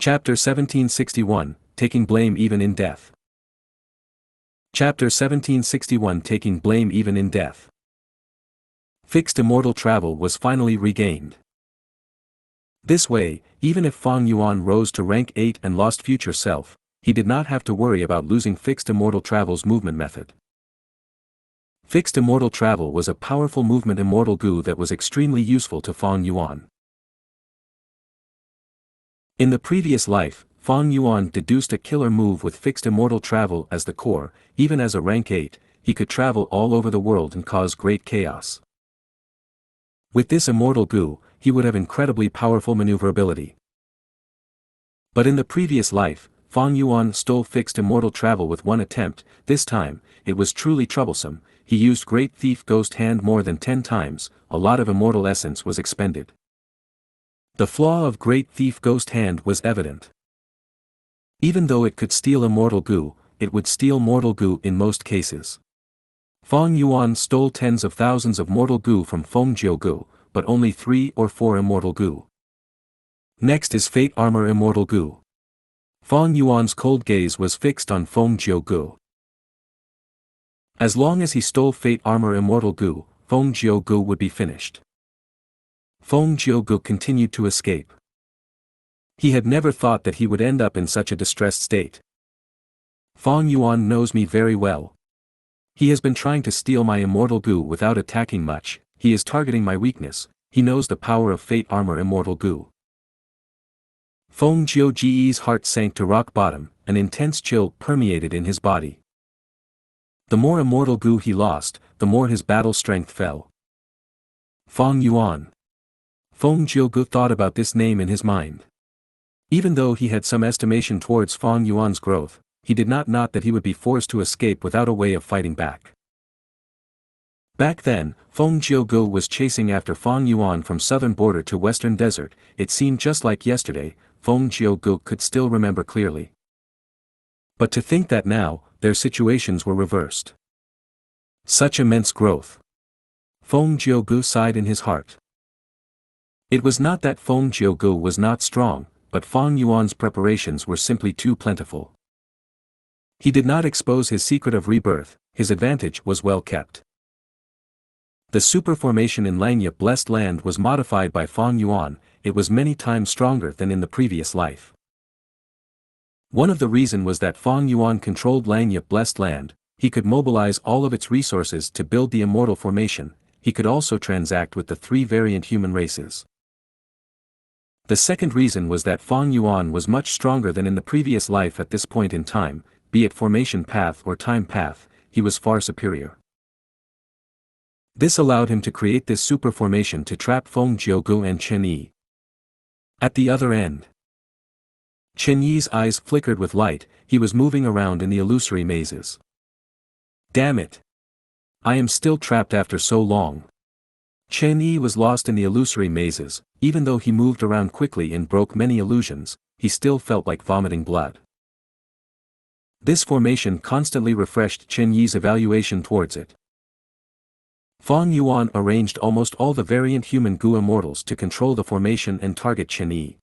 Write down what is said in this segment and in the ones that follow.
Chapter 1761, Taking Blame Even in Death. Chapter 1761, Taking Blame Even in Death. Fixed immortal travel was finally regained. This way, even if Fang Yuan rose to rank 8 and lost future self, he did not have to worry about losing fixed immortal travel's movement method. Fixed immortal travel was a powerful movement immortal Gu that was extremely useful to Fang Yuan. In the previous life, Fang Yuan deduced a killer move with fixed immortal travel as the core. Even as a rank 8, he could travel all over the world and cause great chaos. With this immortal Gu, he would have incredibly powerful maneuverability. But in the previous life, Fang Yuan stole fixed immortal travel with one attempt. This time, it was truly troublesome. He used Great Thief Ghost Hand more than 10 times, a lot of immortal essence was expended. The flaw of Great Thief Ghost Hand was evident. Even though it could steal immortal Gu, it would steal mortal Gu in most cases. Fang Yuan stole tens of thousands of mortal Gu from Feng Jiu Gu, but only 3 or 4 immortal Gu. Next is Fate Armor Immortal Gu. Fang Yuan's cold gaze was fixed on Feng Jiu Gu. As long as he stole Fate Armor Immortal Gu, Feng Jiu Gu would be finished. Feng Jiu Gu continued to escape. He had never thought that he would end up in such a distressed state. Fang Yuan knows me very well. He has been trying to steal my immortal Gu without attacking much. He is targeting my weakness. He knows the power of Fate Armor Immortal Gu. Feng Jiu Ji's heart sank to rock bottom, an intense chill permeated in his body. The more immortal Gu he lost, the more his battle strength fell. Fang Yuan. Feng Jiu Gu thought about this name in his mind. Even though he had some estimation towards Fang Yuan's growth, he did not know that he would be forced to escape without a way of fighting back. Back then, Feng Jiu Gu was chasing after Fang Yuan from southern border to western desert. It seemed just like yesterday. Feng Jiu Gu could still remember clearly. But to think that now, their situations were reversed. Such immense growth. Feng Jiu Gu sighed in his heart. It was not that Feng Jiu Gu was not strong, but Fang Yuan's preparations were simply too plentiful. He did not expose his secret of rebirth. His advantage was well kept. The super formation in Xianxia Blessed Land was modified by Fang Yuan. It was many times stronger than in the previous life. One of the reasons was that Fang Yuan controlled Xianxia Blessed Land. He could mobilize all of its resources to build the immortal formation. He could also transact with the 3 variant human races. The second reason was that Fang Yuan was much stronger than in the previous life at this point in time, be it formation path or time path, he was far superior. This allowed him to create this super formation to trap Feng Jiu Gu and Chen Yi. At the other end, Chen Yi's eyes flickered with light. He was moving around in the illusory mazes. Damn it! I am still trapped after so long. Chen Yi was lost in the illusory mazes. Even though he moved around quickly and broke many illusions, he still felt like vomiting blood. This formation constantly refreshed Chen Yi's evaluation towards it. Fang Yuan arranged almost all the variant human Gu immortals to control the formation and target Chen Yi.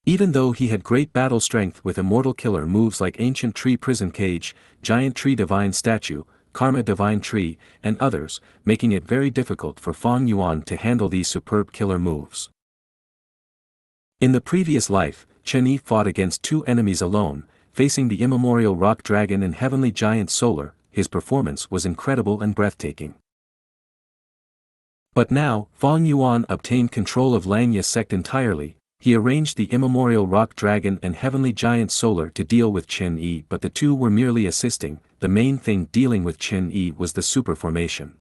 Even though he had great battle strength with immortal killer moves like Ancient Tree Prison Cage, Giant Tree Divine Statue, Karma Divine Tree, and others, making it very difficult for Fang Yuan to handle these superb killer moves. In the previous life, Chen Yi fought against 2 enemies alone, facing the immemorial Rock Dragon and Heavenly Giant Solar. His performance was incredible and breathtaking. But now, Fang Yuan obtained control of Xianxia sect entirely. He arranged the immemorial Rock Dragon and Heavenly Giant Solar to deal with Chen Yi, but the 2 were merely assisting. The main thing dealing with Chen Yi was the super formation.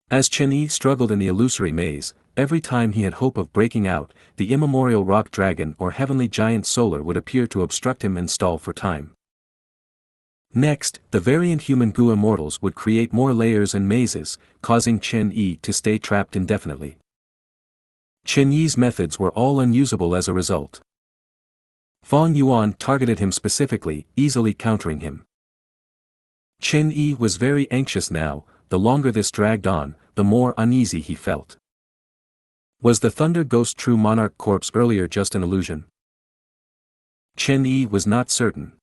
As Chen Yi struggled in the illusory maze, every time he had hope of breaking out, the immemorial Rock Dragon or Heavenly Giant Solar would appear to obstruct him and stall for time. Next, the variant human Gu immortals would create more layers and mazes, causing Chen Yi to stay trapped indefinitely. Chen Yi's methods were all unusable as a result. Fang Yuan targeted him specifically, easily countering him. Chen Yi was very anxious now. The longer this dragged on, the more uneasy he felt. Was the Thunder Ghost True Monarch corpse earlier just an illusion? Chen Yi was not certain.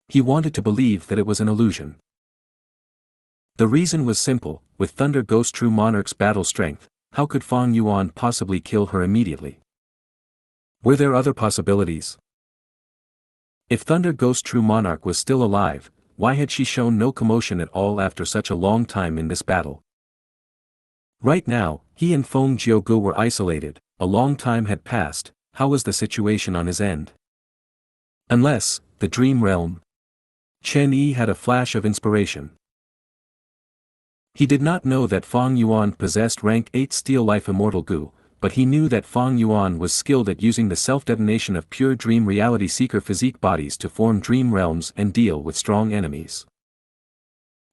He wanted to believe that it was an illusion. The reason was simple: with Thunder Ghost True Monarch's battle strength, how could Fang Yuan possibly kill her immediately? Were there other possibilities? If Thunder Ghost True Monarch was still alive, why had she shown no commotion at all after such a long time in this battle? Right now, he and Feng Jiugu were isolated, a long time had passed. How was the situation on his end? Unless, the dream realm. Chen Yi had a flash of inspiration. He did not know that Fang Yuan possessed rank 8 Steel Life Immortal Gu, but he knew that Fang Yuan was skilled at using the self-detonation of pure dream reality seeker physique bodies to form dream realms and deal with strong enemies.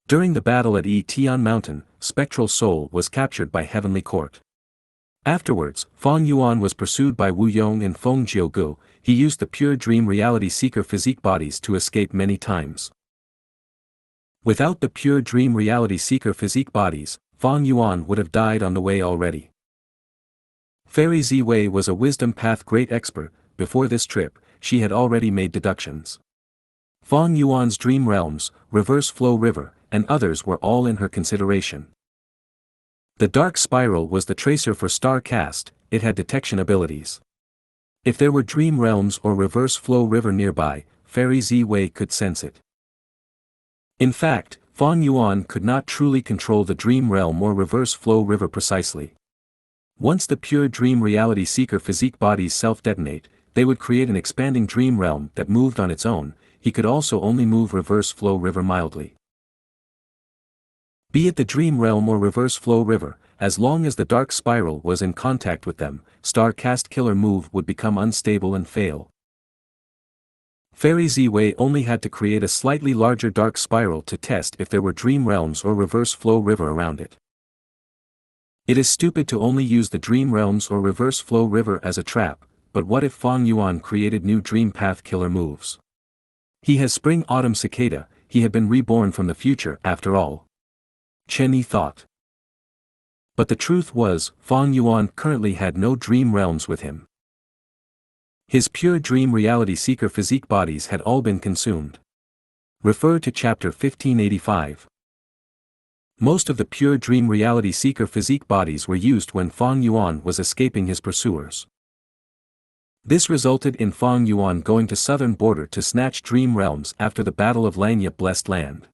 During the battle at Tian Mountain, Spectral Soul was captured by Heavenly Court. Afterwards, Fang Yuan was pursued by Wu Yong and Feng Jiugu. He used the pure dream reality seeker physique bodies to escape many times. Without the pure dream reality seeker physique bodies, Fang Yuan would have died on the way already. Fairy Ziwei was a wisdom path great expert. Before this trip, she had already made deductions. Fang Yuan's dream realms, reverse flow river, and others were all in her consideration. The dark spiral was the tracer for star cast. It had detection abilities. If there were dream realms or reverse flow river nearby, Fairy Ziwei could sense it. In fact, Fang Yuan could not truly control the dream realm or reverse flow river precisely. Once the pure dream reality seeker physique bodies self-detonate, they would create an expanding dream realm that moved on its own. He could also only move reverse flow river mildly. Be it the dream realm or reverse flow river, as long as the dark spiral was in contact with them, star cast killer move would become unstable and fail. Fairy Ziwei only had to create a slightly larger dark spiral to test if there were dream realms or reverse flow river around it. It is stupid to only use the dream realms or reverse flow river as a trap, but what if Fang Yuan created new dream path killer moves? He has Spring Autumn Cicada, he had been reborn from the future after all. Chen Yi thought. But the truth was, Fang Yuan currently had no dream realms with him. His pure dream reality seeker physique bodies had all been consumed. Refer to chapter 1585. Most of the pure dream reality seeker physique bodies were used when Fang Yuan was escaping his pursuers. This resulted in Fang Yuan going to southern border to snatch dream realms after the Battle of Langya Blessed Land.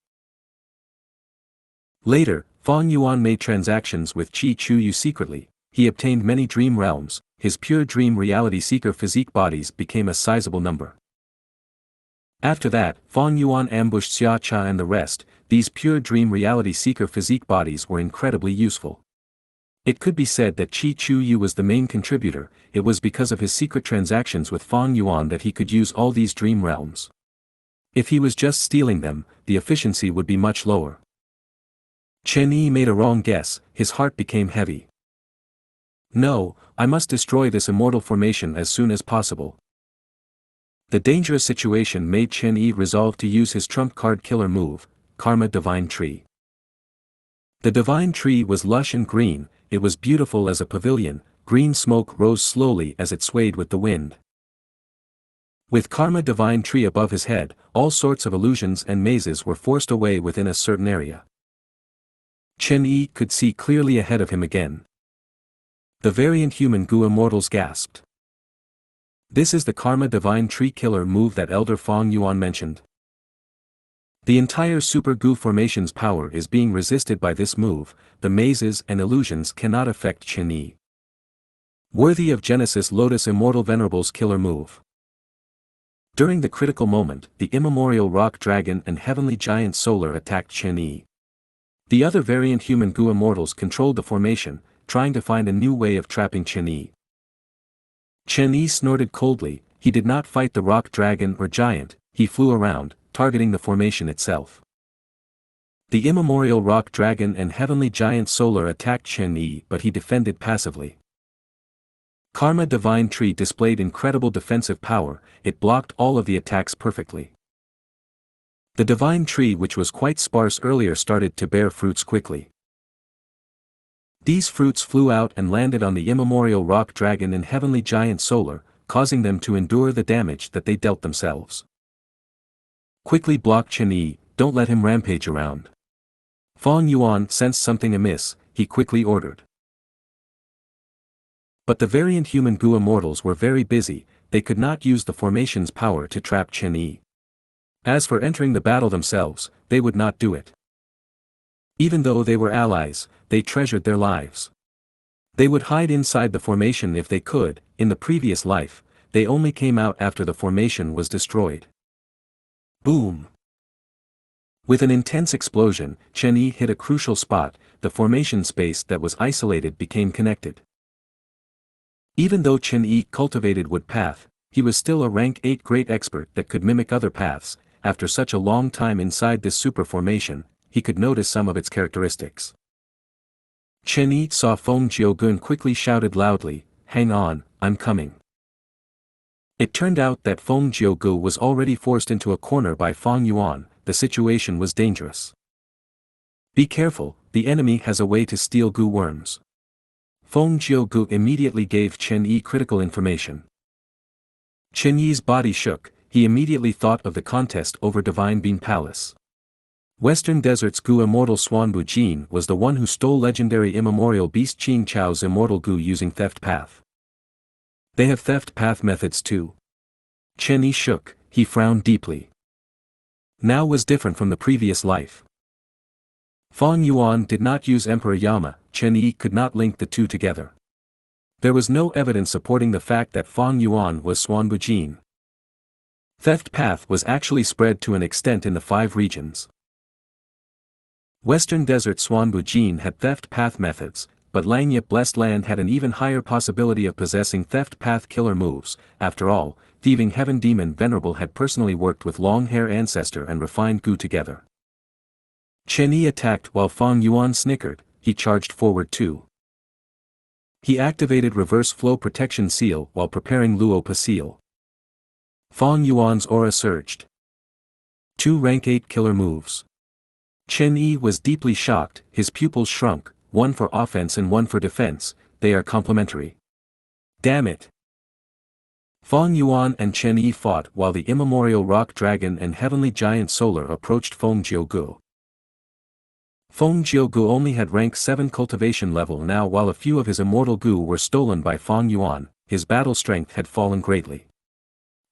Later, Fang Yuan made transactions with Qi Chuyu secretly. He obtained many dream realms. His pure dream reality seeker physique bodies became a sizable number. After that, Fang Yuan ambushed Xianxia and the rest. These pure dream reality seeker physique bodies were incredibly useful. It could be said that Qi Chuyu was the main contributor. It was because of his secret transactions with Fang Yuan that he could use all these dream realms. If he was just stealing them, the efficiency would be much lower. Chen Yi made a wrong guess. His heart became heavy. No, I must destroy this immortal formation as soon as possible. The dangerous situation made Chen Yi resolve to use his trump card killer move, Karma Divine Tree. The Divine Tree was lush and green. It was beautiful as a pavilion. Green smoke rose slowly as it swayed with the wind. With Karma Divine Tree above his head, all sorts of illusions and mazes were forced away within a certain area. Chen Yi could see clearly ahead of him again. The variant human Gu immortals gasped. This is the Karma Divine Tree killer move that Elder Fang Yuan mentioned. The entire Super Gu formation's power is being resisted by this move. The mazes and illusions cannot affect Chen Yi. Worthy of Genesis Lotus Immortal Venerable's killer move. During the critical moment, the immemorial Rock Dragon and Heavenly Giant Solar attacked Chen Yi. The other variant human Gu immortals controlled the formation, trying to find a new way of trapping Chen Yi. Chen Yi snorted coldly. He did not fight the Rock Dragon or Giant. He flew around, targeting the formation itself. The immemorial Rock Dragon and Heavenly Giant Solar attacked Chen Yi, but he defended passively. Karma Divine Tree displayed incredible defensive power. It blocked all of the attacks perfectly. The Divine Tree, which was quite sparse earlier, started to bear fruits quickly. These fruits flew out and landed on the immemorial rock dragon and heavenly giant Solar, causing them to endure the damage that they dealt themselves. Quickly block Chen-Yi, don't let him rampage around. Fang Yuan sensed something amiss, he quickly ordered. But the variant human Gu immortals were very busy, they could not use the formation's power to trap Chen-Yi. As for entering the battle themselves, they would not do it. Even though they were allies, they treasured their lives. They would hide inside the formation if they could. In the previous life, they only came out after the formation was destroyed. Boom! With an intense explosion, Chen-Yi hit a crucial spot, the formation space that was isolated became connected. Even though Chen-Yi cultivated wood path, he was still a rank 8 great expert that could mimic other paths. After such a long time inside this super formation, he could notice some of its characteristics. Chen-Yi saw Feng Jiugu and quickly shouted loudly, "Hang on, I'm coming." It turned out that Feng Jiugu was already forced into a corner by Fang Yuan. The situation was dangerous. Be careful, the enemy has a way to steal Gu worms. Feng Jiugu immediately gave Chen-Yi critical information. Chen-Yi's body shook, he immediately thought of the contest over Divine Bean Palace. Western Desert's Gu immortal Xuanbu Jin was the one who stole legendary immemorial beast Qing Chao's immortal Gu using theft path. They have theft path methods too. Chen-Yi shook, he frowned deeply. Now was different from the previous life. Fang Yuan did not use Emperor Yama, Chen-Yi could not link the two together. There was no evidence supporting the fact that Fang Yuan was Xuanbu Jin. Theft path was actually spread to an extent in the 5 regions. Western Desert Xuanbu Jin had theft path methods, but Langya Blessed Land had an even higher possibility of possessing theft path killer moves. After all, Thieving Heaven Demon Venerable had personally worked with Long Hair Ancestor and refined Gu together. Chen-Yi attacked while Fang Yuan snickered, he charged forward too. He activated Reverse Flow Protection Seal while preparing Luo Seal. Fang Yuan's aura surged. 2 rank 8 killer moves. Chen-Yi was deeply shocked, his pupils shrunk, one for offense and one for defense, they are complementary. Damn it! Fang Yuan and Chen-Yi fought while the immemorial rock dragon and heavenly giant Solar approached Feng Jiugu. Feng Jiugu only had rank 7 cultivation level now while a few of his immortal Gu were stolen by Fang Yuan, his battle strength had fallen greatly.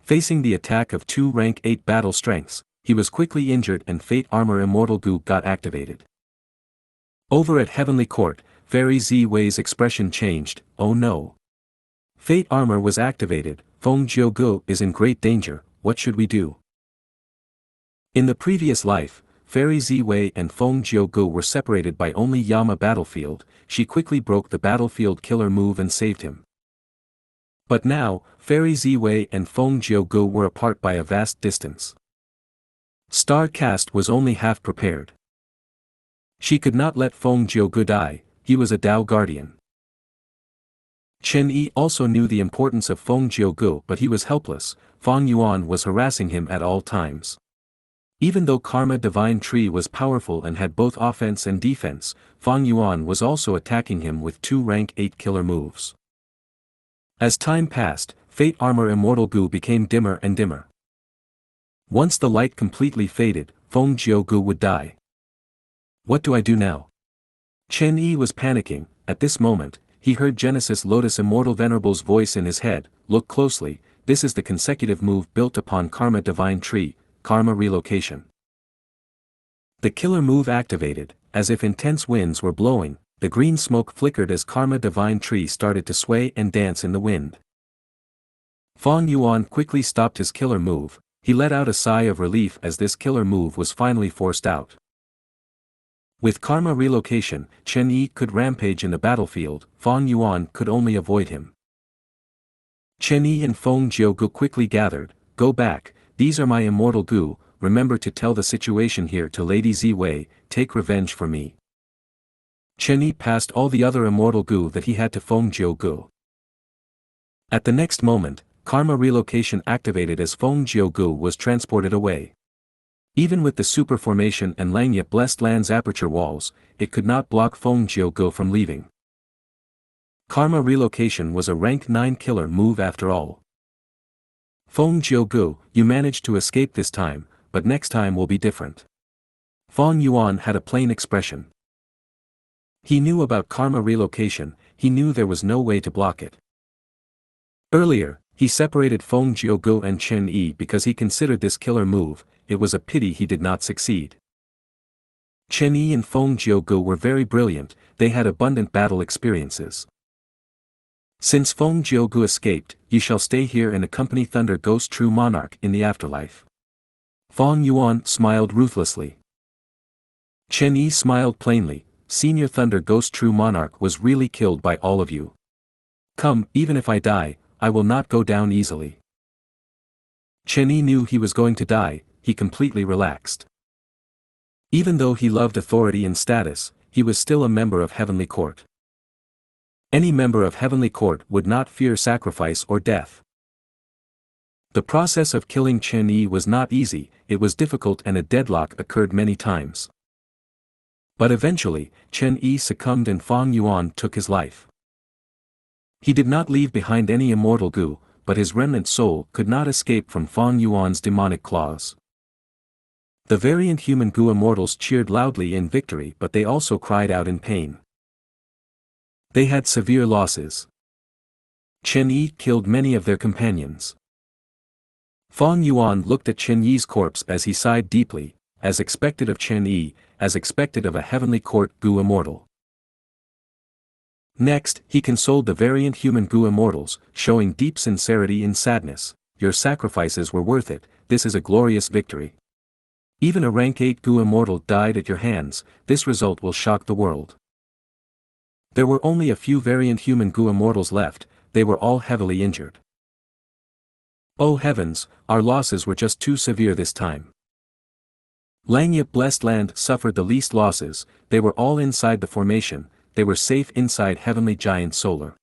Facing the attack of 2 rank 8 battle strengths, he was quickly injured and Fate Armor Immortal Gu got activated. Over at Heavenly Court, Fairy Z-Wei's expression changed, oh no. Fate Armor was activated, Feng Jiugu is in great danger, what should we do? In the previous life, Fairy Z-Wei and Feng Jiugu were separated by only Yama Battlefield, she quickly broke the battlefield killer move and saved him. But now, Fairy Z-Wei and Feng Jiugu were apart by a vast distance. Star Cast was only half prepared. She could not let Feng Jiugu die, he was a Dao Guardian. Chen-Yi also knew the importance of Feng Jiugu but he was helpless, Fang Yuan was harassing him at all times. Even though Karma Divine Tree was powerful and had both offense and defense, Fang Yuan was also attacking him with 2 rank 8 killer moves. As time passed, Fate Armor Immortal Gu became dimmer and dimmer. Once the light completely faded, Feng Jiugu would die. What do I do now? Chen-Yi was panicking. At this moment, he heard Genesis Lotus Immortal Venerable's voice in his head, look closely, this is the consecutive move built upon Karma Divine Tree, Karma Relocation. The killer move activated, as if intense winds were blowing, the green smoke flickered as Karma Divine Tree started to sway and dance in the wind. Fang Yuan quickly stopped his killer move, he let out a sigh of relief as this killer move was finally forced out. With Karma Relocation, Chen-Yi could rampage in the battlefield, Fang Yuan could only avoid him. Chen-Yi and Feng Jiugu quickly gathered, go back, these are my immortal Gu, remember to tell the situation here to Lady Z-Wei, take revenge for me. Chen-Yi passed all the other immortal Gu that he had to Feng Jiugu. At the next moment, Karma Relocation activated as Feng Jiugu was transported away. Even with the super formation and Langya Blessed Land's aperture walls, it could not block Feng Jiugu from leaving. Karma relocation was a rank 9 killer move after all. Favourite Gu, you managed to escape this time, but next time will be different. Fang Yuan had a plain expression. He knew about karma relocation, he knew there was no way to block it. Earlier, he separated Favourite Gu and Chen Yi because he considered this killer move, it was a pity he did not succeed. Chen Yi and Favourite Gu were very brilliant, they had abundant battle experiences. Since Favourite Gu escaped, you shall stay here and accompany Thunder Ghost True Monarch in the afterlife. Fang Yuan smiled ruthlessly. Chen Yi smiled plainly, Senior Thunder Ghost True Monarch was really killed by all of you. Come, even if I die, I will not go down easily. Chen Yi knew he was going to die, he completely relaxed. Even though he loved authority and status, he was still a member of Heavenly Court. Any member of Heavenly Court would not fear sacrifice or death. The process of killing Chen Yi was not easy, it was difficult and a deadlock occurred many times. But eventually, Chen Yi succumbed and Fang Yuan took his life. He did not leave behind any immortal Gu, but his remnant soul could not escape from Fang Yuan's demonic claws. The variant human Gu immortals cheered loudly in victory, but they also cried out in pain. They had severe losses. Chen Yi killed many of their companions. Fang Yuan looked at Chen Yi's corpse as he sighed deeply, as expected of Chen Yi, as expected of a Heavenly Court Gu immortal. Next, he consoled the variant human Gu immortals, showing deep sincerity in sadness. Your sacrifices were worth it, this is a glorious victory. Even a rank 8 Gu immortal died at your hands, this result will shock the world. There were only a few variant human Gu immortals left, they were all heavily injured. Oh heavens, our losses were just too severe this time. Xianxia Blessed Land suffered the least losses, they were all inside the formation, they were safe inside Heavenly Giant Solar.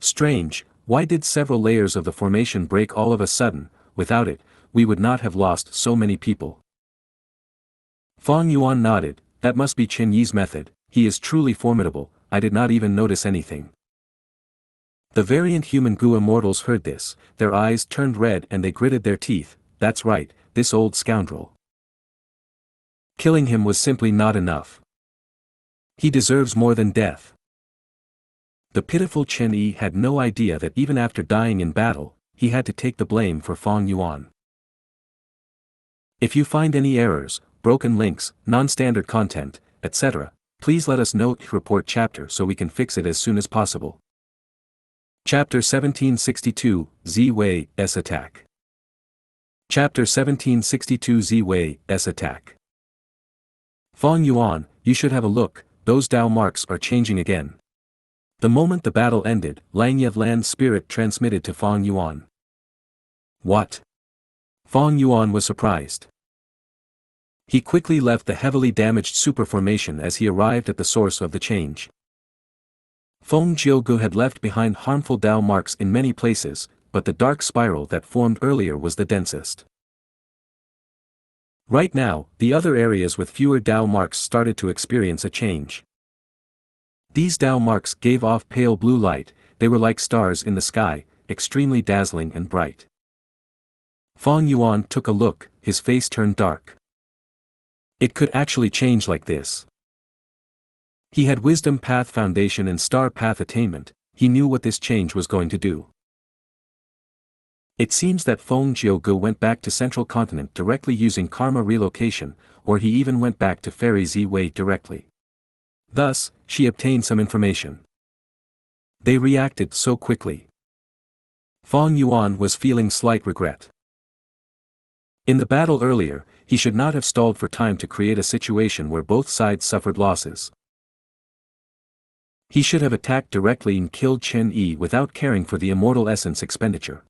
Strange, why did several layers of the formation break all of a sudden? Without it, we would not have lost so many people. Fang Yuan nodded, that must be Chen Yi's method, he is truly formidable, I did not even notice anything. The variant human Gu immortals heard this, their eyes turned red and they gritted their teeth, that's right, this old scoundrel. Killing him was simply not enough. He deserves more than death. The pitiful Chen Yi had no idea that even after dying in battle, he had to take the blame for Fang Yuan. If you find any errors, broken links, non-standard content, etc., please let us know, report chapter so we can fix it as soon as possible. Chapter 1762, Z-Wei S Attack. Chapter 1762 Z-Wei S Attack. Fang Yuan, you should have a look, those Dao marks are changing again. The moment the battle ended, Xianxia Land Spirit transmitted to Fang Yuan. What? Fang Yuan was surprised. He quickly left the heavily damaged super formation as he arrived at the source of the change. Favourite Gu had left behind harmful Dao marks in many places, but the dark spiral that formed earlier was the densest. Right now, the other areas with fewer Dao marks started to experience a change. These Dao marks gave off pale blue light, they were like stars in the sky, extremely dazzling and bright. Fang Yuan took a look, his face turned dark. It could actually change like this. He had Wisdom Path Foundation and Star Path Attainment, he knew what this change was going to do. It seems that Favourite Gu went back to Central Continent directly using Karma Relocation, or he even went back to Fairy Z-Wei directly. Thus, she obtained some information. They reacted so quickly. Fang Yuan was feeling slight regret. In the battle earlier, he should not have stalled for time to create a situation where both sides suffered losses. He should have attacked directly and killed Chen Yi without caring for the immortal essence expenditure.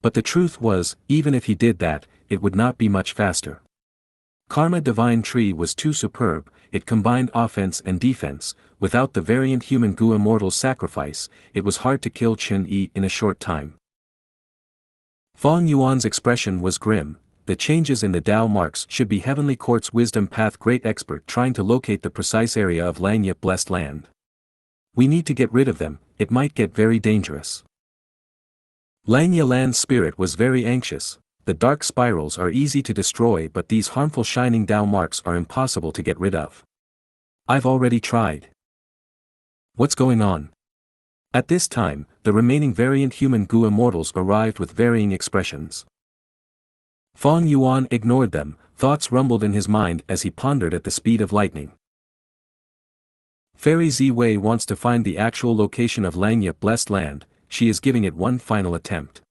But the truth was, even if he did that, it would not be much faster. Karma Divine Tree was too superb, it combined offense and defense, without the variant human Gu immortal's sacrifice, it was hard to kill Chen Yi in a short time. Fang Yuan's expression was grim, the changes in the Dao marks should be Heavenly Court's Wisdom Path great expert trying to locate the precise area of Xianxia Blessed Land. We need to get rid of them, it might get very dangerous. Xianxia Land's spirit was very anxious. The dark spirals are easy to destroy, but these harmful shining Dao marks are impossible to get rid of. I've already tried. What's going on? At this time, the remaining variant human Gu immortals arrived with varying expressions. Fang Yuan ignored them. Thoughts rumbled in his mind as he pondered at the speed of lightning. Fairy Ziwei wants to find the actual location of Xianxia Blessed Land. She is giving it one final attempt.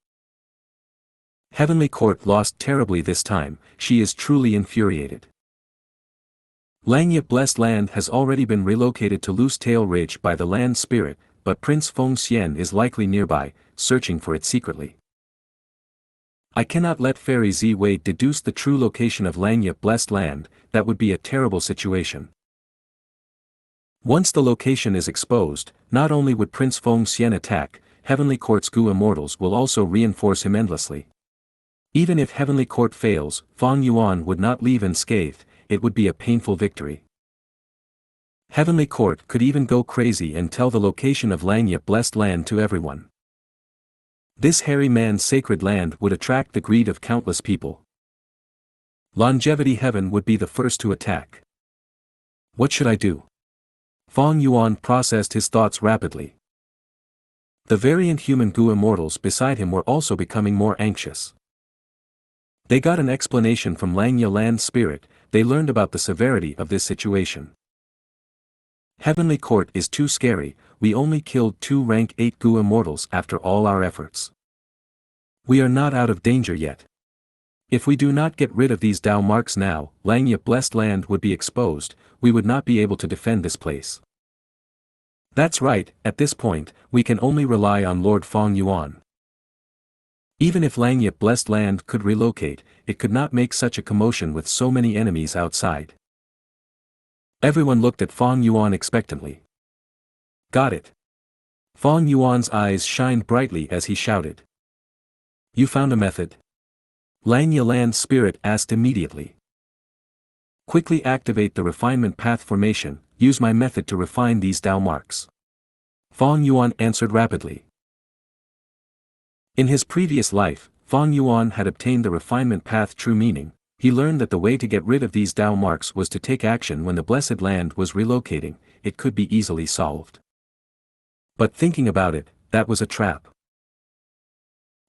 Heavenly Court lost terribly this time. She is truly infuriated. Xianxia Blessed Land has already been relocated to Loose Tail Ridge by the land spirit, but Prince Fengxian is likely nearby, searching for it secretly. I cannot let Fairy Ziwei deduce the true location of Xianxia Blessed Land. That would be a terrible situation. Once the location is exposed, not only would Prince Fengxian attack, Heavenly Court's Gu immortals will also reinforce him endlessly. Even if Heavenly Court fails, Fang Yuan would not leave unscathed. It would be a painful victory. Heavenly Court could even go crazy and tell the location of Xianxia Blessed Land to everyone. This hairy man's sacred land would attract the greed of countless people. Longevity Heaven would be the first to attack. What should I do? Fang Yuan processed his thoughts rapidly. The variant human Gu immortals beside him were also becoming more anxious. They got an explanation from Xianxia Land Spirit. They learned about the severity of this situation. Heavenly Court is too scary. We only killed 2 rank 8 Gu immortals after all our efforts. We are not out of danger yet. If we do not get rid of these Dao marks now, Xianxia Blessed Land would be exposed. We would not be able to defend this place. That's right, at this point, we can only rely on Lord Fang Yuan. Even if Xianxia Blessed Land could relocate, it could not make such a commotion with so many enemies outside. Everyone looked at Fang Yuan expectantly. Got it. Fang Yuan's eyes shined brightly as he shouted. You found a method? Xianxia Land Spirit asked immediately. Quickly activate the refinement path formation. Use my method to refine these Dao marks. Fang Yuan answered rapidly. In his previous life, Fang Yuan had obtained the refinement path true meaning. He learned that the way to get rid of these Dao marks was to take action when the Blessed Land was relocating. It could be easily solved. But thinking about it, that was a trap.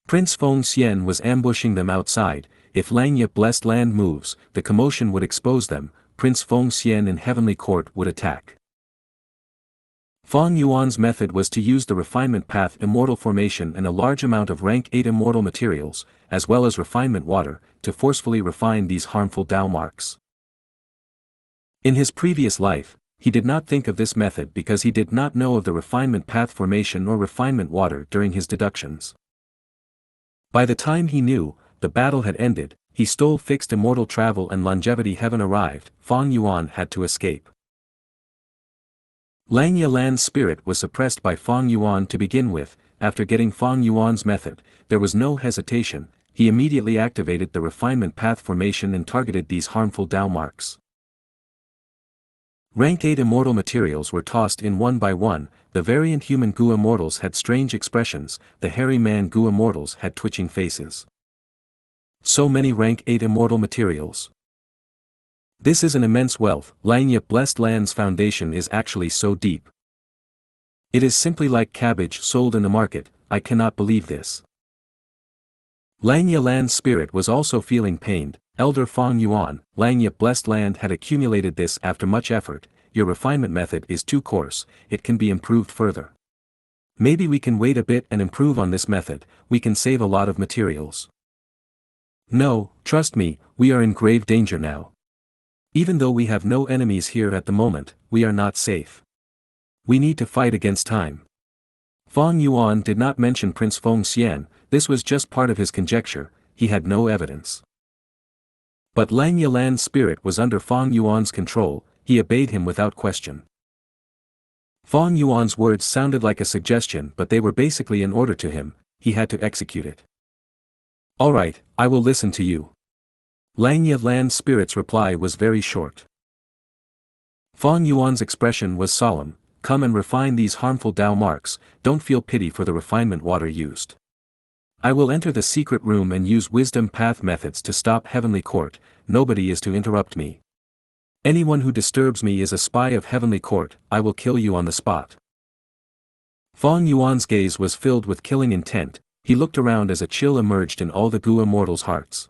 Prince Fengxian was ambushing them outside. If Xianxia Blessed Land moves, the commotion would expose them. Prince Fengxian in Heavenly Court would attack. Fang Yuan's method was to use the refinement path immortal formation and a large amount of rank 8 immortal materials, as well as refinement water, to forcefully refine these harmful Dao marks. In his previous life, he did not think of this method because he did not know of the refinement path formation or refinement water during his deductions. By the time he knew, the battle had ended. He stole fixed immortal travel and longevity heaven arrived. Fang Yuan had to escape. Xianxia Land Spirit was suppressed by Fang Yuan to begin with. After getting Fang Yuan's method, there was no hesitation. He immediately activated the refinement path formation and targeted these harmful Dao marks. Rank 8 immortal materials were tossed in one by one. The variant human Gu immortals had strange expressions. The hairy man Gu immortals had twitching faces. So many rank 8 immortal materials. This is an immense wealth. Xianxia Blessed Land's foundation is actually so deep. It is simply like cabbage sold in the market. I cannot believe this. Xianxia Land Spirit was also feeling pained. Elder Fang Yuan, Xianxia Blessed Land had accumulated this after much effort. Your refinement method is too coarse. It can be improved further. Maybe we can wait a bit and improve on this method. We can save a lot of materials. No, trust me, we are in grave danger now. Even though we have no enemies here at the moment, we are not safe. We need to fight against time. Fang Yuan did not mention Prince Fengxian. This was just part of his conjecture. He had no evidence. But Xianxia Land Spirit was under Fang Yuan's control. He obeyed him without question. Fang Yuan's words sounded like a suggestion, but they were basically an order to him. He had to execute it. All right, I will listen to you. Xianxia Land Spirit's reply was very short. Fang Yuan's expression was solemn. come and refine these harmful Dao marks, don't feel pity for the refinement water used. I will enter the secret room and use wisdom path methods to stop Heavenly Court, nobody is to interrupt me. Anyone who disturbs me is a spy of Heavenly Court, I will kill you on the spot. Fang Yuan's gaze was filled with killing intent, he looked around as a chill emerged in all the Gu immortals' hearts.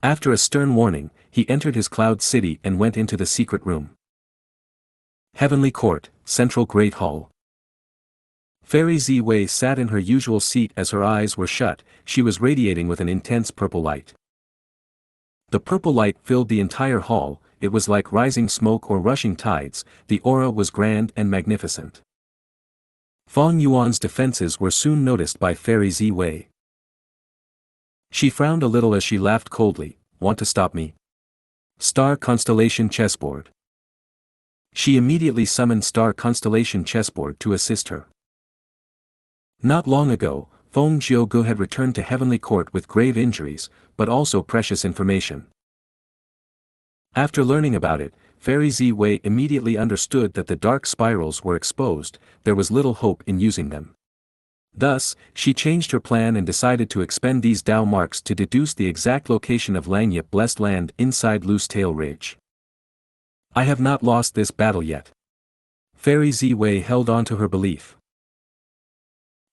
After a stern warning, he entered his cloud city and went into the secret room. Heavenly Court, Central Great Hall. Fairy Ziwei sat in her usual seat as her eyes were shut, she was radiating with an intense purple light. The purple light filled the entire hall, it was like rising smoke or rushing tides, the aura was grand and magnificent. Fang Yuan's defenses were soon noticed by Fairy Ziwei. She frowned a little as she laughed coldly, want to stop me? Star Constellation Chessboard. She immediately summoned Star Constellation Chessboard to assist her. Not long ago, Feng Gu had returned to Heavenly Court with grave injuries, but also precious information. After learning about it, Fairy Ziwei immediately understood that the dark spirals were exposed, there was little hope in using them. Thus, she changed her plan and decided to expend these Dao marks to deduce the exact location of Langya Blessed Land inside Loose Tail Ridge. I have not lost this battle yet. Fairy Ziwei held on to her belief.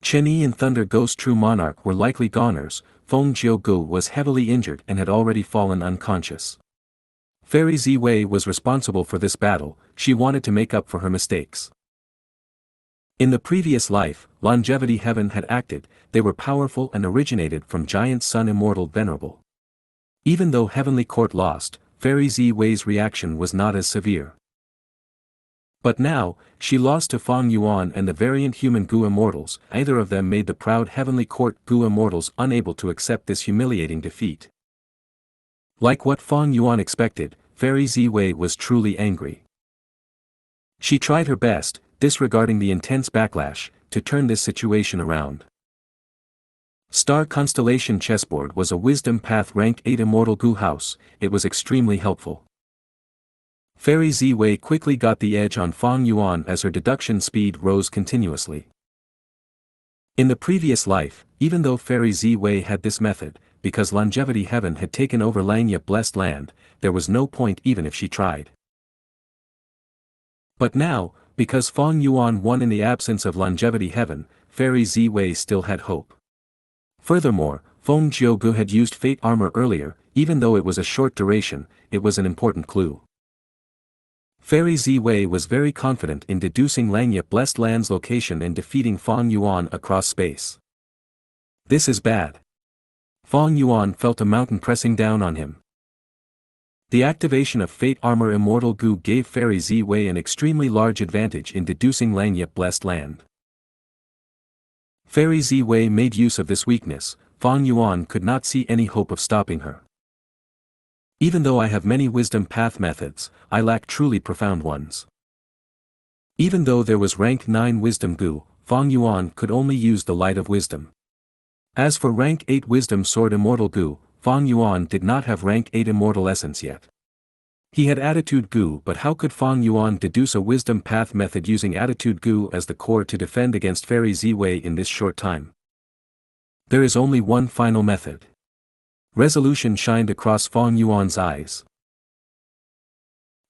Chenyi and Thunder Ghost True Monarch were likely goners, Feng Gu was heavily injured and had already fallen unconscious. Fairy Ziwei was responsible for this battle, she wanted to make up for her mistakes. In the previous life, Longevity Heaven had acted, they were powerful and originated from Giant Sun Immortal Venerable. Even though Heavenly Court lost, Fairy Ziwei's reaction was not as severe. But now, she lost to Fang Yuan and the variant human Gu Immortals, either of them made the proud Heavenly Court Gu Immortals unable to accept this humiliating defeat. Like what Fang Yuan expected, Fairy Ziwei was truly angry. She tried her best, disregarding the intense backlash, to turn this situation around. Star Constellation Chessboard was a Wisdom Path Rank 8 Immortal Gu house, it was extremely helpful. Fairy Ziwei quickly got the edge on Fang Yuan as her deduction speed rose continuously. In the previous life, even though Fairy Ziwei had this method, because Longevity Heaven had taken over Langya Blessed Land, there was no point even if she tried. But now, because Fang Yuan won in the absence of Longevity Heaven, Fairy Ziwei still had hope. Furthermore, Feng Gu had used Fate Armor earlier, even though it was a short duration, it was an important clue. Fairy Ziwei was very confident in deducing Langya Blessed Land's location and defeating Fang Yuan across space. This is bad. Fang Yuan felt a mountain pressing down on him. The activation of Fate Armor Immortal Gu gave Fairy Ziwei an extremely large advantage in deducing Langya Blessed Land. Fairy Ziwei made use of this weakness, Fang Yuan could not see any hope of stopping her. Even though I have many wisdom path methods, I lack truly profound ones. Even though there was rank 9 wisdom Gu, Fang Yuan could only use the light of wisdom. As for rank 8 wisdom sword Immortal Gu, Fang Yuan did not have rank 8 immortal essence yet. He had attitude Gu, but how could Fang Yuan deduce a wisdom path method using attitude Gu as the core to defend against Fairy Ziwei in this short time? There is only one final method. Resolution shined across Fang Yuan's eyes.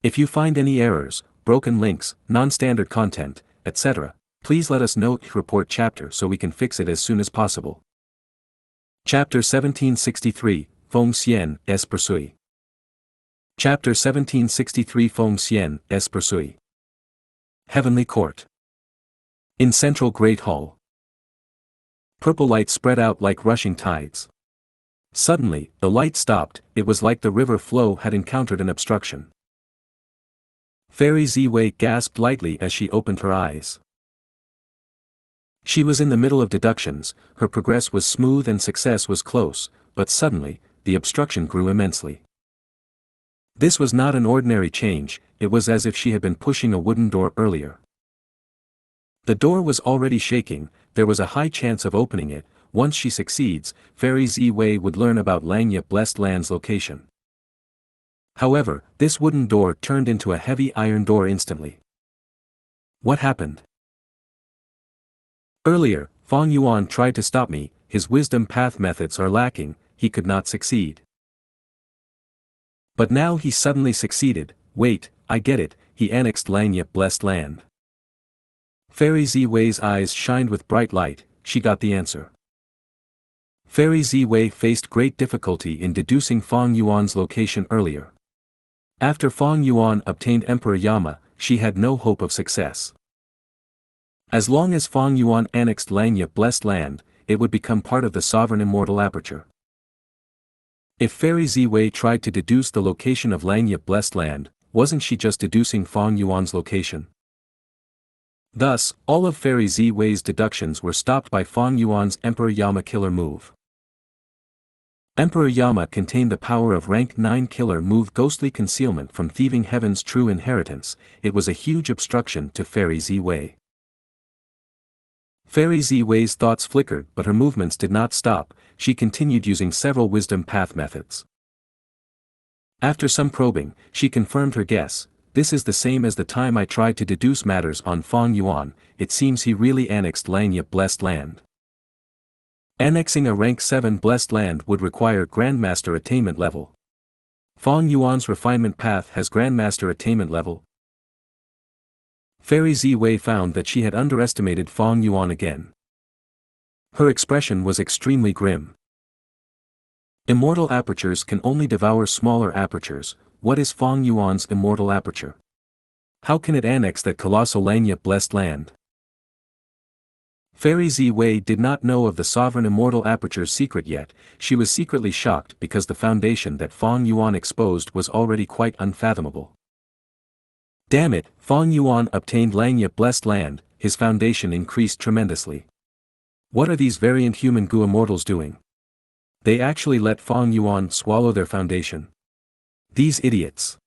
If you find any errors, broken links, non-standard content, etc., please let us know. Report chapter so we can fix it as soon as possible. Chapter 1763, Feng Xian, es Persui. Chapter 1763 Feng Xian, es Persui. Heavenly Court. In Central Great Hall. Purple light spread out like rushing tides. Suddenly, the light stopped, it was like the river flow had encountered an obstruction. Fairy Ziwei gasped lightly as she opened her eyes. She was in the middle of deductions, her progress was smooth and success was close, but suddenly, the obstruction grew immensely. This was not an ordinary change, it was as if she had been pushing a wooden door earlier. The door was already shaking, there was a high chance of opening it. Once she succeeds, Fairy Ziwei would learn about Langya Blessed Land's location. However, this wooden door turned into a heavy iron door instantly. What happened? Earlier, Fang Yuan tried to stop me, his wisdom path methods are lacking, he could not succeed. But now he suddenly succeeded. Wait, I get it, he annexed Langya blessed land. Fairy Ziwei's eyes shined with bright light, she got the answer. Fairy Ziwei faced great difficulty in deducing Fang Yuan's location earlier. After Fang Yuan obtained Emperor Yama, she had no hope of success. As long as Fang Yuan annexed Langya blessed land, it would become part of the sovereign immortal aperture. If Fairy Ziwei tried to deduce the location of Langya blessed land, wasn't she just deducing Fang Yuan's location? Thus, all of Fairy Ziwei's deductions were stopped by Fang Yuan's Emperor Yama killer move. Emperor Yama contained the power of rank 9 killer move ghostly concealment from thieving heaven's true inheritance. It was a huge obstruction to Fairy Ziwei. Fairy Ziwei's thoughts flickered but her movements did not stop, she continued using several wisdom path methods. After some probing, she confirmed her guess. This is the same as the time I tried to deduce matters on Fang Yuan, it seems he really annexed Langya blessed land. Annexing a rank 7 blessed land would require Grandmaster attainment level. Fang Yuan's refinement path has Grandmaster attainment level. Fairy Ziwei found that she had underestimated Fang Yuan again. Her expression was extremely grim. Immortal apertures can only devour smaller apertures. What is Fang Yuan's immortal aperture? How can it annex that colossal Langya blessed land? Fairy Ziwei did not know of the sovereign immortal aperture's secret yet, she was secretly shocked because the foundation that Fang Yuan exposed was already quite unfathomable. Damn it, Fang Yuan obtained Langya blessed land, his foundation increased tremendously. What are these variant human Gu immortals doing? They actually let Fang Yuan swallow their foundation. These idiots.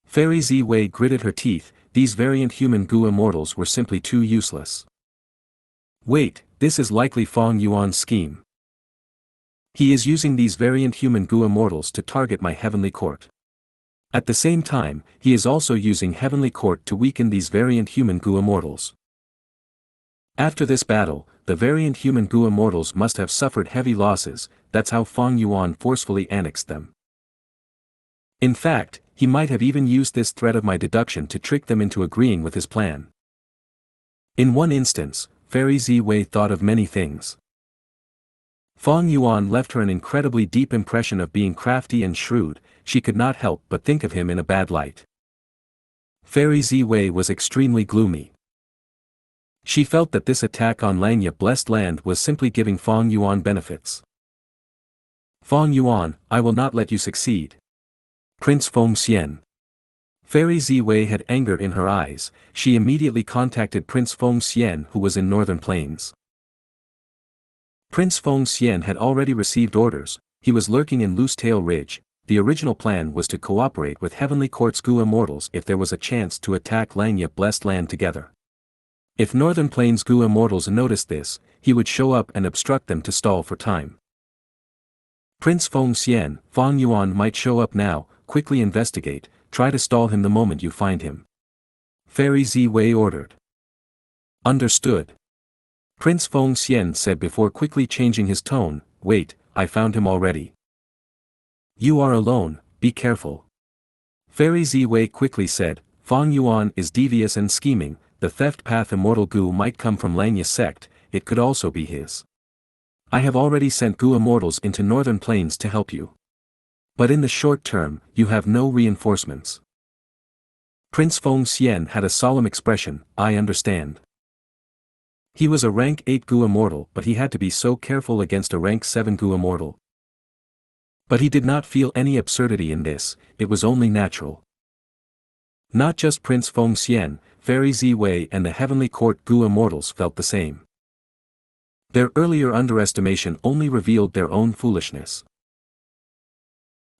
Fairy Ziwei gritted her teeth, these variant human Gu immortals were simply too useless. Wait, this is likely Fang Yuan's scheme. He is using these variant human Gu immortals to target my heavenly court. At the same time, he is also using heavenly court to weaken these variant human Gu immortals. After this battle, the variant human Gu immortals must have suffered heavy losses, that's how Fang Yuan forcefully annexed them. In fact, he might have even used this thread of my deduction to trick them into agreeing with his plan. In one instance, Fairy Ziwei thought of many things. Fang Yuan left her an incredibly deep impression of being crafty and shrewd, she could not help but think of him in a bad light. Fairy Ziwei was extremely gloomy. She felt that this attack on Langya blessed land was simply giving Fang Yuan benefits. Fang Yuan, I will not let you succeed. Prince Feng Xian. Fairy Ziwei had anger in her eyes, she immediately contacted Prince Feng Xian who was in Northern Plains. Prince Feng Xian had already received orders, he was lurking in Loosetail Ridge. The original plan was to cooperate with Heavenly Court's Gu Immortals if there was a chance to attack Langya blessed land together. If Northern Plains Gu Immortals noticed this, he would show up and obstruct them to stall for time. Prince Feng Xian, Fang Yuan might show up now, quickly investigate, try to stall him the moment you find him. Fairy Ziwei ordered. Understood. Prince Feng Xian said before quickly changing his tone, wait, I found him already. You are alone, be careful. Fairy Ziwei quickly said, Fang Yuan is devious and scheming, the theft path immortal Gu might come from Langya sect, it could also be his. I have already sent Gu immortals into Northern Plains to help you. But in the short term, you have no reinforcements. Prince Feng Xian had a solemn expression, I understand. He was a rank 8 Gu immortal but he had to be so careful against a rank 7 Gu immortal. But he did not feel any absurdity in this, it was only natural. Not just Prince Feng Xian, Fairy Ziwei and the Heavenly Court Gu immortals felt the same. Their earlier underestimation only revealed their own foolishness.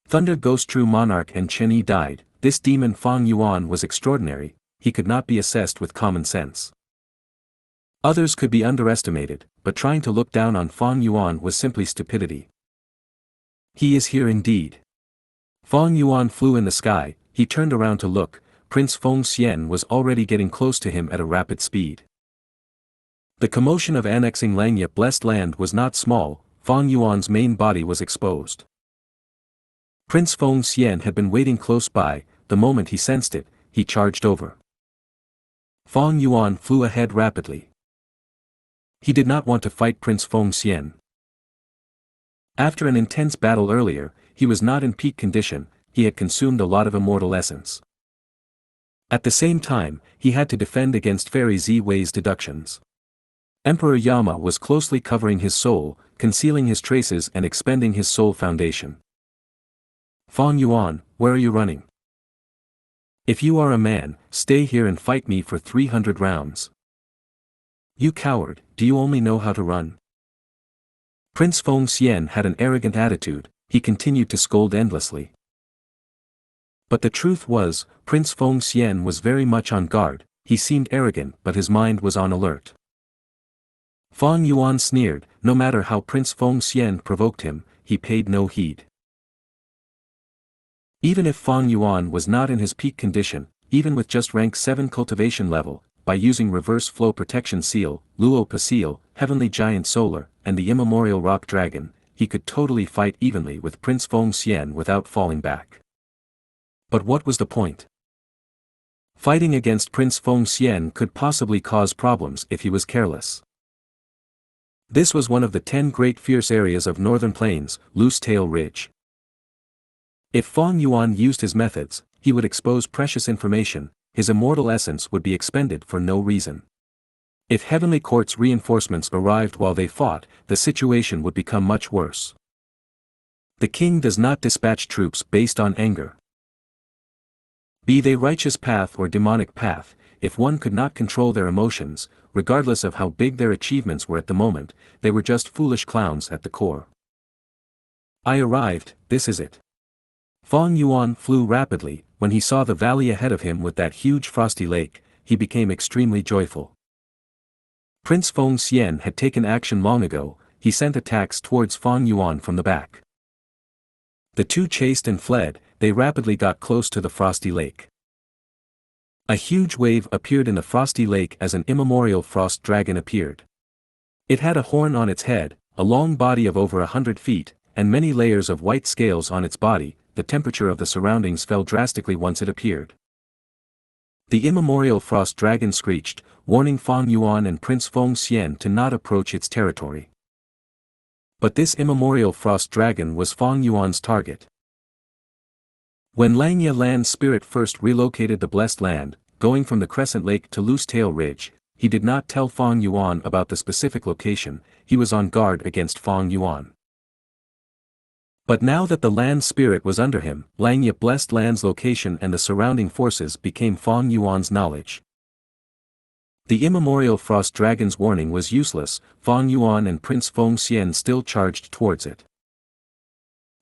Thunder Ghost True Monarch and Chen Yi died, this demon Fang Yuan was extraordinary, he could not be assessed with common sense. Others could be underestimated, but trying to look down on Fang Yuan was simply stupidity. He is here indeed. Fang Yuan flew in the sky, he turned around to look, Prince Feng Xian was already getting close to him at a rapid speed. The commotion of annexing Xianxia blessed land was not small. Fang Yuan's main body was exposed. Prince Feng Xian had been waiting close by. The moment he sensed it, he charged over. Fang Yuan flew ahead rapidly. He did not want to fight Prince Feng Xian. After an intense battle earlier, he was not in peak condition. He had consumed a lot of immortal essence. At the same time, he had to defend against Fairy Z Wei's deductions. Emperor Yama was closely covering his soul, concealing his traces and expending his soul foundation. Fang Yuan, where are you running? If you are a man, stay here and fight me for 300 rounds. You coward, do you only know how to run? Prince Feng Xian had an arrogant attitude. He continued to scold endlessly. But the truth was, Prince Feng Xian was very much on guard. He seemed arrogant but his mind was on alert. Fang Yuan sneered. No matter how Prince Feng Xian provoked him, he paid no heed. Even if Fang Yuan was not in his peak condition, even with just rank 7 cultivation level, by using reverse flow protection seal, Luo Seal, Heavenly Giant Solar, and the immemorial Rock Dragon, he could totally fight evenly with Prince Feng Xian without falling back. But what was the point? Fighting against Prince Feng Xian could possibly cause problems if he was careless. This was one of the 10 great fierce areas of Northern Plains, Loose Tail Ridge. If Fang Yuan used his methods, he would expose precious information. His immortal essence would be expended for no reason. If Heavenly Court's reinforcements arrived while they fought, the situation would become much worse. The king does not dispatch troops based on anger. Be they righteous path or demonic path, if one could not control their emotions, regardless of how big their achievements were at the moment, they were just foolish clowns at the core. I arrived, this is it. Fang Yuan flew rapidly. When he saw the valley ahead of him with that huge frosty lake, he became extremely joyful. Prince Feng Xian had taken action long ago. He sent attacks towards Fang Yuan from the back. The two chased and fled. They rapidly got close to the frosty lake. A huge wave appeared in the frosty lake as an immemorial frost dragon appeared. It had a horn on its head, a long body of over 100 feet, and many layers of white scales on its body. The temperature of the surroundings fell drastically once it appeared. The immemorial frost dragon screeched, warning Fang Yuan and Prince Feng Xian to not approach its territory. But this immemorial frost dragon was Fang Yuan's target. When Xianxia land spirit first relocated the blessed land, going from the Crescent Lake to Loose Tail Ridge, he did not tell Fang Yuan about the specific location. He was on guard against Fang Yuan. But now that the land spirit was under him, Xianxia blessed land's location and the surrounding forces became Fang Yuan's knowledge. The immemorial frost dragon's warning was useless. Fang Yuan and Prince Feng Xian still charged towards it.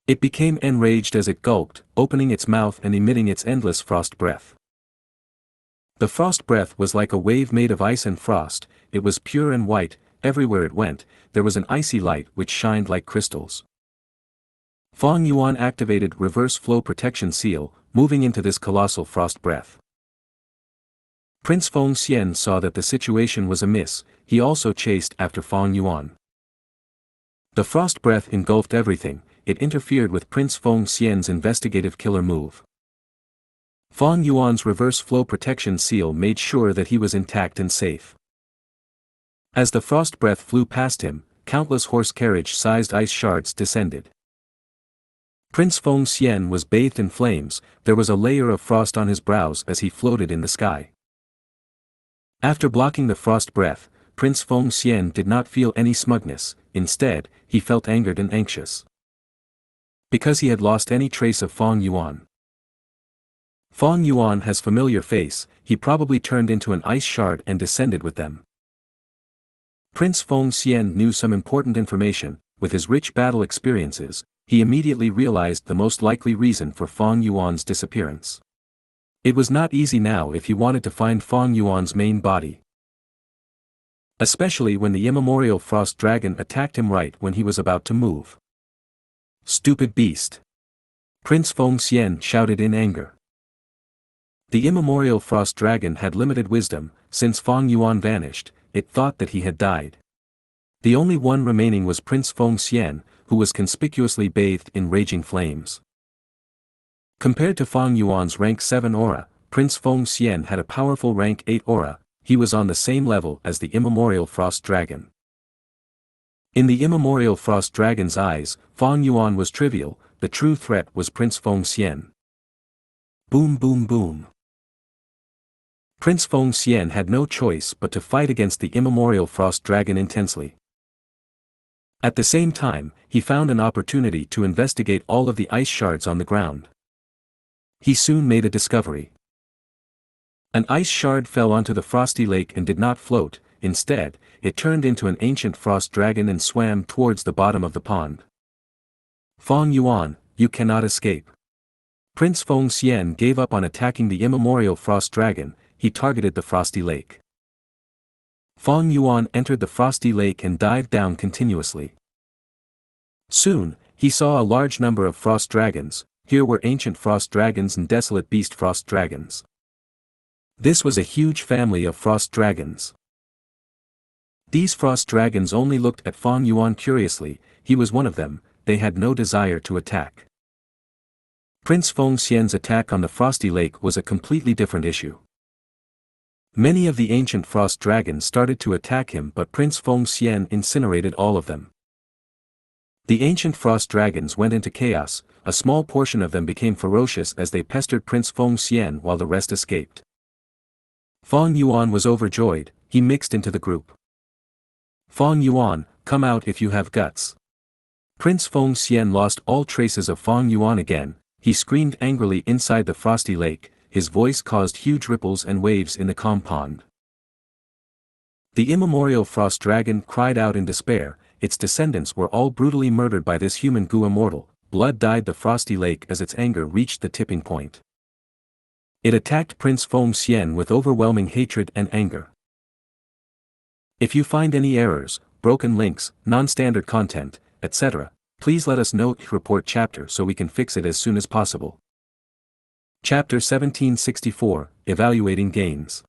It became enraged as it gulped, opening its mouth and emitting its endless frost breath. The frost breath was like a wave made of ice and frost. It was pure and white. Everywhere it went, there was an icy light which shined like crystals. Fang Yuan activated reverse flow protection seal, moving into this colossal frost breath. Prince Feng Xian saw that the situation was amiss. He also chased after Fang Yuan. The frost breath engulfed everything. It interfered with Prince Feng Xian's investigative killer move. Fang Yuan's reverse flow protection seal made sure that he was intact and safe. As the frost breath flew past him, countless horse carriage-sized ice shards descended. Prince Feng Xian was bathed in flames. There was a layer of frost on his brows as he floated in the sky. After blocking the frost breath, Prince Feng Xian did not feel any smugness. Instead, he felt angered and anxious. Because he had lost any trace of Fang Yuan. Fang Yuan has familiar face. He probably turned into an ice shard and descended with them. Prince Feng Xian knew some important information. With his rich battle experiences, he immediately realized the most likely reason for Fang Yuan's disappearance. It was not easy now if he wanted to find Fang Yuan's main body. Especially when the immemorial frost dragon attacked him right when he was about to move. Stupid beast! Prince Feng Xian shouted in anger. The immemorial frost dragon had limited wisdom. Since Fang Yuan vanished, it thought that he had died. The only one remaining was Prince Feng Xian, who was conspicuously bathed in raging flames. Compared to Fang Yuan's rank 7 aura, Prince Feng Xian had a powerful rank 8 aura. He was on the same level as the immemorial frost dragon. In the immemorial frost dragon's eyes, Fang Yuan was trivial. The true threat was Prince Feng Xian. Boom boom boom. Prince Feng Xian had no choice but to fight against the immemorial frost dragon intensely. At the same time, he found an opportunity to investigate all of the ice shards on the ground. He soon made a discovery. An ice shard fell onto the frosty lake and did not float. Instead, it turned into an ancient frost dragon and swam towards the bottom of the pond. Fang Yuan, you cannot escape. Prince Feng Xian gave up on attacking the immemorial frost dragon. He targeted the frosty lake. Fang Yuan entered the frosty lake and dived down continuously. Soon, he saw a large number of frost dragons. Here were ancient frost dragons and desolate beast frost dragons. This was a huge family of frost dragons. These frost dragons only looked at Fang Yuan curiously. He was one of them. They had no desire to attack. Prince Feng Xian's attack on the frosty lake was a completely different issue. Many of the ancient frost dragons started to attack him, but Prince Feng Xian incinerated all of them. The ancient frost dragons went into chaos. A small portion of them became ferocious as they pestered Prince Feng Xian while the rest escaped. Fang Yuan was overjoyed. He mixed into the group. Fang Yuan, come out if you have guts. Prince Feng Xian lost all traces of Fang Yuan again. He screamed angrily inside the frosty lake. His voice caused huge ripples and waves in the calm pond. The immemorial frost dragon cried out in despair. Its descendants were all brutally murdered by this human Gu immortal. Blood dyed the frosty lake as its anger reached the tipping point. It attacked Prince Feng Xian with overwhelming hatred and anger. If you find any errors, broken links, non-standard content, etc., please let us know. Report chapter so we can fix it as soon as possible. Chapter 1764, Evaluating Gains.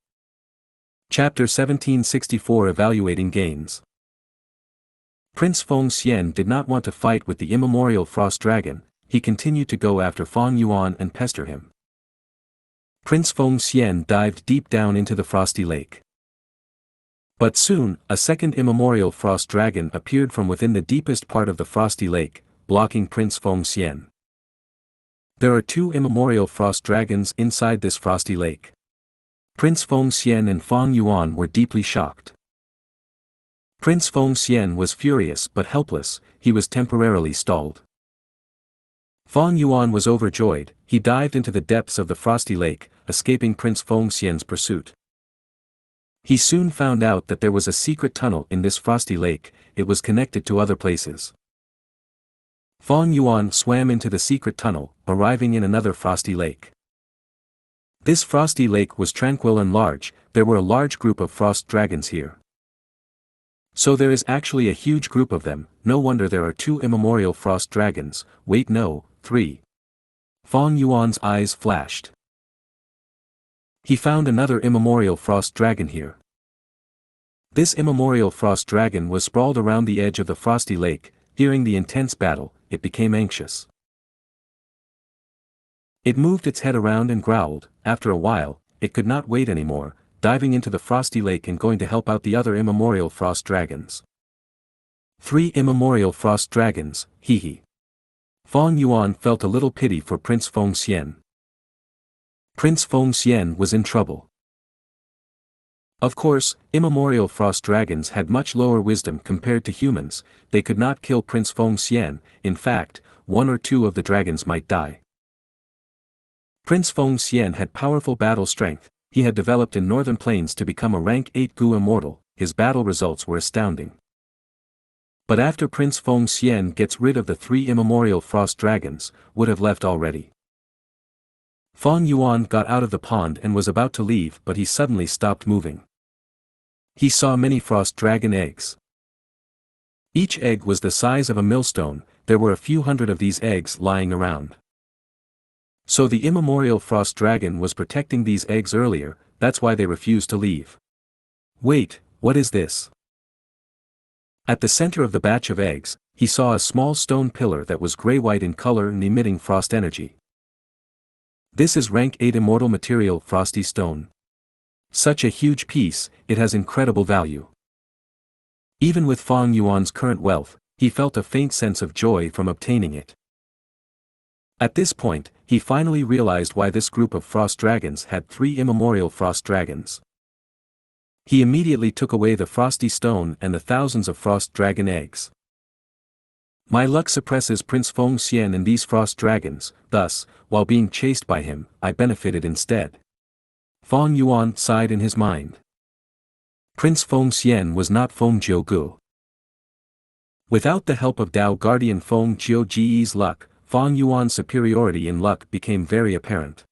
Chapter 1764, Evaluating Gains. Prince Feng Xian did not want to fight with the immemorial frost dragon. He continued to go after Fang Yuan and pester him. Prince Feng Xian dived deep down into the frosty lake. But soon, a second immemorial frost dragon appeared from within the deepest part of the frosty lake, blocking Prince Feng Xian. There are two immemorial frost dragons inside this frosty lake. Prince Feng Xian and Fang Yuan were deeply shocked. Prince Feng Xian was furious but helpless. He was temporarily stalled. Fang Yuan was overjoyed. He dived into the depths of the frosty lake, escaping Prince Feng Xian's pursuit. He soon found out that there was a secret tunnel in this frosty lake. It was connected to other places. Fang Yuan swam into the secret tunnel, arriving in another frosty lake. This frosty lake was tranquil and large. There were a large group of frost dragons here. So there is actually a huge group of them. No wonder there are two immemorial frost dragons. Wait, no, 3. Fang Yuan's eyes flashed. He found another immemorial frost dragon here. This immemorial frost dragon was sprawled around the edge of the frosty lake. Hearing the intense battle, it became anxious. It moved its head around and growled. After a while, it could not wait anymore, diving into the frosty lake and going to help out the other immemorial frost dragons. 3 immemorial frost dragons, hee. Fang Yuan felt a little pity for Prince Feng Xian. Prince Feng Xian was in trouble. Of course, immemorial frost dragons had much lower wisdom compared to humans. They could not kill Prince Feng Xian. In fact, 1 or 2 of the dragons might die. Prince Feng Xian had powerful battle strength. He had developed in northern plains to become a rank 8 Gu immortal. His battle results were astounding. But after Prince Feng Xian gets rid of the 3 immemorial frost dragons, would have left already. Fang Yuan got out of the pond and was about to leave, but he suddenly stopped moving. He saw many frost dragon eggs. Each egg was the size of a millstone. There were a few hundred of these eggs lying around. So the immemorial frost dragon was protecting these eggs earlier, that's why they refused to leave. Wait, what is this? At the center of the batch of eggs, he saw a small stone pillar that was gray-white in color and emitting frost energy. This is rank 8 immortal material frosty stone. Such a huge piece, it has incredible value. Even with Fang Yuan's current wealth, he felt a faint sense of joy from obtaining it. At this point, he finally realized why this group of frost dragons had 3 immemorial frost dragons. He immediately took away the frosty stone and the thousands of frost dragon eggs. My luck suppresses Prince Feng Xian and these frost dragons, thus, while being chased by him, I benefited instead. Fang Yuan sighed in his mind. Prince Feng Xian was not Feng Gu. Without the help of Dao Guardian Feng Ji's luck, Fang Yuan's superiority in luck became very apparent.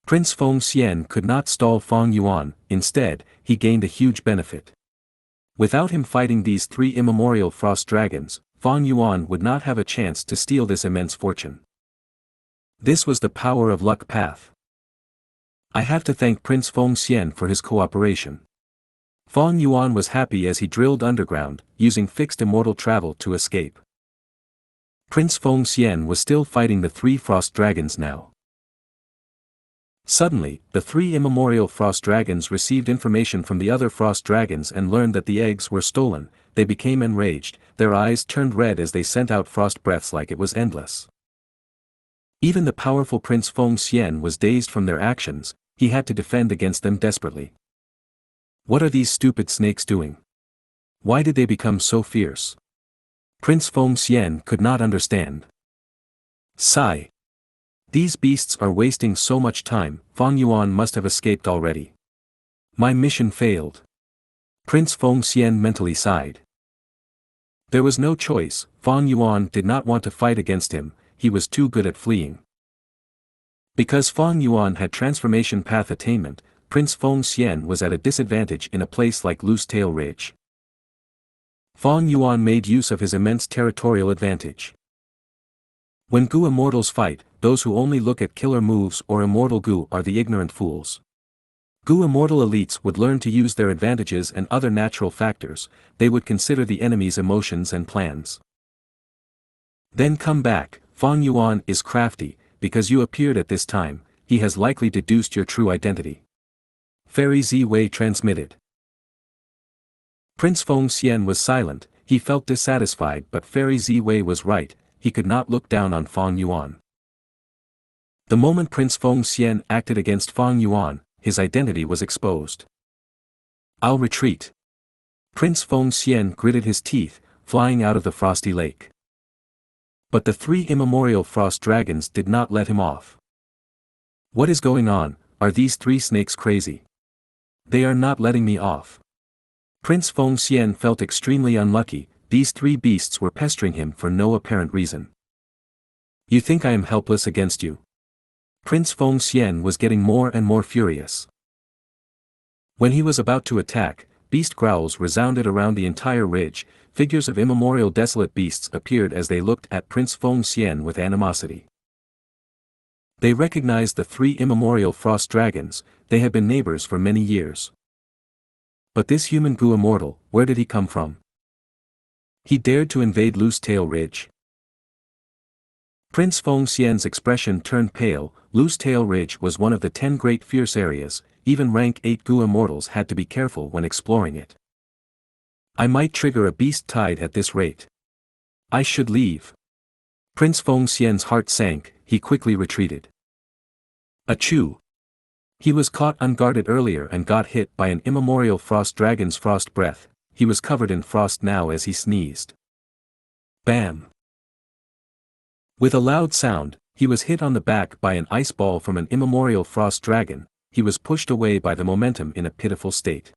Prince Feng Xian could not stall Fang Yuan, instead, he gained a huge benefit. Without him fighting these 3 immemorial frost dragons, Fang Yuan would not have a chance to steal this immense fortune. This was the power of luck path. I have to thank Prince Feng Xian for his cooperation. Fang Yuan was happy as he drilled underground, using fixed immortal travel to escape. Prince Feng Xian was still fighting the 3 frost dragons now. Suddenly, the 3 immemorial frost dragons received information from the other frost dragons and learned that the eggs were stolen. They became enraged, their eyes turned red as they sent out frost breaths like it was endless. Even the powerful Prince Feng Xian was dazed from their actions, he had to defend against them desperately. What are these stupid snakes doing? Why did they become so fierce? Prince Feng Xian could not understand. Sigh. These beasts are wasting so much time, Fang Yuan must have escaped already. My mission failed. Prince Feng Xian mentally sighed. There was no choice, Fang Yuan did not want to fight against him, he was too good at fleeing. Because Fang Yuan had transformation path attainment, Prince Feng Xian was at a disadvantage in a place like Loose Tail Ridge. Fang Yuan made use of his immense territorial advantage. When Gu immortals fight, those who only look at killer moves or immortal Gu are the ignorant fools. Gu immortal elites would learn to use their advantages and other natural factors, they would consider the enemy's emotions and plans. Then come back, Fang Yuan is crafty, because you appeared at this time, he has likely deduced your true identity. Fairy Zi Wei transmitted. Prince Feng Xian was silent, he felt dissatisfied but Fairy Zi Wei was right, he could not look down on Fang Yuan. The moment Prince Feng Xian acted against Fang Yuan, his identity was exposed. I'll retreat. Prince Feng Xian gritted his teeth, flying out of the frosty lake. But the 3 immemorial frost dragons did not let him off. What is going on, are these 3 snakes crazy? They are not letting me off. Prince Feng Xian felt extremely unlucky, these 3 beasts were pestering him for no apparent reason. You think I am helpless against you? Prince Feng Xian was getting more and more furious. When he was about to attack, beast growls resounded around the entire ridge, figures of immemorial desolate beasts appeared as they looked at Prince Feng Xian with animosity. They recognized the 3 immemorial frost dragons, they had been neighbors for many years. But this human Gu immortal, where did he come from? He dared to invade Loose Tail Ridge. Prince Feng Xian's expression turned pale. Loose Tail Ridge was one of the 10 great fierce areas, even rank 8 Gu immortals had to be careful when exploring it. I might trigger a beast tide at this rate. I should leave. Prince Feng Xian's heart sank, he quickly retreated. Achoo! He was caught unguarded earlier and got hit by an immemorial frost dragon's frost breath, he was covered in frost now as he sneezed. Bam! With a loud sound, he was hit on the back by an ice ball from an immemorial frost dragon, he was pushed away by the momentum in a pitiful state.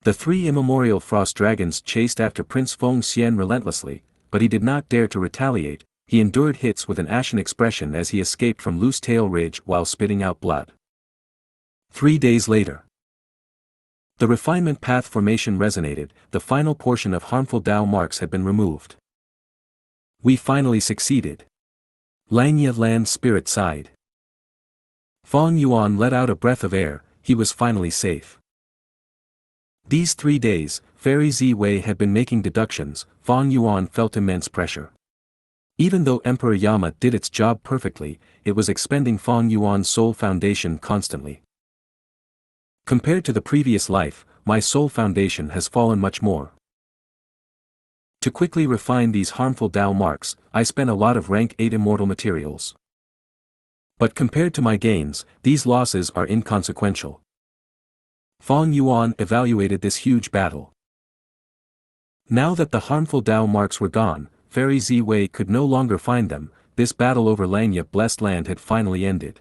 The 3 immemorial frost dragons chased after Prince Feng Xian relentlessly, but he did not dare to retaliate, he endured hits with an ashen expression as he escaped from Loose Tail Ridge while spitting out blood. 3 days later. The refinement path formation resonated, the final portion of harmful Dao marks had been removed. We finally succeeded. Xianxia land spirit sighed. Fang Yuan let out a breath of air, he was finally safe. These 3 days, Fairy Zi Wei had been making deductions. Fang Yuan felt immense pressure. Even though Emperor Yama did its job perfectly, it was expending Fang Yuan's soul foundation constantly. Compared to the previous life, my soul foundation has fallen much more. To quickly refine these harmful Tao marks, I spent a lot of rank 8 immortal materials. But compared to my gains, these losses are inconsequential. Fang Yuan evaluated this huge battle. Now that the harmful Tao marks were gone, Fairy Zi Wei could no longer find them. This battle over Xianxia blessed land had finally ended.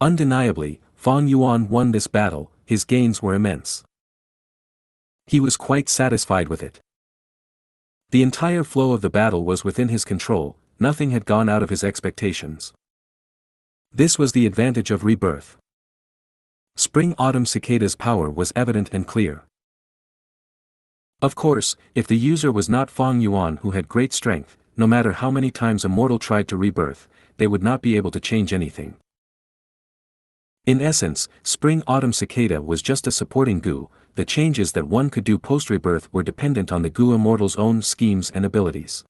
Undeniably, Fang Yuan won this battle, his gains were immense. He was quite satisfied with it. The entire flow of the battle was within his control, nothing had gone out of his expectations. This was the advantage of rebirth. Spring-autumn Cicada's power was evident and clear. Of course, if the user was not Fang Yuan who had great strength, no matter how many times a mortal tried to rebirth, they would not be able to change anything. In essence, Spring-autumn Cicada was just a supporting Gu. The changes that one could do post-rebirth were dependent on the Gu immortal's own schemes and abilities.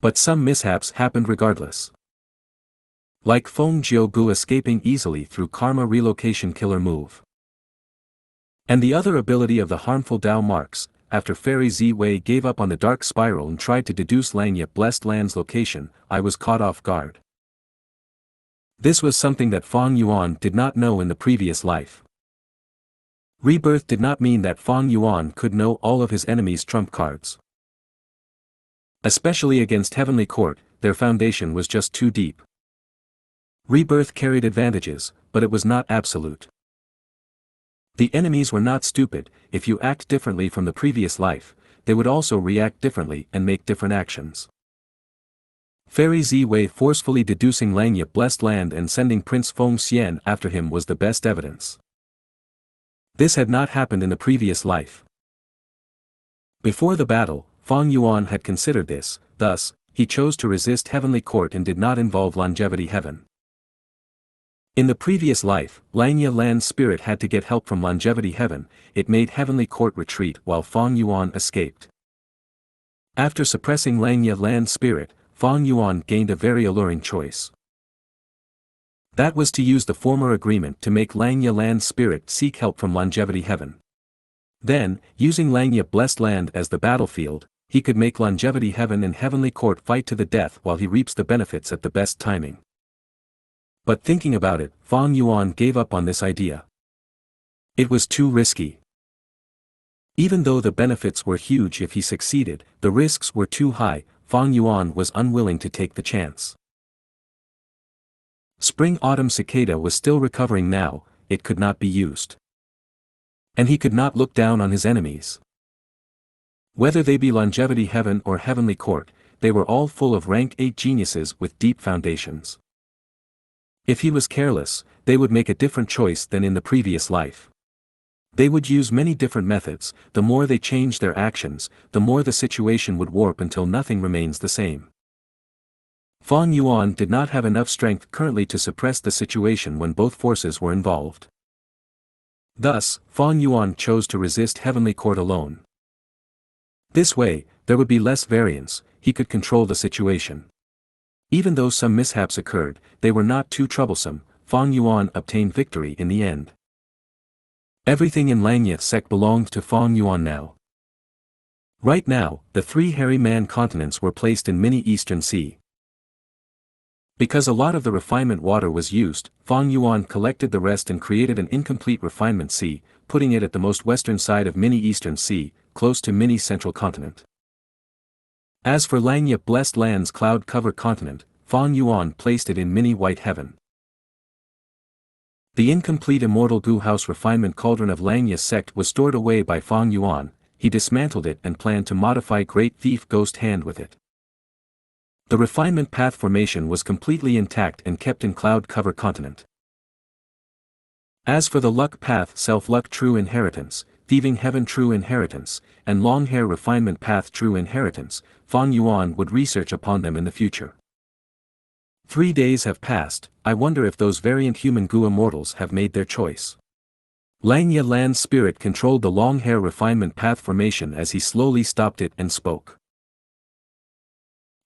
But some mishaps happened regardless. Like Feng Jiu Gu escaping easily through Karma Relocation Killer move. And the other ability of the harmful Tao marks, after Fairy Zi Wei gave up on the dark spiral and tried to deduce Xianxia blessed land's location, I was caught off guard. This was something that Fang Yuan did not know in the previous life. Rebirth did not mean that Fang Yuan could know all of his enemies' trump cards. Especially against Heavenly Court, their foundation was just too deep. Rebirth carried advantages, but it was not absolute. The enemies were not stupid. If you act differently from the previous life, they would also react differently and make different actions. Fairy Zi Wei forcefully deducing Xianxia blessed land and sending Prince Feng Xian after him was the best evidence. This had not happened in the previous life. Before the battle, Fang Yuan had considered this, thus, he chose to resist Heavenly Court and did not involve Longevity Heaven. In the previous life, Xianxia land spirit had to get help from Longevity Heaven. It made Heavenly Court retreat while Fang Yuan escaped. After suppressing Xianxia land spirit, Fang Yuan gained a very alluring choice. That was to use the former agreement to make Xianxia land spirit seek help from Longevity Heaven. Then, using Xianxia blessed land as the battlefield, he could make Longevity Heaven and Heavenly Court fight to the death while he reaps the benefits at the best timing. But thinking about it, Fang Yuan gave up on this idea. It was too risky. Even though the benefits were huge if he succeeded, the risks were too high. Fang Yuan was unwilling to take the chance. Spring-autumn Cicada was still recovering now, it could not be used. And he could not look down on his enemies. Whether they be Longevity Heaven or Heavenly Court, they were all full of rank 8 geniuses with deep foundations. If he was careless, they would make a different choice than in the previous life. They would use many different methods. The more they changed their actions, the more the situation would warp until nothing remains the same. Fang Yuan did not have enough strength currently to suppress the situation when both forces were involved. Thus, Fang Yuan chose to resist Heavenly Court alone. This way, there would be less variance, he could control the situation. Even though some mishaps occurred, they were not too troublesome. Fang Yuan obtained victory in the end. Everything in Xianxia sect belonged to Fang Yuan now. Right now, the 3 hairy man continents were placed in mini Eastern Sea. Because a lot of the refinement water was used, Fang Yuan collected the rest and created an incomplete refinement sea, putting it at the most western side of mini Eastern Sea, close to mini Central Continent. As for Xianxia blessed land's cloud-covered continent, Fang Yuan placed it in mini White Heaven. The incomplete immortal Gu House refinement cauldron of Xianxia sect was stored away by Fang Yuan. He dismantled it and planned to modify Great Thief Ghost Hand with it. The refinement path formation was completely intact and kept in cloud-covered continent. As for the luck path self-luck true inheritance, thieving heaven true inheritance, and long hair refinement path true inheritance, Fang Yuan would research upon them in the future. 3 days have passed, I wonder if those variant human Gu immortals have made their choice. Langya Land's spirit controlled the long hair refinement path formation as he slowly stopped it and spoke.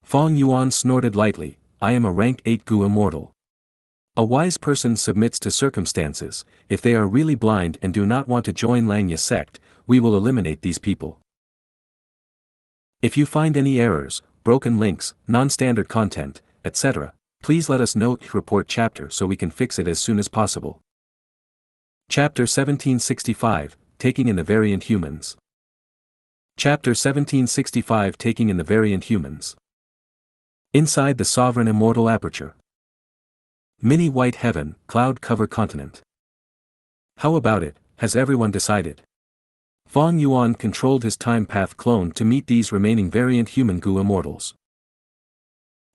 Fong Yuan snorted lightly, I am a rank 8 Gu immortal. A wise person submits to circumstances. If they are really blind and do not want to join Langya sect, we will eliminate these people. If you find any errors, broken links, non-standard content, etc., please let us know. Report chapter so we can fix it as soon as possible. Chapter 1765, Taking in the Variant Humans. Chapter 1765, Taking in the Variant Humans. Inside the Sovereign Immortal Aperture. Mini White Heaven, Cloud Cover Continent. How about it, has everyone decided? Fong Yuan controlled his time path clone to meet these remaining variant human Gu immortals.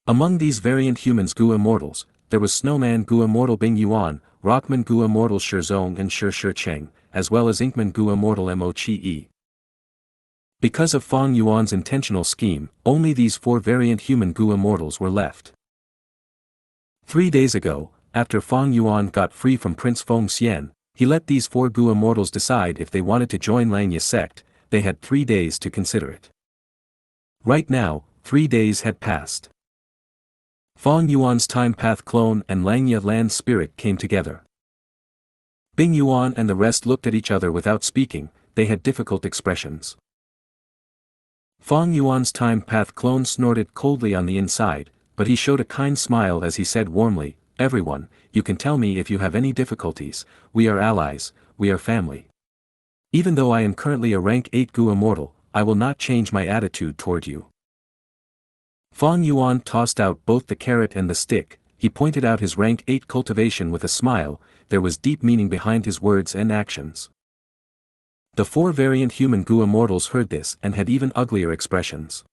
Among these variant humans Gu immortals, there was Snowman Gu immortal Bing Yuan, Rockman Gu immortal Shizong and Shi Cheng, as well as Inkman Gu immortal Mo Chi Yi. Because of Fong Yuan's intentional scheme, only these 4 variant human Gu immortals were left. 3 days ago, after Fong Yuan got free from Prince Feng Xian, he let these 4 Gu immortals decide if they wanted to join Langya sect. They had 3 days to consider it. Right now, 3 days had passed. Fong Yuan's time path clone and Langya Land spirit came together. Bing Yuan and the rest looked at each other without speaking, they had difficult expressions. Fong Yuan's time path clone snorted coldly on the inside, but he showed a kind smile as he said warmly, everyone, you can tell me if you have any difficulties, we are allies, we are family. Even though I am currently a rank 8 Gu immortal, I will not change my attitude toward you. Fong Yuan tossed out both the carrot and the stick, he pointed out his rank 8 cultivation with a smile, there was deep meaning behind his words and actions. The 4 variant human Gu immortals heard this and had even uglier expressions.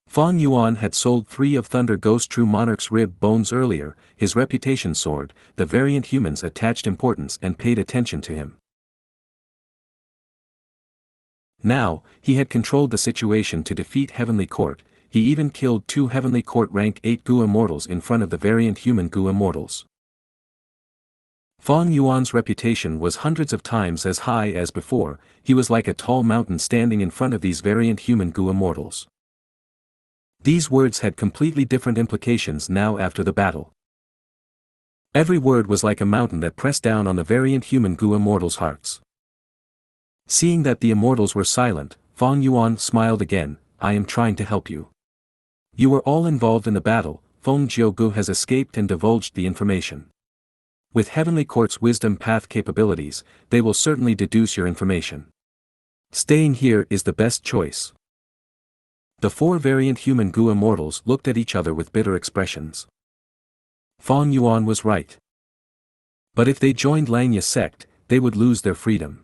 Fong Yuan had sold 3 of Thunder Ghost True Monarch's rib bones earlier, his reputation soared, the variant humans attached importance and paid attention to him. Now, he had controlled the situation to defeat Heavenly Court, he even killed 2 Heavenly Court rank 8 Gu immortals in front of the variant human Gu immortals. Fong Yuan's reputation was hundreds of times as high as before, he was like a tall mountain standing in front of these variant human Gu immortals. These words had completely different implications now after the battle. Every word was like a mountain that pressed down on the variant human Gu immortals' hearts. Seeing that the immortals were silent, Fong Yuan smiled again, I am trying to help you. You were all involved in the battle, Feng Jiugu has escaped and divulged the information. With Heavenly Court's wisdom path capabilities, they will certainly deduce your information. Staying here is the best choice. The 4 variant human Gu immortals looked at each other with bitter expressions. Fong Yuan was right. But if they joined Langya sect, they would lose their freedom.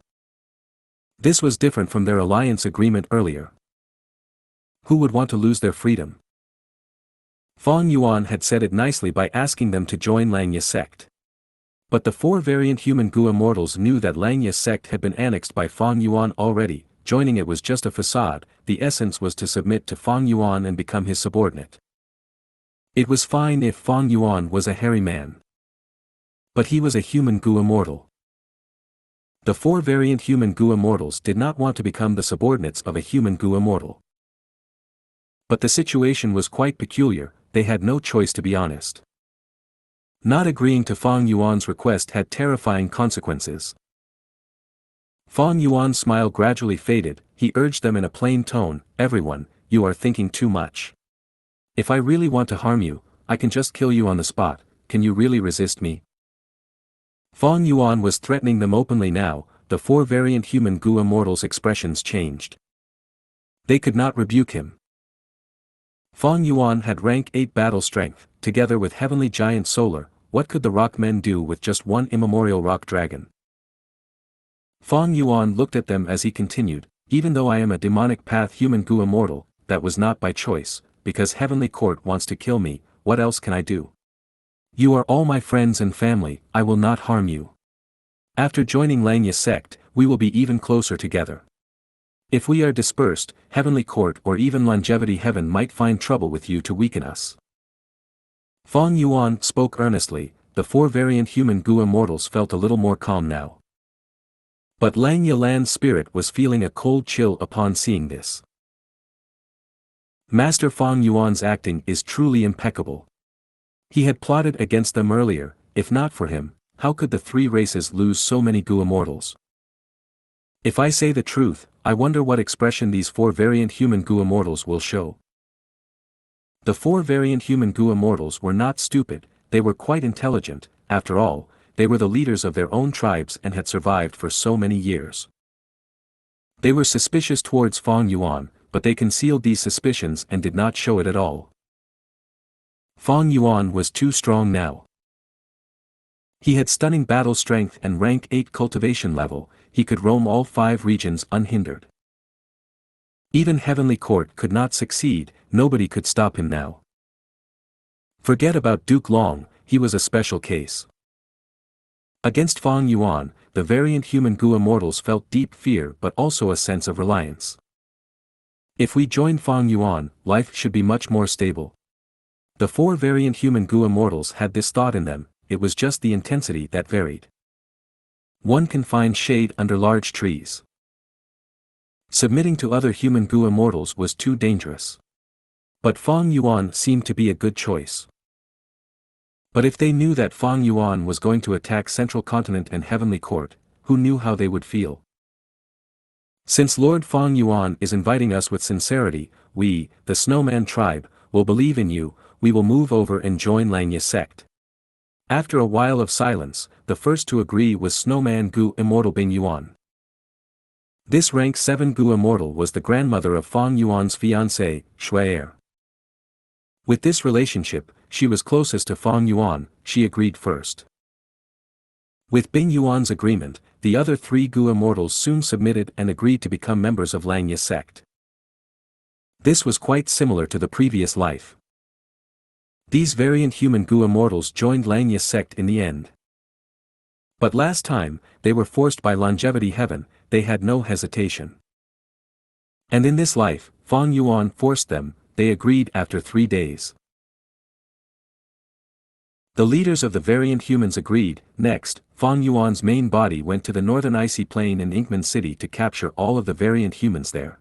This was different from their alliance agreement earlier. Who would want to lose their freedom? Fong Yuan had said it nicely by asking them to join Langya sect. But the 4 variant human Gu immortals knew that Langya sect had been annexed by Fong Yuan already, joining it was just a facade, the essence was to submit to Fong Yuan and become his subordinate. It was fine if Fong Yuan was a hairy man. But he was a human Gu immortal. The 4 variant human Gu immortals did not want to become the subordinates of a human Gu immortal. But the situation was quite peculiar, they had no choice to be honest. Not agreeing to Fong Yuan's request had terrifying consequences. Fong Yuan's smile gradually faded, he urged them in a plain tone, everyone, you are thinking too much. If I really want to harm you, I can just kill you on the spot, can you really resist me? Fong Yuan was threatening them openly now, the 4 variant human Gu immortals' expressions changed. They could not rebuke him. Fong Yuan had rank 8 battle strength, together with Heavenly Giant Solar, what could the rock men do with just 1 immemorial rock dragon? Fong Yuan looked at them as he continued, even though I am a demonic path human Gu immortal, that was not by choice, because Heavenly Court wants to kill me, what else can I do? You are all my friends and family, I will not harm you. After joining Langya sect, we will be even closer together. If we are dispersed, Heavenly Court or even Longevity Heaven might find trouble with you to weaken us. Fang Yuan spoke earnestly. The 4 variant human Gu immortals felt a little more calm now. But Lang Yalan's spirit was feeling a cold chill upon seeing this. Master Fang Yuan's acting is truly impeccable. He had plotted against them earlier. If not for him, how could the 3 races lose so many Gu immortals? If I say the truth, I wonder what expression these 4 variant human Gu immortals will show. The 4 variant human Gu immortals were not stupid, they were quite intelligent. After all, they were the leaders of their own tribes and had survived for so many years. They were suspicious towards Fang Yuan, but they concealed these suspicions and did not show it at all. Fang Yuan was too strong now. He had stunning battle strength and rank 8 cultivation level. He could roam all 5 regions unhindered. Even Heavenly Court could not succeed, nobody could stop him now. Forget about Duke Long, he was a special case. Against Fang Yuan, the variant human Gu immortals felt deep fear but also a sense of reliance. If we join Fang Yuan, life should be much more stable. The 4 variant human Gu immortals had this thought in them, it was just the intensity that varied. One can find shade under large trees. Submitting to other human Gu immortals was too dangerous. But Fang Yuan seemed to be a good choice. But if they knew that Fang Yuan was going to attack Central Continent and Heavenly Court, who knew how they would feel? Since Lord Fang Yuan is inviting us with sincerity, we, the Snowman tribe, will believe in you. We will move over and join Langya sect. After a while of silence, the first to agree was Snowman Gu Immortal Bing Yuan. This rank 7 Gu Immortal was the grandmother of Fang Yuan's fiancé, Shuai. With this relationship, she was closest to Fang Yuan, she agreed first. With Bing Yuan's agreement, the other 3 Gu immortals soon submitted and agreed to become members of Langya sect. This was quite similar to the previous life. These variant human Gu immortals joined Langya sect in the end. But last time, they were forced by longevity heaven, they had no hesitation. And in this life, Fang Yuan forced them, they agreed after 3 days. The leaders of the variant humans agreed. Next, Fang Yuan's main body went to the northern icy plain in Inkman City to capture all of the variant humans there.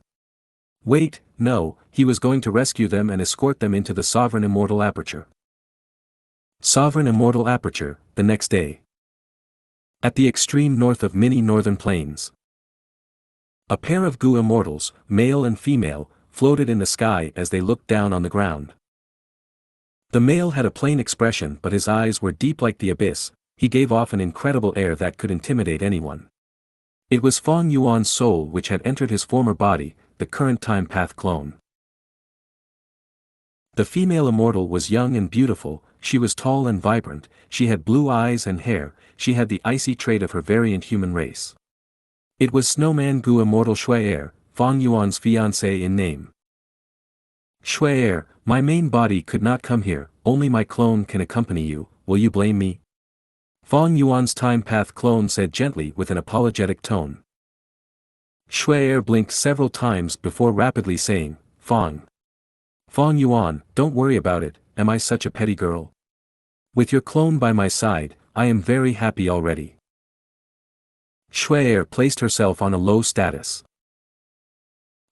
Wait, no, he was going to rescue them and escort them into the Sovereign Immortal Aperture. Sovereign Immortal Aperture, the next day. At the extreme north of many northern plains. A pair of Gu immortals, male and female, floated in the sky as they looked down on the ground. The male had a plain expression but his eyes were deep like the abyss, he gave off an incredible air that could intimidate anyone. It was Fang Yuan's soul which had entered his former body, the current time path clone. The female immortal was young and beautiful, she was tall and vibrant, she had blue eyes and hair, she had the icy trait of her variant human race. It was Snowman Gu Immortal Shuai, Fang Yuan's fiancé in name. Shuai, my main body could not come here, only my clone can accompany you, will you blame me? Fang Yuan's time path clone said gently with an apologetic tone. Shuai blinked several times before rapidly saying, Fang Yuan, don't worry about it, am I such a petty girl? With your clone by my side, I am very happy already. Shuai placed herself on a low status.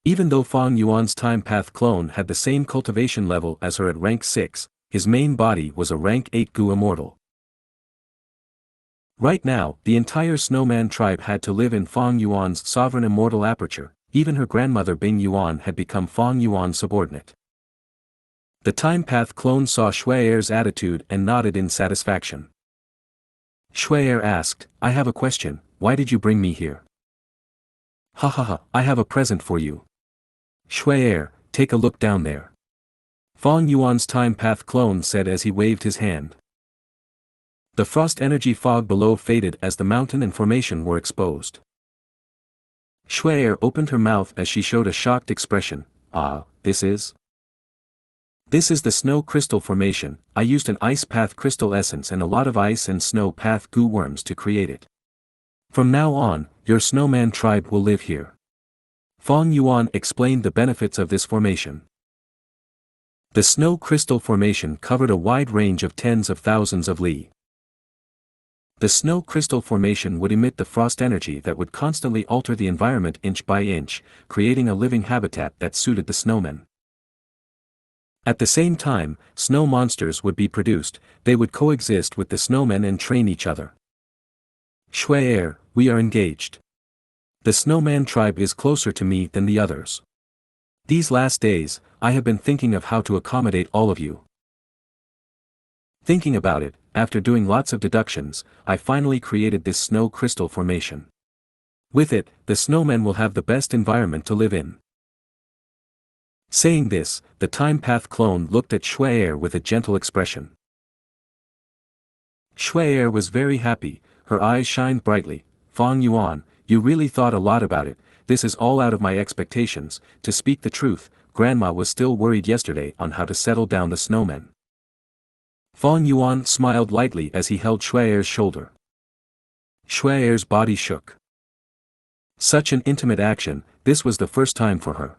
Even though Fang Yuan's time path clone had the same cultivation level as her at rank 6, his main body was a rank 8 Gu immortal. Right now, the entire Snowman tribe had to live in Fang Yuan's sovereign immortal aperture, even her grandmother Bing Yuan had become Fang Yuan's subordinate. The time path clone saw Shuai's attitude and nodded in satisfaction. Shuai asked, I have a question, why did you bring me here? Ha ha ha, I have a present for you. Shuai, take a look down there. Fang Yuan's time path clone said as he waved his hand. The frost energy fog below faded as the mountain and formation were exposed. Shuai opened her mouth as she showed a shocked expression. Ah, this is the snow crystal formation. I used an ice path crystal essence and a lot of ice and snow path goo worms to create it. From now on, your snowman tribe will live here. Fang Yuan explained the benefits of this formation. The snow crystal formation covered a wide range of tens of thousands of li. The snow crystal formation would emit the frost energy that would constantly alter the environment inch by inch, creating a living habitat that suited the snowmen. At the same time, snow monsters would be produced. They would coexist with the snowmen and train each other. Shuai, we are engaged. The snowman tribe is closer to me than the others. These last days, I have been thinking of how to accommodate all of you. Thinking about it, after doing lots of deductions, I finally created this snow crystal formation. With it, the snowmen will have the best environment to live in. Saying this, the Time Path clone looked at Shuai with a gentle expression. Shuai was very happy, her eyes shined brightly. Fang Yuan, you really thought a lot about it. This is all out of my expectations. To speak the truth, Grandma was still worried yesterday on how to settle down the snowmen. Fang Yuan smiled lightly as he held Shuai's shoulder. Shuai's body shook. Such an intimate action, this was the first time for her.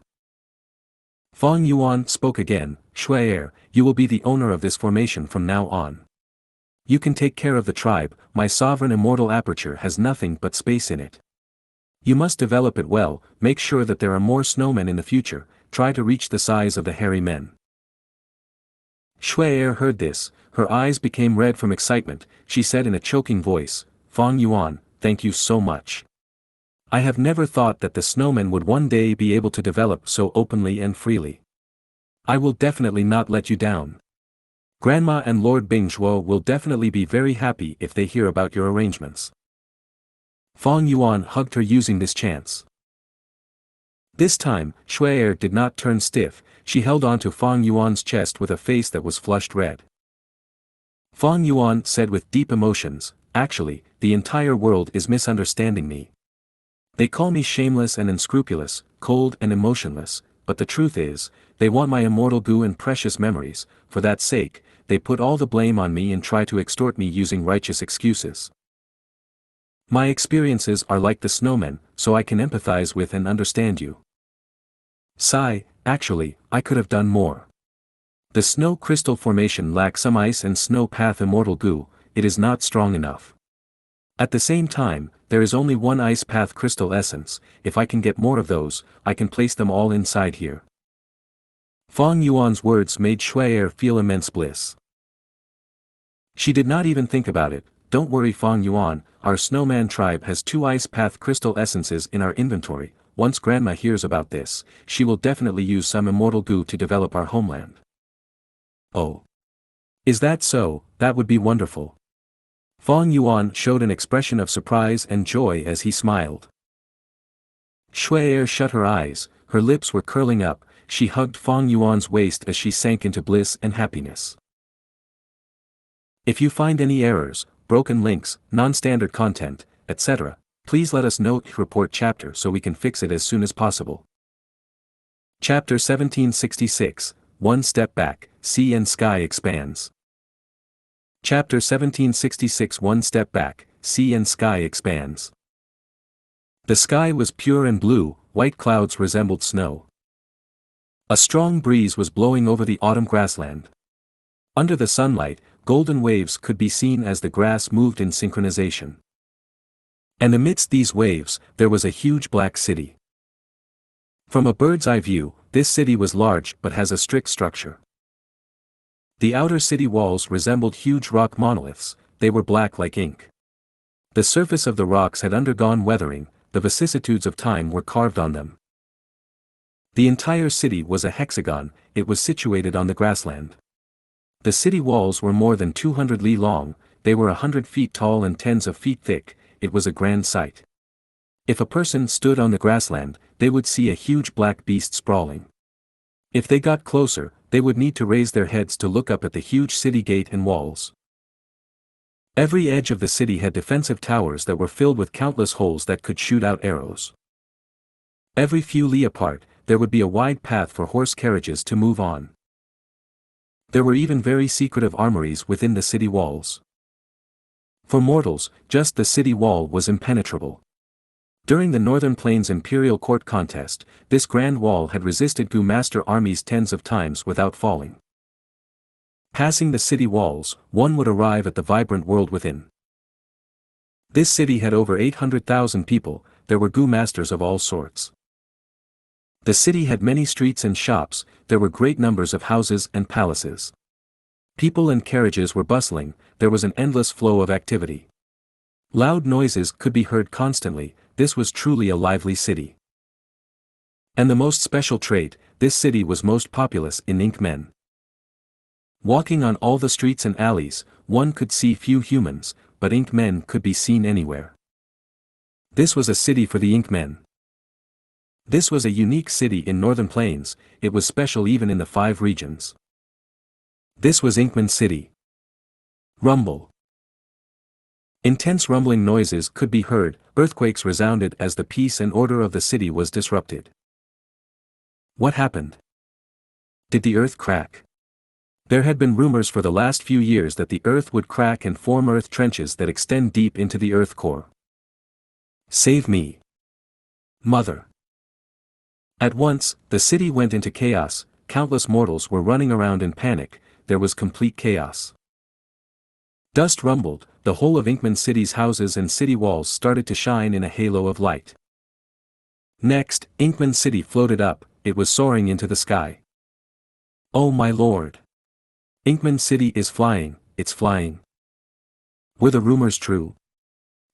Fang Yuan spoke again, Shuai, you will be the owner of this formation from now on. You can take care of the tribe. My sovereign immortal aperture has nothing but space in it. You must develop it well, make sure that there are more snowmen in the future, try to reach the size of the hairy men. Shuai heard this, her eyes became red from excitement. She said in a choking voice, Fang Yuan, thank you so much. I have never thought that the snowmen would one day be able to develop so openly and freely. I will definitely not let you down. Grandma and Lord Bingzhuo will definitely be very happy if they hear about your arrangements. Fang Yuan hugged her using this chance. This time, Shuai did not turn stiff, she held on to Fang Yuan's chest with a face that was flushed red. Fang Yuan said with deep emotions, actually, the entire world is misunderstanding me. They call me shameless and unscrupulous, cold and emotionless, but the truth is, they want my immortal goo and precious memories. For that sake, they put all the blame on me and try to extort me using righteous excuses. My experiences are like the snowmen, so I can empathize with and understand you. Sigh, actually, I could have done more. The snow crystal formation lacks some ice and snow path immortal goo, it is not strong enough. At the same time, there is only one ice path crystal essence. If I can get more of those, I can place them all inside here. Fang Yuan's words made Shuai feel immense bliss. She did not even think about it. Don't worry Fang Yuan, our snowman tribe has 2 ice path crystal essences in our inventory. Once Grandma hears about this, she will definitely use some immortal goo to develop our homeland. Oh. Is that so? That would be wonderful. Fang Yuan showed an expression of surprise and joy as he smiled. Shuai shut her eyes, her lips were curling up, she hugged Fang Yuan's waist as she sank into bliss and happiness. If you find any errors, broken links, non-standard content, etc., please let us know. Report chapter so we can fix it as soon as possible. Chapter 1766, One Step Back, Sea and Sky Expands. Chapter 1766 One Step Back, Sea and Sky Expands. The sky was pure and blue, white clouds resembled snow. A strong breeze was blowing over the autumn grassland. Under the sunlight, golden waves could be seen as the grass moved in synchronization. And amidst these waves, there was a huge black city. From a bird's eye view, this city was large but has a strict structure. The outer city walls resembled huge rock monoliths, they were black like ink. The surface of the rocks had undergone weathering, the vicissitudes of time were carved on them. The entire city was a hexagon, it was situated on the grassland. The city walls were more than 200 li long, they were 100 feet tall and tens of feet thick, it was a grand sight. If a person stood on the grassland, they would see a huge black beast sprawling. If they got closer, they would need to raise their heads to look up at the huge city gate and walls. Every edge of the city had defensive towers that were filled with countless holes that could shoot out arrows. Every few li apart, there would be a wide path for horse carriages to move on. There were even very secretive armories within the city walls. For mortals, just the city wall was impenetrable. During the Northern Plains Imperial Court contest, this grand wall had resisted Gu master armies tens of times without falling. Passing the city walls, one would arrive at the vibrant world within. This city had over 800,000 people. There were Gu masters of all sorts. The city had many streets and shops, there were great numbers of houses and palaces. People and carriages were bustling, there was an endless flow of activity. Loud noises could be heard constantly, this was truly a lively city. And the most special trait, this city was most populous in ink men. Walking on all the streets and alleys, one could see few humans, but ink men could be seen anywhere. This was a city for the ink men. This was a unique city in Northern Plains, it was special even in the 5 regions. This was Inkman City. Rumble. Intense rumbling noises could be heard, earthquakes resounded as the peace and order of the city was disrupted. What happened? Did the earth crack? There had been rumors for the last few years that the earth would crack and form earth trenches that extend deep into the earth core. Save me, Mother. At once, the city went into chaos, countless mortals were running around in panic, there was complete chaos. Dust rumbled, the whole of Inkman City's houses and city walls started to shine in a halo of light. Next, Inkman City floated up, it was soaring into the sky. Oh my lord! Inkman City is flying, it's flying. Were the rumors true?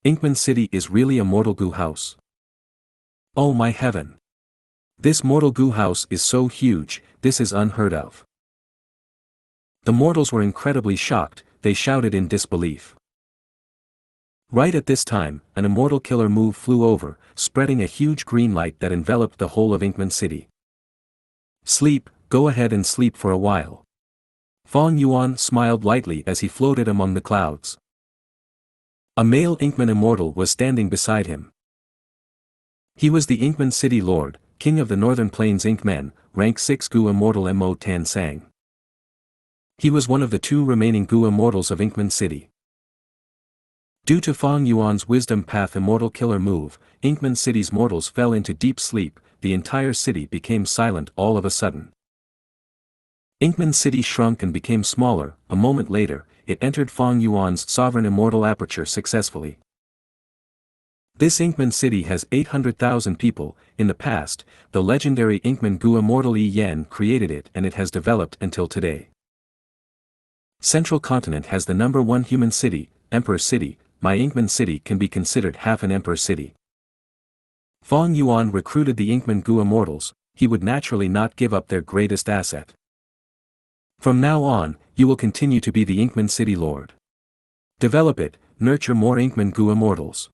Inkman City is really a mortal Gu house. Oh my heaven! This mortal Gu house is so huge, this is unheard of. The mortals were incredibly shocked, they shouted in disbelief. Right at this time, an immortal killer move flew over, spreading a huge green light that enveloped the whole of Inkman City. Sleep, go ahead and sleep for a while. Fong Yuan smiled lightly as he floated among the clouds. A male Inkman immortal was standing beside him. He was the Inkman City Lord, King of the Northern Plains Inkmen, rank 6 Gu immortal Mo Tan Sang. He was one of the 2 remaining Gu immortals of Inkman City. Due to Fong Yuan's wisdom path immortal killer move, Inkman City's mortals fell into deep sleep, the entire city became silent all of a sudden. Inkman City shrunk and became smaller, a moment later, it entered Fong Yuan's sovereign immortal aperture successfully. This Inkman City has 800,000 people, in the past, the legendary Inkman Gu immortal Yi Yan created it and it has developed until today. Central Continent has the number 1 human city, Emperor City, my Inkman City can be considered half an Emperor City. Fong Yuan recruited the Inkman Gu immortals, he would naturally not give up their greatest asset. From now on, you will continue to be the Inkman City Lord. Develop it, nurture more Inkman Gu immortals.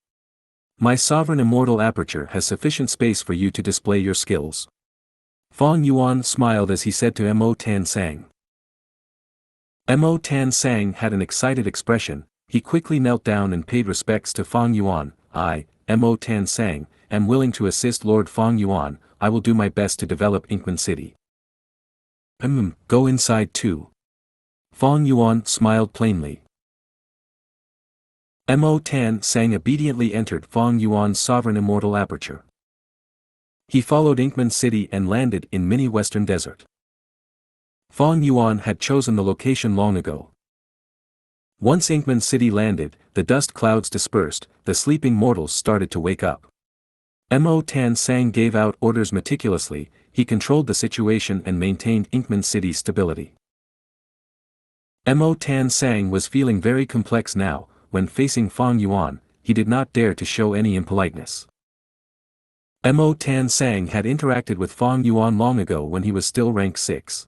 My sovereign immortal aperture has sufficient space for you to display your skills. Fong Yuan smiled as he said to Mo Tan Sang. Mo Tan Sang had an excited expression, he quickly knelt down and paid respects to Fong Yuan. I, Mo Tan Sang, am willing to assist Lord Fong Yuan, I will do my best to develop Inkman City. Go inside too. Fong Yuan smiled plainly. Mo Tan Sang obediently entered Fong Yuan's sovereign immortal aperture. He followed Inkman City and landed in mini Western Desert. Fong Yuan had chosen the location long ago. Once Inkman City landed, the dust clouds dispersed, the sleeping mortals started to wake up. Mo Tan Sang gave out orders meticulously, he controlled the situation and maintained Inkman City's stability. Mo Tan Sang was feeling very complex now, when facing Fong Yuan, he did not dare to show any impoliteness. Mo Tan Sang had interacted with Fong Yuan long ago when he was still rank 6.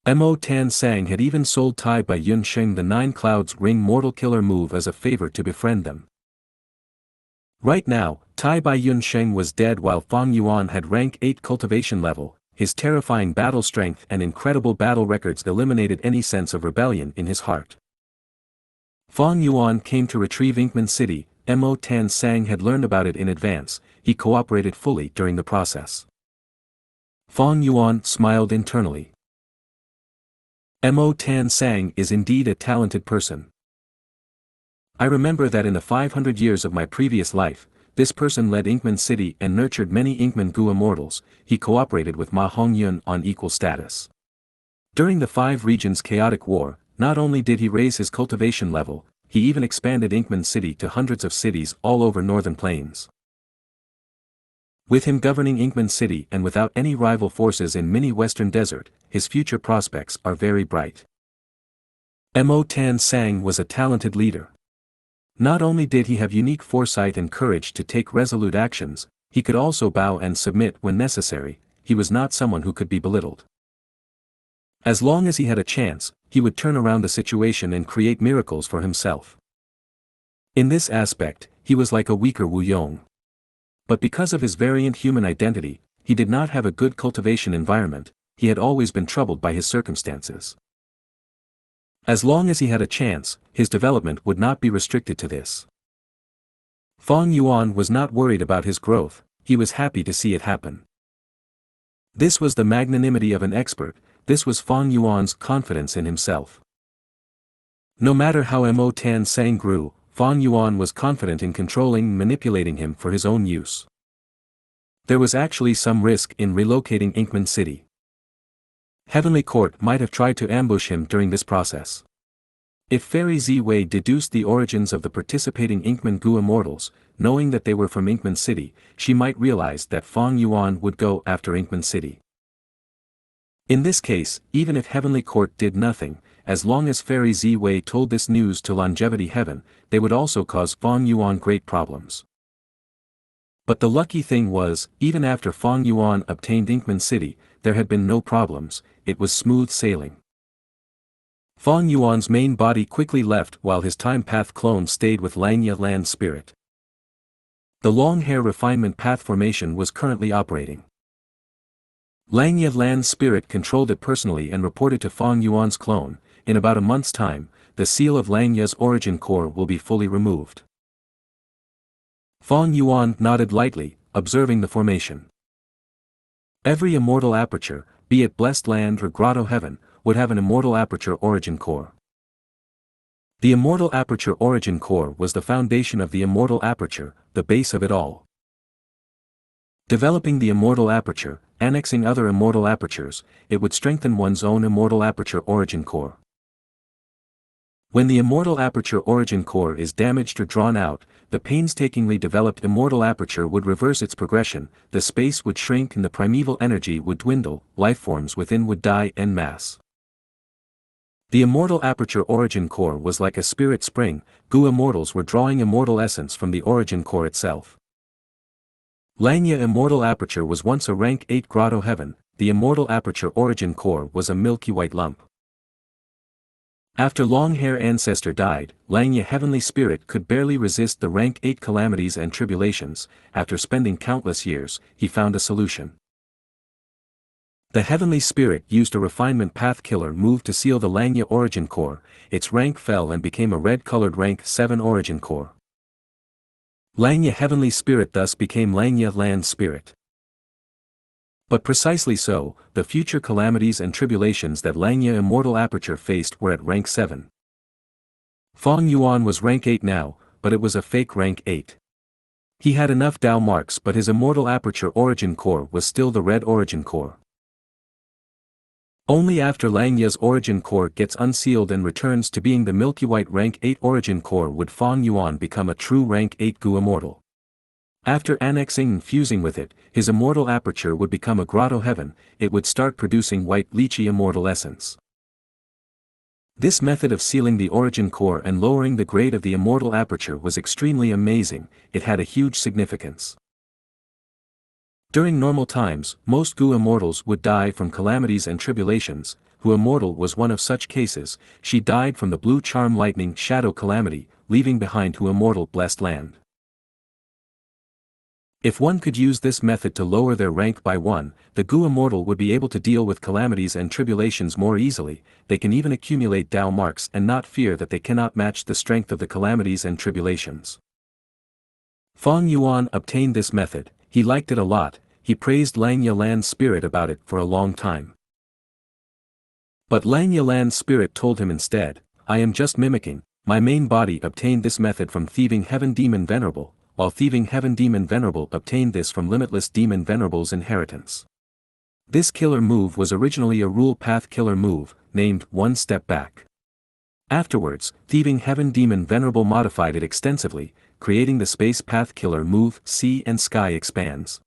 Mo Tan Sang had even sold Tai Bai Yun Sheng the 9 Clouds Ring mortal killer move as a favor to befriend them. Right now, Tai Bai Yun Sheng was dead while Fong Yuan had rank 8 cultivation level, his terrifying battle strength and incredible battle records eliminated any sense of rebellion in his heart. Fong Yuan came to retrieve Inkman City, Mo Tan Sang had learned about it in advance, he cooperated fully during the process. Fong Yuan smiled internally. Mo Tan Sang is indeed a talented person. I remember that in the 500 years of my previous life, this person led Inkman City and nurtured many Inkman Gu immortals, he cooperated with Ma Hongyun on equal status. During the Five Regions chaotic war, not only did he raise his cultivation level, he even expanded Inkman City to hundreds of cities all over northern plains. With him governing Inkman City and without any rival forces in mini western desert, his future prospects are very bright. Mo Tan Sang was a talented leader. Not only did he have unique foresight and courage to take resolute actions, he could also bow and submit when necessary. He was not someone who could be belittled. As long as he had a chance, he would turn around the situation and create miracles for himself. In this aspect, he was like a weaker Wu Yong. But because of his variant human identity, he did not have a good cultivation environment. He had always been troubled by his circumstances. As long as he had a chance, his development would not be restricted to this. Fang Yuan was not worried about his growth, he was happy to see it happen. This was the magnanimity of an expert, this was Fang Yuan's confidence in himself. No matter how Mo Tan Sang grew, Fang Yuan was confident in controlling and manipulating him for his own use. There was actually some risk in relocating Inkman City. Heavenly Court might have tried to ambush him during this process. If Fairy Ziwei deduced the origins of the participating Inkman Gu immortals, knowing that they were from Inkman City, she might realize that Fang Yuan would go after Inkman City. In this case, even if Heavenly Court did nothing, as long as Fairy Ziwei told this news to Longevity Heaven, they would also cause Fang Yuan great problems. But the lucky thing was, even after Fang Yuan obtained Inkman City, there had been no problems, it was smooth sailing. Fang Yuan's main body quickly left while his time path clone stayed with Langya Land Spirit. The long hair refinement path formation was currently operating. Langya Land Spirit controlled it personally and reported to Fang Yuan's clone, in about a month's time, the seal of Langya's origin core will be fully removed. Fang Yuan nodded lightly, observing the formation. Every immortal aperture, be it Blessed Land or Grotto Heaven, would have an immortal aperture origin core. The immortal aperture origin core was the foundation of the immortal aperture, the base of it all. Developing the immortal aperture, annexing other immortal apertures, it would strengthen one's own immortal aperture origin core. When the immortal aperture origin core is damaged or drawn out, the painstakingly developed immortal aperture would reverse its progression, the space would shrink and the primeval energy would dwindle, lifeforms within would die en masse. The immortal aperture origin core was like a spirit spring, Gu immortals were drawing immortal essence from the origin core itself. Langya immortal aperture was once a rank 8 Grotto Heaven, the immortal aperture origin core was a milky white lump. After Longhair Ancestor died, Langya Heavenly Spirit could barely resist the rank 8 calamities and tribulations. After spending countless years, he found a solution. The Heavenly Spirit used a refinement path killer move to seal the Langya origin core, its rank fell and became a red-colored rank 7 origin core. Langya Heavenly Spirit thus became Langya Land Spirit. But precisely so, the future calamities and tribulations that Langya Immortal Aperture faced were at rank 7. Fang Yuan was rank 8 now, but it was a fake rank 8. He had enough Dao marks but his Immortal Aperture origin core was still the red origin core. Only after Langya's origin core gets unsealed and returns to being the milky white rank 8 origin core would Fang Yuan become a true rank 8 Gu Immortal. After annexing and fusing with it, his immortal aperture would become a Grotto Heaven, it would start producing white lychee immortal essence. This method of sealing the origin core and lowering the grade of the immortal aperture was extremely amazing, it had a huge significance. During normal times, most Gu immortals would die from calamities and tribulations. Hu immortal was one of such cases, she died from the blue charm lightning shadow calamity, leaving behind Hu immortal blessed land. If one could use this method to lower their rank by 1, the Gu immortal would be able to deal with calamities and tribulations more easily, they can even accumulate Dao marks and not fear that they cannot match the strength of the calamities and tribulations. Fang Yuan obtained this method, he liked it a lot, he praised Langya Land Spirit about it for a long time. But Langya Land Spirit told him instead, I am just mimicking, my main body obtained this method from Thieving Heaven Demon Venerable, while Thieving Heaven Demon Venerable obtained this from Limitless Demon Venerable's inheritance. This killer move was originally a rule path killer move, named One Step Back. Afterwards, Thieving Heaven Demon Venerable modified it extensively, creating the space path killer move Sea and Sky Expands.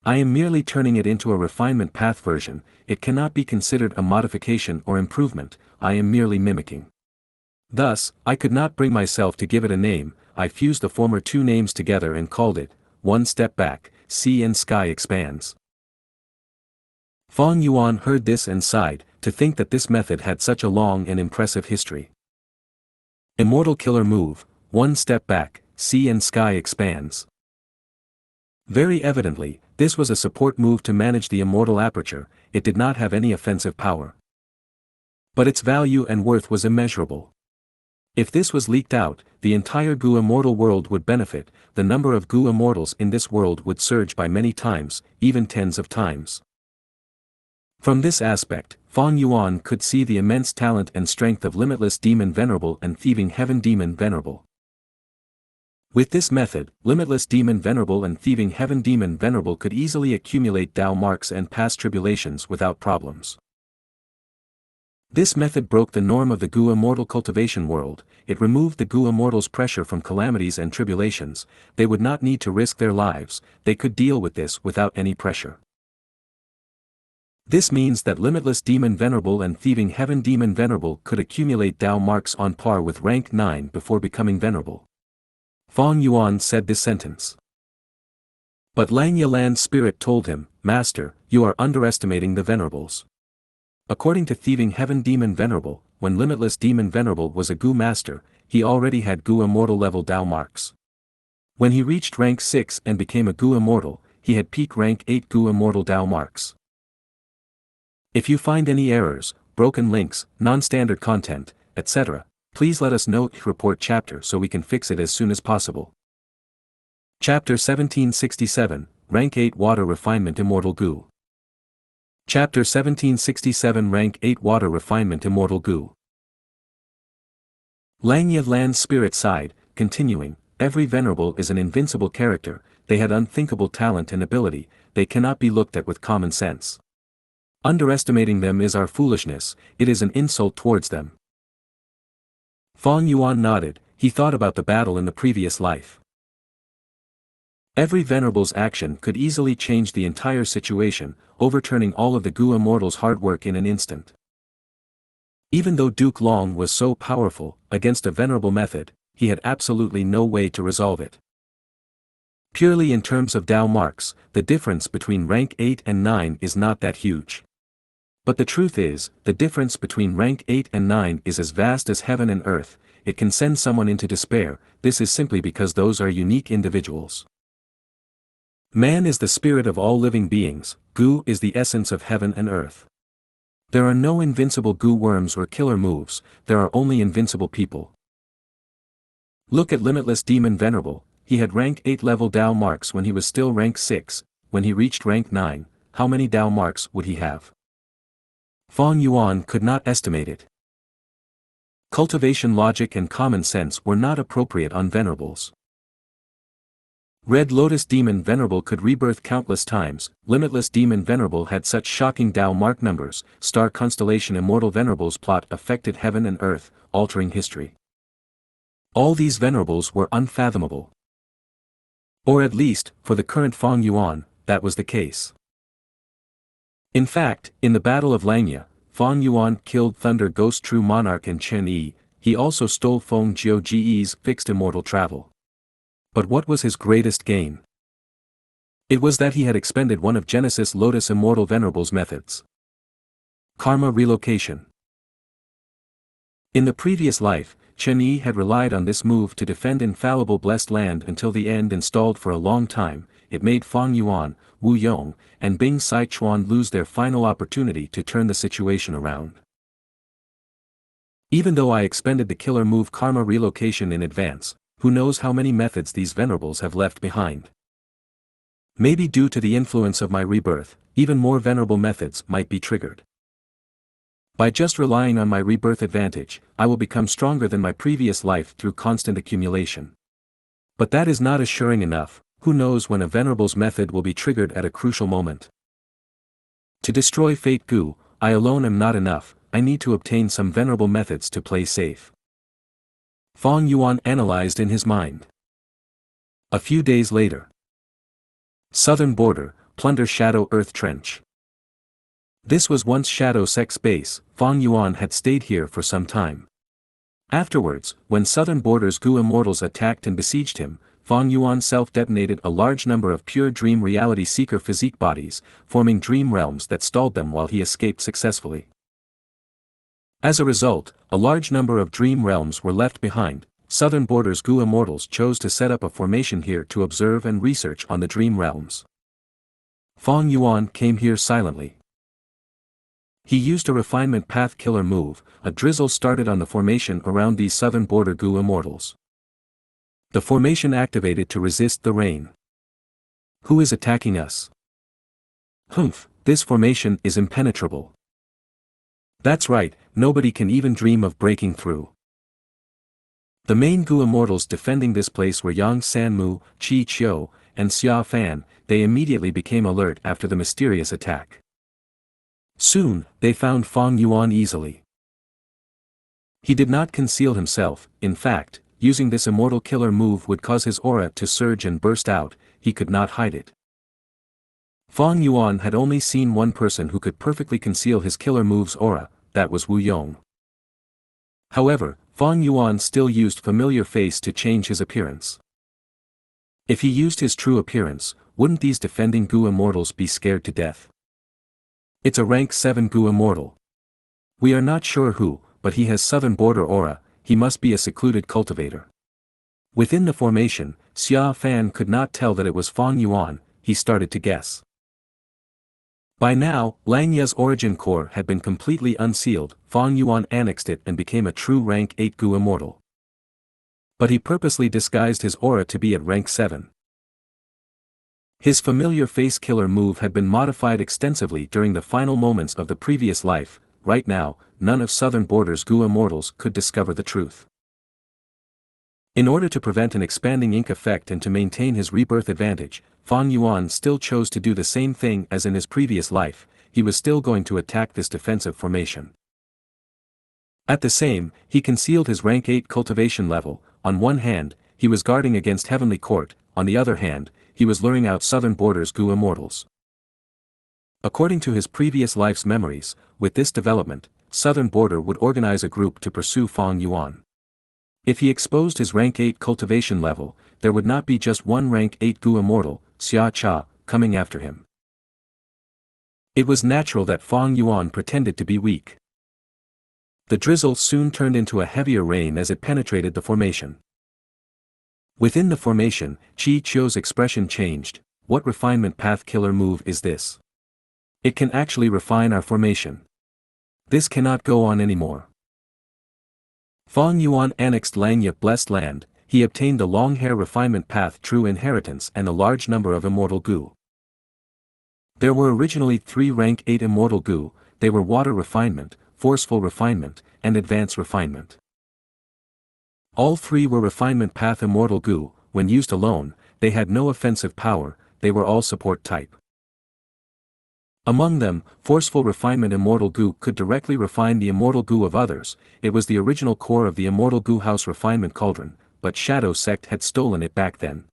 I am merely turning it into a refinement path version. It cannot be considered a modification or improvement, I am merely mimicking. Thus, I could not bring myself to give it a name. I fused the former two names together and called it, One Step Back, Sea and Sky Expands. Fang Yuan heard this and sighed, to think that this method had such a long and impressive history. Immortal killer move, One Step Back, Sea and Sky Expands. Very evidently, this was a support move to manage the immortal aperture. It did not have any offensive power. But its value and worth was immeasurable. If this was leaked out, the entire Gu immortal world would benefit. The number of Gu immortals in this world would surge by many times, even tens of times. From this aspect, Fang Yuan could see the immense talent and strength of Limitless Demon Venerable and Thieving Heaven Demon Venerable. With this method, Limitless Demon Venerable and Thieving Heaven Demon Venerable could easily accumulate Dao marks and pass tribulations without problems. This method broke the norm of the Gu immortal cultivation world. It removed the Gu immortals' pressure from calamities and tribulations. They would not need to risk their lives, they could deal with this without any pressure. This means that Limitless Demon Venerable and Thieving Heaven Demon Venerable could accumulate Dao marks on par with rank 9 before becoming venerable. Fang Yuan said this sentence. But Xianxia Land Spirit told him, Master, you are underestimating the venerables. According to Thieving Heaven Demon Venerable, when Limitless Demon Venerable was a Gu master, he already had Gu immortal level Dao marks. When he reached rank 6 and became a Gu immortal, he had peak rank 8 Gu immortal Dao marks. If you find any errors, broken links, non-standard content, etc., please let us know in report chapter so we can fix it as soon as possible. Chapter 1767, Rank 8 Water Refinement Immortal Gu. Chapter 1767 Rank 8 Water Refinement Immortal Gu. Xianxia Land Spirit sighed, continuing, every venerable is an invincible character, they had unthinkable talent and ability, they cannot be looked at with common sense. Underestimating them is our foolishness, it is an insult towards them. Fang Yuan nodded, he thought about the battle in the previous life. Every venerable's action could easily change the entire situation, overturning all of the Gu immortals' hard work in an instant. Even though Duke Long was so powerful, against a venerable method, he had absolutely no way to resolve it. Purely in terms of Dao marks, the difference between rank 8 and 9 is not that huge. But the truth is, the difference between rank 8 and 9 is as vast as heaven and earth. It can send someone into despair. This is simply because those are unique individuals. Man is the spirit of all living beings, Gu is the essence of heaven and earth. There are no invincible Gu worms or killer moves, there are only invincible people. Look at Limitless Demon Venerable, he had rank 8 level Dao marks when he was still rank 6, when he reached rank 9, how many Dao marks would he have? Fang Yuan could not estimate it. Cultivation logic and common sense were not appropriate on venerables. Red Lotus Demon Venerable could rebirth countless times, Limitless Demon Venerable had such shocking Dao mark numbers, Star Constellation Immortal Venerable's plot affected heaven and earth, altering history. All these venerables were unfathomable. Or at least, for the current Fang Yuan, that was the case. In fact, in the Battle of Xianxia, Fang Yuan killed Thunder Ghost True Monarch and Chen Yi, he also stole Feng Jiu Ji's fixed immortal travel. But what was his greatest gain? It was that he had expended one of Genesis Lotus Immortal Venerable's methods. Karma relocation. In the previous life, Chen Yi had relied on this move to defend infallible blessed land until the end and stalled for a long time. It made Fang Yuan, Wu Yong, and Bing Sichuan lose their final opportunity to turn the situation around. Even though I expended the killer move Karma relocation in advance, who knows how many methods these venerables have left behind. Maybe due to the influence of my rebirth, even more venerable methods might be triggered. By just relying on my rebirth advantage, I will become stronger than my previous life through constant accumulation. But that is not assuring enough, who knows when a venerable's method will be triggered at a crucial moment. To destroy Fate Gu, I alone am not enough, I need to obtain some venerable methods to play safe. Fang Yuan analyzed in his mind. A few days later. Southern border, Plunder Shadow Earth Trench. This was once Shadow Sect's base. Fang Yuan had stayed here for some time. Afterwards, when Southern Border's Gu immortals attacked and besieged him, Fang Yuan self-detonated a large number of pure dream reality seeker physique bodies, forming dream realms that stalled them while he escaped successfully. As a result, a large number of dream realms were left behind. Southern Border's Gu immortals chose to set up a formation here to observe and research on the dream realms. Fang Yuan came here silently. He used a refinement path killer move. A drizzle started on the formation around these Southern Border Gu immortals. The formation activated to resist the rain. Who is attacking us? Humph, this formation is impenetrable. That's right, nobody can even dream of breaking through. The main Gu immortals defending this place were Yang Sanmu, Qi Qiu, and Xia Fan. They immediately became alert after the mysterious attack. Soon, they found Fang Yuan easily. He did not conceal himself. In fact, using this immortal killer move would cause his aura to surge and burst out. He could not hide it. Fang Yuan had only seen one person who could perfectly conceal his killer move's aura, that was Wu Yong. However, Fang Yuan still used familiar face to change his appearance. If he used his true appearance, wouldn't these defending Gu immortals be scared to death? It's a rank 7 Gu immortal. We are not sure who, but he has Southern Border aura. He must be a secluded cultivator. Within the formation, Xia Fan could not tell that it was Fang Yuan. He started to guess. By now, Langya's origin core had been completely unsealed. Fang Yuan annexed it and became a true rank 8 Gu immortal. But he purposely disguised his aura to be at rank 7. His familiar face killer move had been modified extensively during the final moments of the previous life. Right now, none of Southern Border's Gu immortals could discover the truth. In order to prevent an expanding ink effect and to maintain his rebirth advantage, Fang Yuan still chose to do the same thing as in his previous life. He was still going to attack this defensive formation. At the same, he concealed his rank 8 cultivation level. On one hand, he was guarding against Heavenly Court. On the other hand, he was luring out Southern Border's Gu immortals. According to his previous life's memories, with this development, Southern Border would organize a group to pursue Fang Yuan. If he exposed his rank 8 cultivation level, there would not be just one rank 8 Gu immortal, Xianxia, coming after him. It was natural that Fang Yuan pretended to be weak. The drizzle soon turned into a heavier rain as it penetrated the formation. Within the formation, Qi Qiu's expression changed. What refinement path killer move is this? It can actually refine our formation. This cannot go on anymore. Fang Yuan annexed Langya Blessed Land. He obtained the long hair refinement path true inheritance and a large number of immortal Gu. There were originally 3 rank 8 immortal Gu. They were water refinement, forceful refinement, and advanced refinement. All 3 were refinement path immortal Gu. When used alone, they had no offensive power. They were all support type. Among them, forceful refinement immortal Gu could directly refine the immortal Gu of others. It was the original core of the immortal Gu house refinement cauldron, but Shadow Sect had stolen it back then.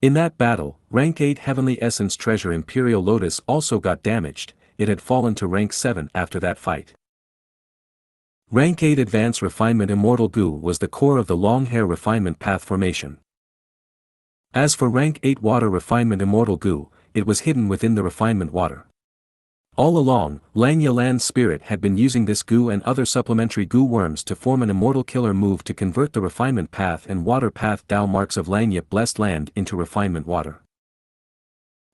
In that battle, rank 8 heavenly essence treasure Imperial Lotus also got damaged. It had fallen to rank 7 after that fight. Rank 8 advanced refinement immortal Gu was the core of the long hair refinement path formation. As for rank 8 water refinement immortal Gu, it was hidden within the refinement water. All along, Langya Land Spirit had been using this Gu and other supplementary Gu worms to form an immortal killer move to convert the refinement path and water path Dao marks of Langya Blessed Land into refinement water.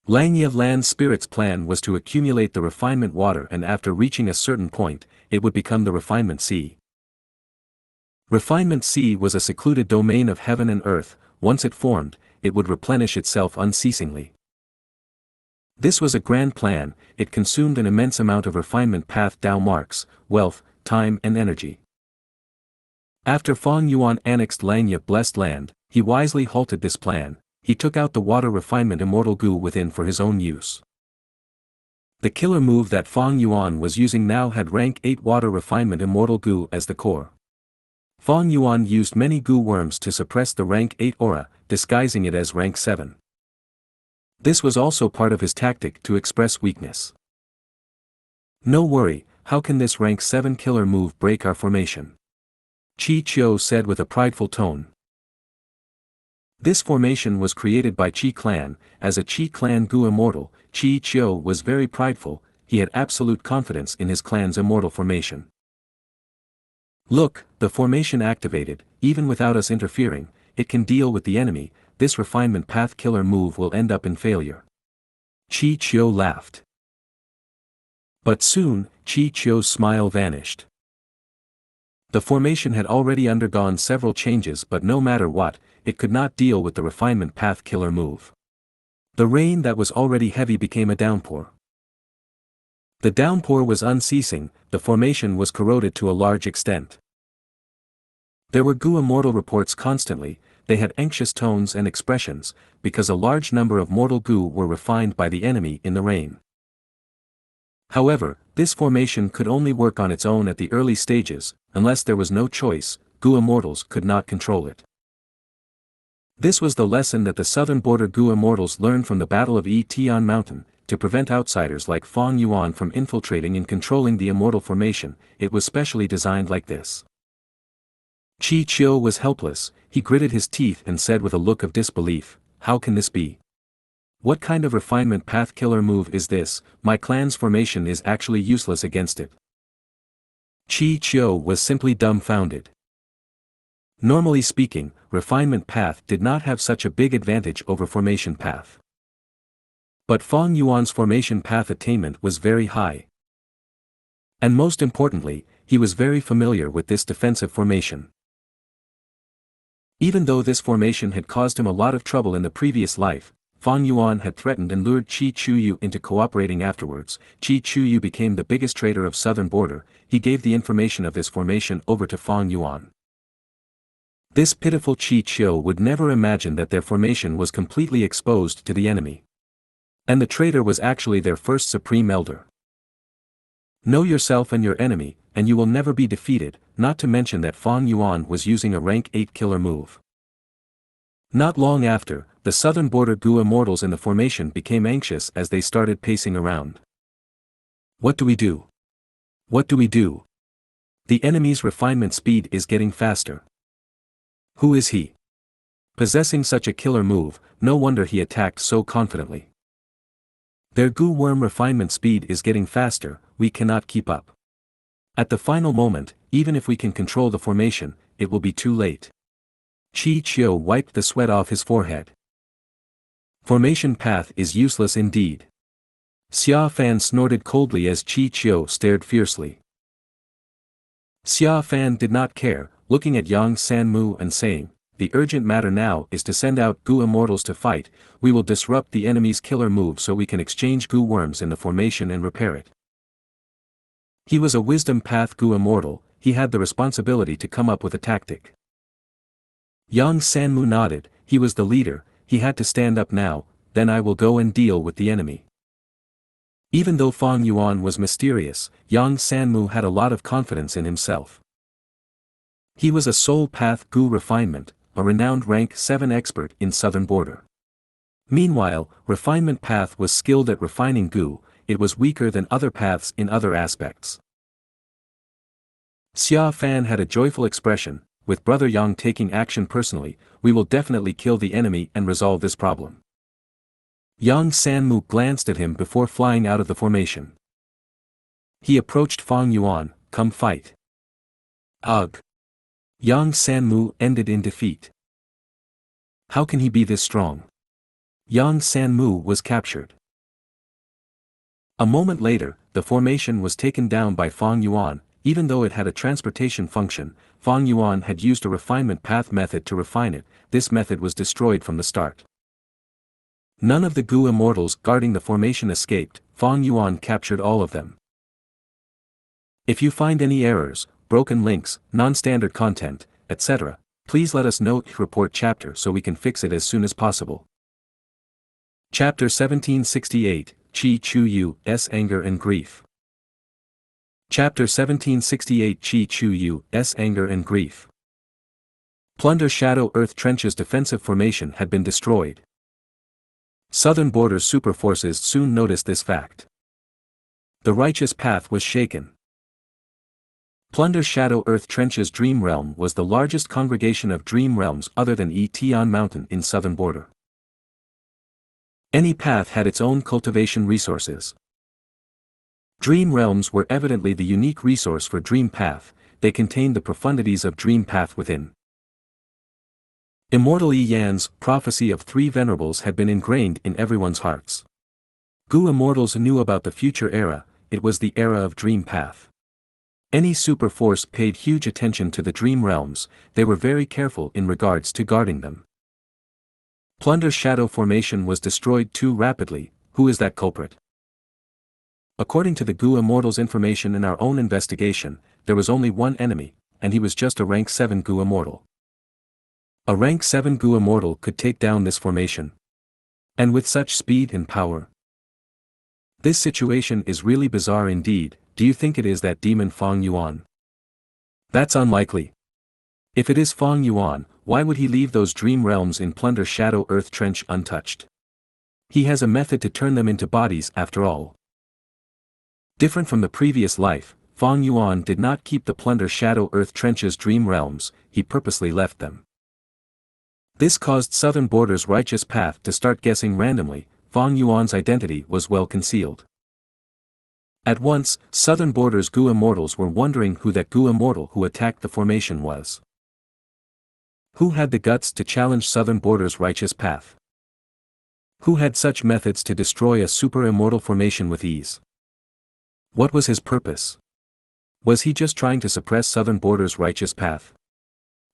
Langya Land Spirit's plan was to accumulate the refinement water, and after reaching a certain point, it would become the refinement sea. Refinement sea was a secluded domain of heaven and earth. Once it formed, it would replenish itself unceasingly. This was a grand plan. It consumed an immense amount of refinement path Dao marks, wealth, time and energy. After Fang Yuan annexed Langya Blessed Land, he wisely halted this plan. He took out the water refinement immortal Gu within for his own use. The killer move that Fang Yuan was using now had rank 8 water refinement immortal Gu as the core. Fang Yuan used many Gu worms to suppress the rank 8 aura, disguising it as rank 7. This was also part of his tactic to express weakness. No worry, how can this rank 7 killer move break our formation? Chi Chiu said with a prideful tone. This formation was created by Chi clan. As a Chi clan Gu immortal, Chi Chiu was very prideful. He had absolute confidence in his clan's immortal formation. Look, the formation activated, even without us interfering, it can deal with the enemy. This refinement path killer move will end up in failure. Chi Chiu laughed. But soon, Chi Chiu's smile vanished. The formation had already undergone several changes, but no matter what, it could not deal with the refinement path killer move. The rain that was already heavy became a downpour. The downpour was unceasing, the formation was corroded to a large extent. There were Gu immortal reports constantly. They had anxious tones and expressions, because a large number of mortal Gu were refined by the enemy in the rain. However, this formation could only work on its own at the early stages. Unless there was no choice, Gu immortals could not control it. This was the lesson that the southern border Gu immortals learned from the Battle of Tian Mountain. To prevent outsiders like Fang Yuan from infiltrating and controlling the immortal formation, it was specially designed like this. Chi Chiu was helpless. He gritted his teeth and said with a look of disbelief, "How can this be? What kind of refinement path killer move is this? My clan's formation is actually useless against it." Chi Chiu was simply dumbfounded. Normally speaking, refinement path did not have such a big advantage over formation path. But Fang Yuan's formation path attainment was very high. And most importantly, he was very familiar with this defensive formation. Even though this formation had caused him a lot of trouble in the previous life, Fang Yuan had threatened and lured Chi Chiu into cooperating afterwards. Chi Chiu became the biggest trader of southern border. He gave the information of this formation over to Fang Yuan. This pitiful Chi Chiu would never imagine that their formation was completely exposed to the enemy. And the traitor was actually their first supreme elder. Know yourself and your enemy, and you will never be defeated, not to mention that Fang Yuan was using a rank 8 killer move. Not long after, the southern border Gu immortals in the formation became anxious as they started pacing around. What do we do? What do we do? The enemy's refinement speed is getting faster. Who is he? Possessing such a killer move, no wonder he attacked so confidently. Their Gu worm refinement speed is getting faster, we cannot keep up. At the final moment, even if we can control the formation, it will be too late. Chi Chiu wiped the sweat off his forehead. Formation path is useless indeed. Xia Fan snorted coldly as Chi Chiu stared fiercely. Xia Fan did not care, looking at Yang Sanmu and saying, "The urgent matter now is to send out Gu immortals to fight. We will disrupt the enemy's killer move so we can exchange Gu worms in the formation and repair it." He was a wisdom path Gu immortal. He had the responsibility to come up with a tactic. Yang Sanmu nodded. He was the leader. He had to stand up now. Then I will go and deal with the enemy. Even though Fang Yuan was mysterious, Yang Sanmu had a lot of confidence in himself. He was a soul path Gu refinement, a renowned rank 7 expert in southern border. Meanwhile, refinement path was skilled at refining Gu. It was weaker than other paths in other aspects. Xia Fan had a joyful expression. With Brother Yang taking action personally, we will definitely kill the enemy and resolve this problem. Yang Sanmu glanced at him before flying out of the formation. He approached Fang Yuan, "Come fight." Ugh. Yang Sanmu ended in defeat. How can he be this strong? Yang Sanmu was captured. A moment later, the formation was taken down by Fang Yuan. Even though it had a transportation function, Fang Yuan had used a refinement path method to refine it. This method was destroyed from the start. None of the Gu immortals guarding the formation escaped. Fang Yuan captured all of them. If you find any errors, broken links, non-standard content, etc., please let us know. Report chapter so we can fix it as soon as possible. Chapter 1768, Qi Chu's Anger and Grief. Chapter 1768 Qi Chu's Anger and Grief. Plunder Shadow Earth Trench's defensive formation had been destroyed. Southern Border's super forces soon noticed this fact. The righteous path was shaken. Plunder Shadow Earth Trench's Dream Realm was the largest congregation of dream realms other than Tian Mountain in Southern Border. Any path had its own cultivation resources. Dream realms were evidently the unique resource for Dream Path, they contained the profundities of Dream Path within. Immortal Yi Yan's prophecy of three venerables had been ingrained in everyone's hearts. Gu immortals knew about the future era, it was the era of Dream Path. Any super force paid huge attention to the dream realms, they were very careful in regards to guarding them. Plunder Shadow Formation was destroyed too rapidly, who is that culprit? According to the Gu Immortals' information in our own investigation, there was only one enemy, and he was just a rank 7 Gu Immortal. A rank 7 Gu Immortal could take down this formation. And with such speed and power. This situation is really bizarre indeed. Do you think it is that demon Fang Yuan? That's unlikely. If it is Fang Yuan, why would he leave those dream realms in Plunder Shadow Earth Trench untouched? He has a method to turn them into bodies after all. Different from the previous life, Fang Yuan did not keep the Plunder Shadow Earth Trench's dream realms, he purposely left them. This caused Southern Border's righteous path to start guessing randomly. Fang Yuan's identity was well concealed. At once, Southern Border's Gu Immortals were wondering who that Gu Immortal who attacked the formation was. Who had the guts to challenge Southern Border's righteous path? Who had such methods to destroy a super immortal formation with ease? What was his purpose? Was he just trying to suppress Southern Border's righteous path?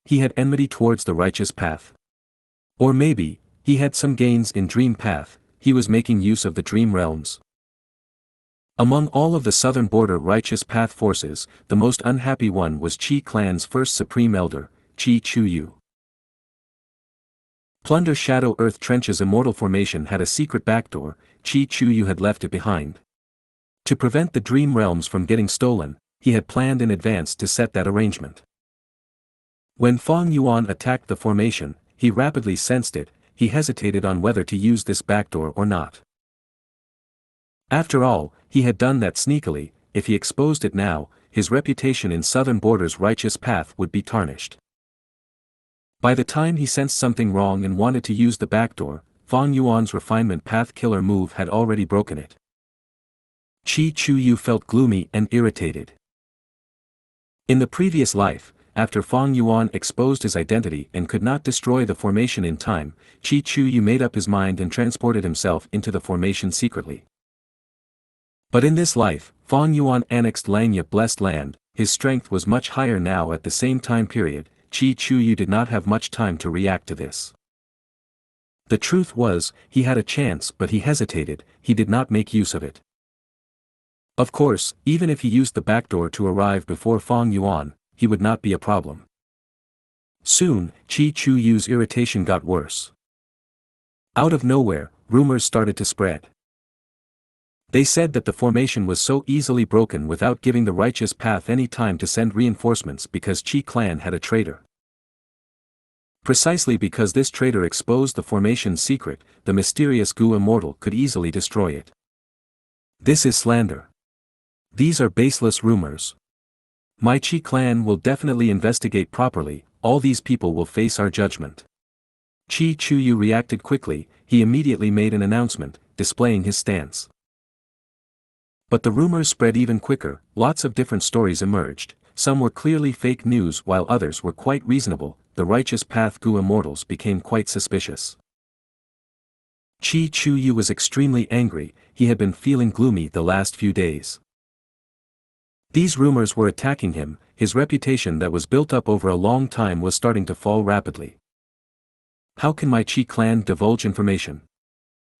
He had enmity towards the righteous path. Or maybe, he had some gains in Dream Path, he was making use of the dream realms. Among all of the Southern Border righteous path forces, the most unhappy one was Qi Clan's first supreme elder, Qi Chuyu. Plunder Shadow Earth Trench's immortal formation had a secret backdoor, Qi Chuyu had left it behind. To prevent the dream realms from getting stolen, he had planned in advance to set that arrangement. When Fang Yuan attacked the formation, he rapidly sensed it, he hesitated on whether to use this backdoor or not. After all, he had done that sneakily, if he exposed it now, his reputation in Southern Border's righteous path would be tarnished. By the time he sensed something wrong and wanted to use the backdoor, Fang Yuan's refinement path killer move had already broken it. Qi Chuyu felt gloomy and irritated. In the previous life, after Fang Yuan exposed his identity and could not destroy the formation in time, Qi Chuyu made up his mind and transported himself into the formation secretly. But in this life, Fang Yuan annexed Langya Blessed Land, his strength was much higher now at the same time period, Qi Chuyu did not have much time to react to this. The truth was, he had a chance but he hesitated, he did not make use of it. Of course, even if he used the backdoor to arrive before Fang Yuan, he would not be a problem. Soon, Qi Chuyu's irritation got worse. Out of nowhere, rumors started to spread. They said that the formation was so easily broken without giving the righteous path any time to send reinforcements because Qi Clan had a traitor. Precisely because this traitor exposed the formation's secret, the mysterious Gu Immortal could easily destroy it. This is slander. These are baseless rumors. My Qi Clan will definitely investigate properly, all these people will face our judgment. Qi Chuyu reacted quickly, he immediately made an announcement, displaying his stance. But the rumors spread even quicker, lots of different stories emerged, some were clearly fake news while others were quite reasonable, the righteous path Gu Immortals became quite suspicious. Qi Chuyu was extremely angry, he had been feeling gloomy the last few days. These rumors were attacking him, his reputation that was built up over a long time was starting to fall rapidly. How can my Qi Clan divulge information?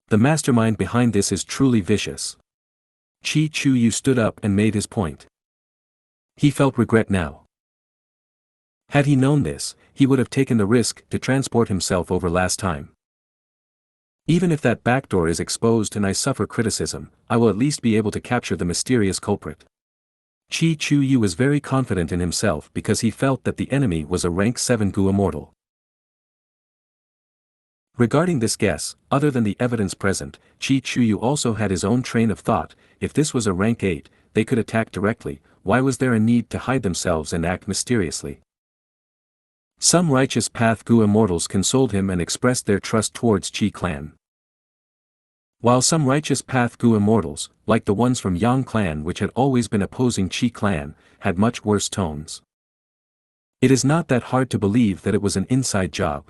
The mastermind behind this is truly vicious. Qi Chuyu stood up and made his point. He felt regret now. Had he known this, he would have taken the risk to transport himself over last time. Even if that backdoor is exposed and I suffer criticism, I will at least be able to capture the mysterious culprit. Qi Chuyu was very confident in himself because he felt that the enemy was a rank 7 Gu immortal. Regarding this guess, other than the evidence present, Qi Chuyu also had his own train of thought. If this was a rank 8, they could attack directly. Why was there a need to hide themselves and act mysteriously? Some righteous path Gu immortals consoled him and expressed their trust towards Qi clan. While some righteous path Gu immortals, like the ones from Yang clan which had always been opposing Qi clan, had much worse tones. It is not that hard to believe that it was an inside job.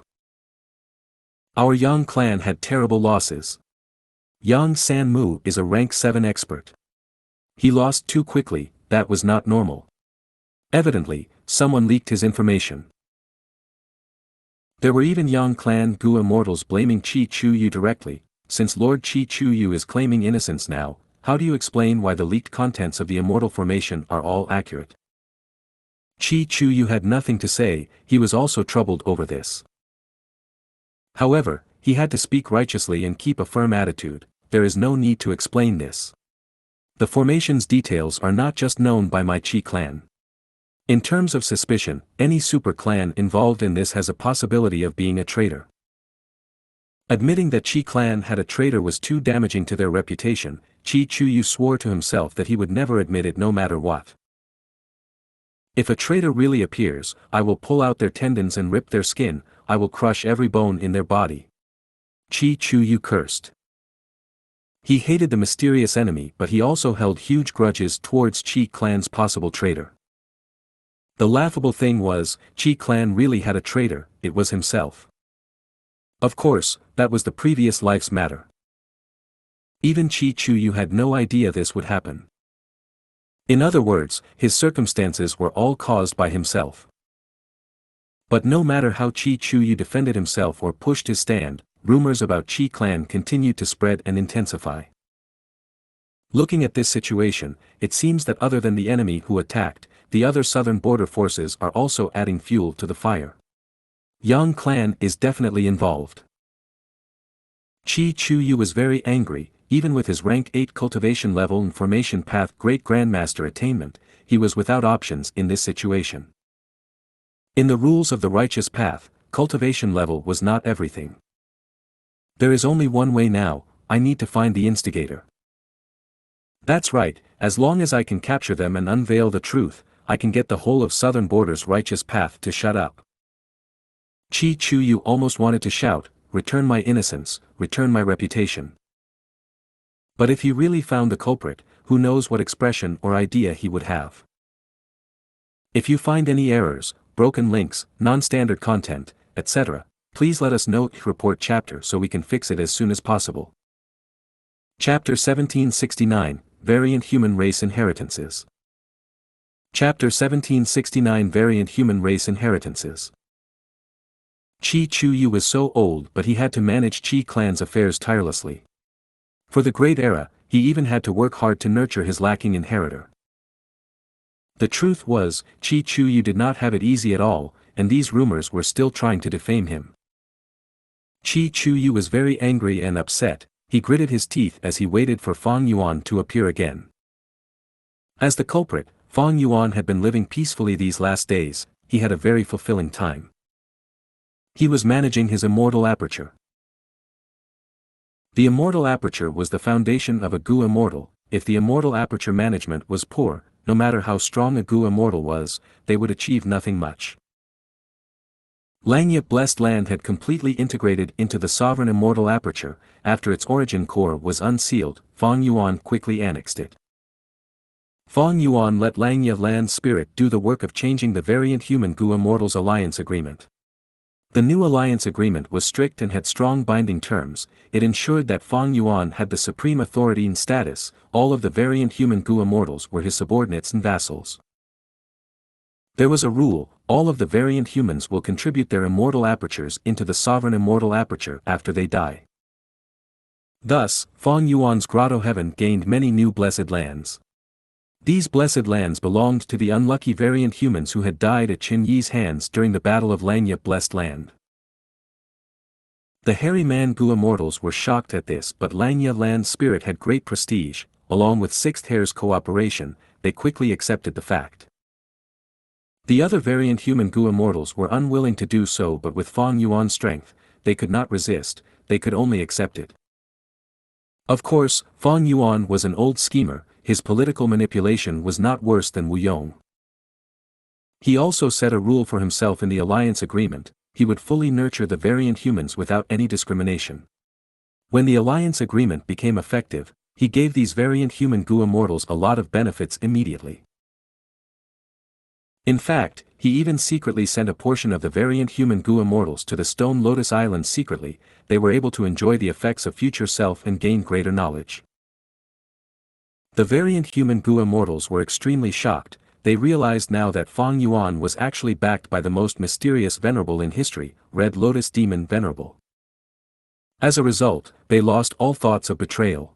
Our Yang clan had terrible losses. Yang Sanmu is a rank 7 expert. He lost too quickly, that was not normal. Evidently, someone leaked his information. There were even Yang clan Gu immortals blaming Qi Chuyu directly. Since Lord Qi Chuyu is claiming innocence now, how do you explain why the leaked contents of the immortal formation are all accurate? Qi Chuyu had nothing to say, he was also troubled over this. However, he had to speak righteously and keep a firm attitude. There is no need to explain this. The formation's details are not just known by my Qi clan. In terms of suspicion, any super clan involved in this has a possibility of being a traitor. Admitting that Qi clan had a traitor was too damaging to their reputation. Qi Chuyu swore to himself that he would never admit it no matter what. If a traitor really appears, I will pull out their tendons and rip their skin, I will crush every bone in their body. Qi Chuyu cursed. He hated the mysterious enemy, but he also held huge grudges towards Qi clan's possible traitor. The laughable thing was, Qi clan really had a traitor, it was himself. Of course, that was the previous life's matter. Even Qi Chuyu had no idea this would happen. In other words, his circumstances were all caused by himself. But no matter how Qi Chuyu defended himself or pushed his stand, rumors about Qi clan continued to spread and intensify. Looking at this situation, it seems that other than the enemy who attacked, the other southern border forces are also adding fuel to the fire. Yang clan is definitely involved. Qi Chuyu was very angry. Even with his rank 8 cultivation level and formation path great grandmaster attainment, he was without options in this situation. In the rules of the righteous path, cultivation level was not everything. There is only one way now, I need to find the instigator. That's right, as long as I can capture them and unveil the truth, I can get the whole of southern border's righteous path to shut up. Qi Chuyu almost wanted to shout, return my innocence, return my reputation. But if he really found the culprit, who knows what expression or idea he would have. If you find any errors, broken links, non-standard content, etc., please let us know. Report chapter so we can fix it as soon as possible. Chapter 1769, Variant Human Race Inheritances. Chapter 1769 Variant Human Race Inheritances. Qi Chuyu was so old but he had to manage Qi clan's affairs tirelessly. For the Great Era, he even had to work hard to nurture his lacking inheritor. The truth was, Qi Chuyu did not have it easy at all, and these rumors were still trying to defame him. Qi Chuyu was very angry and upset, he gritted his teeth as he waited for Fang Yuan to appear again. As the culprit, Fang Yuan had been living peacefully these last days, he had a very fulfilling time. He was managing his immortal aperture. The immortal aperture was the foundation of a Gu immortal. If the immortal aperture management was poor, no matter how strong a Gu immortal was, they would achieve nothing much. Xianxia Blessed Land had completely integrated into the sovereign immortal aperture. After its origin core was unsealed, Fang Yuan quickly annexed it. Fang Yuan let Xianxia Land Spirit do the work of changing the variant human Gu immortals alliance agreement. The new alliance agreement was strict and had strong binding terms. It ensured that Fang Yuan had the supreme authority and status. All of the variant human Gu immortals were his subordinates and vassals. There was a rule, all of the variant humans will contribute their immortal apertures into the sovereign immortal aperture after they die. Thus, Fang Yuan's grotto heaven gained many new blessed lands. These blessed lands belonged to the unlucky variant humans who had died at Qin Yi's hands during the Battle of Xianxia Blessed Land. The Hairy Man Gu immortals were shocked at this, but Langya Land's spirit had great prestige. Along with Sixth Hair's cooperation, they quickly accepted the fact. The other variant human Gu immortals were unwilling to do so, but with Fang Yuan's strength, they could not resist, they could only accept it. Of course, Fang Yuan was an old schemer, his political manipulation was not worse than Wu Yong. He also set a rule for himself in the alliance agreement: he would fully nurture the variant humans without any discrimination. When the alliance agreement became effective, he gave these variant human Gu immortals a lot of benefits immediately. In fact, he even secretly sent a portion of the variant human Gu immortals to the Stone Lotus Island secretly. They were able to enjoy the effects of future self and gain greater knowledge. The variant human Gu immortals were extremely shocked. They realized now that Fang Yuan was actually backed by the most mysterious venerable in history, Red Lotus Demon Venerable. As a result, they lost all thoughts of betrayal.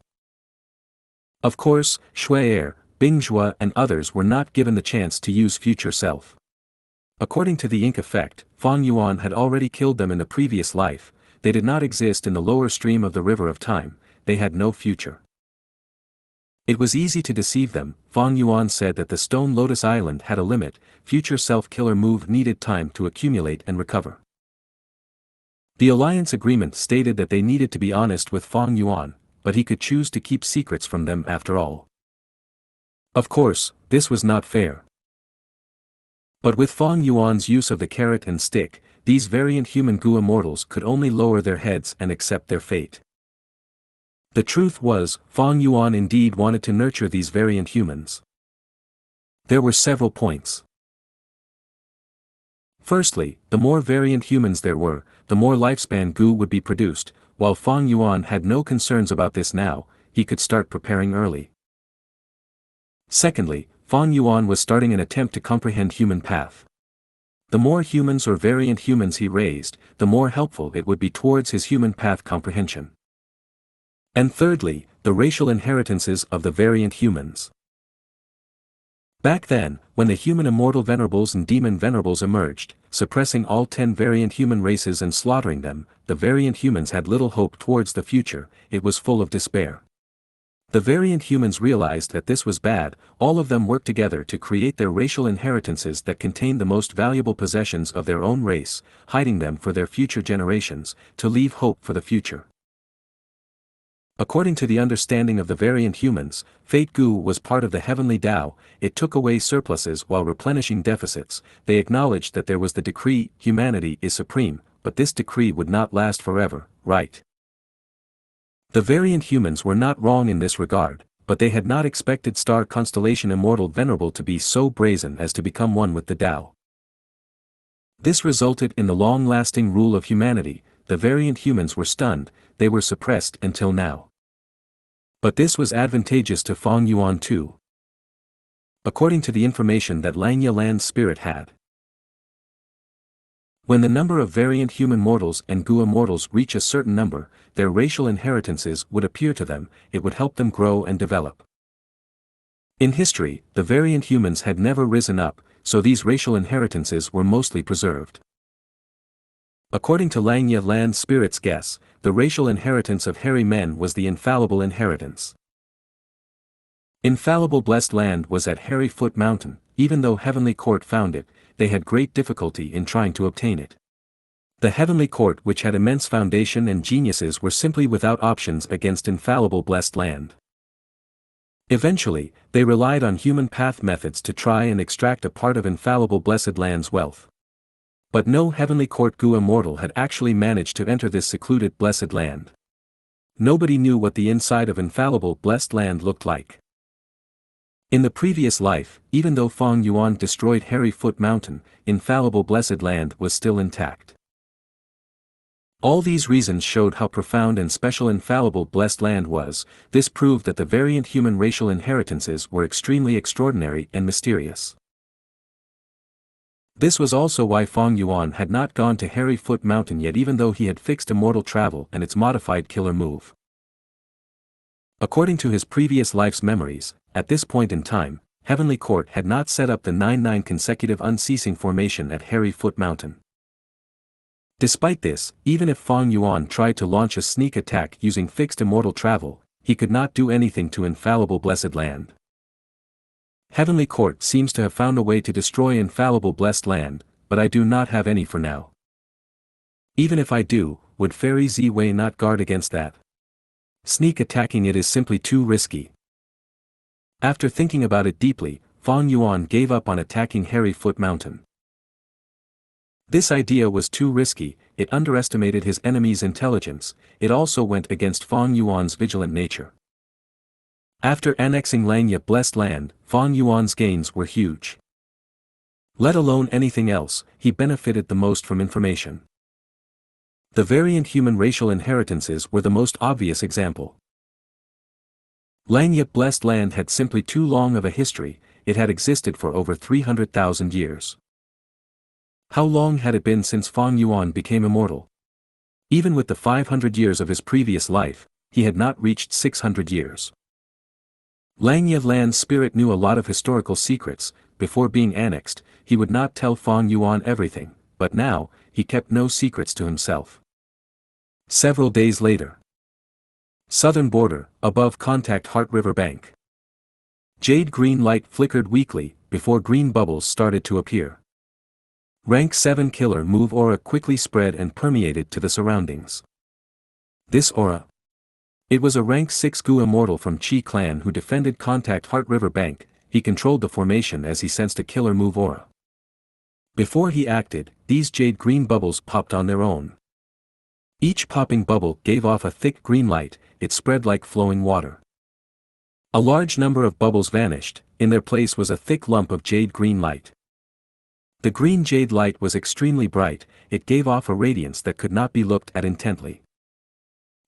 Of course, Shui, Bingzhua and others were not given the chance to use future self. According to the ink effect, Fang Yuan had already killed them in the previous life. They did not exist in the lower stream of the river of time, they had no future. It was easy to deceive them. Fang Yuan said that the Stone Lotus Island had a limit, future self-killer move needed time to accumulate and recover. The alliance agreement stated that they needed to be honest with Fang Yuan, but he could choose to keep secrets from them after all. Of course, this was not fair. But with Fang Yuan's use of the carrot and stick, these variant human Gu immortals could only lower their heads and accept their fate. The truth was, Fang Yuan indeed wanted to nurture these variant humans. There were several points. Firstly, the more variant humans there were, the more lifespan Gu would be produced. While Fang Yuan had no concerns about this now, he could start preparing early. Secondly, Fang Yuan was starting an attempt to comprehend human path. The more humans or variant humans he raised, the more helpful it would be towards his human path comprehension. And thirdly, the racial inheritances of the variant humans. Back then, when the human immortal venerables and demon venerables emerged, suppressing all 10 variant human races and slaughtering them, the variant humans had little hope towards the future. It was full of despair. The variant humans realized that this was bad. All of them worked together to create their racial inheritances that contained the most valuable possessions of their own race, hiding them for their future generations, to leave hope for the future. According to the understanding of the variant humans, Fate Gu was part of the heavenly Tao. It took away surpluses while replenishing deficits. They acknowledged that there was the decree, humanity is supreme, but this decree would not last forever, right? The variant humans were not wrong in this regard, but they had not expected Star Constellation Immortal Venerable to be so brazen as to become one with the Tao. This resulted in the long-lasting rule of humanity. The variant humans were stunned, they were suppressed until now. But this was advantageous to Fang Yuan too. According to the information that Langya Land's spirit had. When the number of variant human mortals and Gu immortals reach a certain number, their racial inheritances would appear to them. It would help them grow and develop. In history, the variant humans had never risen up, so these racial inheritances were mostly preserved. According to Langya Land's spirit's guess, the racial inheritance of hairy men was the infallible inheritance. Infallible blessed land was at Hairy Foot Mountain. Even though Heavenly Court found it, they had great difficulty in trying to obtain it. The Heavenly Court, which had immense foundation and geniuses, were simply without options against infallible blessed land. Eventually, they relied on human path methods to try and extract a part of infallible blessed land's wealth. But no Heavenly Court Gu immortal had actually managed to enter this secluded blessed land. Nobody knew what the inside of infallible blessed land looked like. In the previous life, even though Fang Yuan destroyed Hairy Foot Mountain, infallible blessed land was still intact. All these reasons showed how profound and special infallible blessed land was. This proved that the variant human racial inheritances were extremely extraordinary and mysterious. This was also why Fang Yuan had not gone to Hairy Foot Mountain yet, even though he had fixed immortal travel and its modified killer move. According to his previous life's memories, at this point in time, Heavenly Court had not set up the 9 consecutive unceasing formation at Hairy Foot Mountain. Despite this, even if Fang Yuan tried to launch a sneak attack using fixed immortal travel, he could not do anything to infallible blessed land. Heavenly Court seems to have found a way to destroy infallible blessed land, but I do not have any for now. Even if I do, would Fairy Ziwei not guard against that? Sneak attacking it is simply too risky. After thinking about it deeply, Fang Yuan gave up on attacking Hairy Foot Mountain. This idea was too risky, it underestimated his enemy's intelligence, it also went against Fang Yuan's vigilant nature. After annexing Langya blessed land, Fang Yuan's gains were huge. Let alone anything else, he benefited the most from information. The variant human racial inheritances were the most obvious example. Langya blessed land had simply too long of a history, it had existed for over 300,000 years. How long had it been since Fang Yuan became immortal? Even with the 500 years of his previous life, he had not reached 600 years. Langya land's spirit knew a lot of historical secrets. Before being annexed, he would not tell Fang Yuan everything, but now, he kept no secrets to himself. Several days later. Southern border, above Contact Heart River bank. Jade green light flickered weakly, before green bubbles started to appear. Rank 7 killer move aura quickly spread and permeated to the surroundings. This aura. It was a rank 6 Gu immortal from Qi clan who defended Contact Heart River bank. He controlled the formation as he sensed a killer move aura. Before he acted, these jade green bubbles popped on their own. Each popping bubble gave off a thick green light, it spread like flowing water. A large number of bubbles vanished, in their place was a thick lump of jade green light. The green jade light was extremely bright, it gave off a radiance that could not be looked at intently.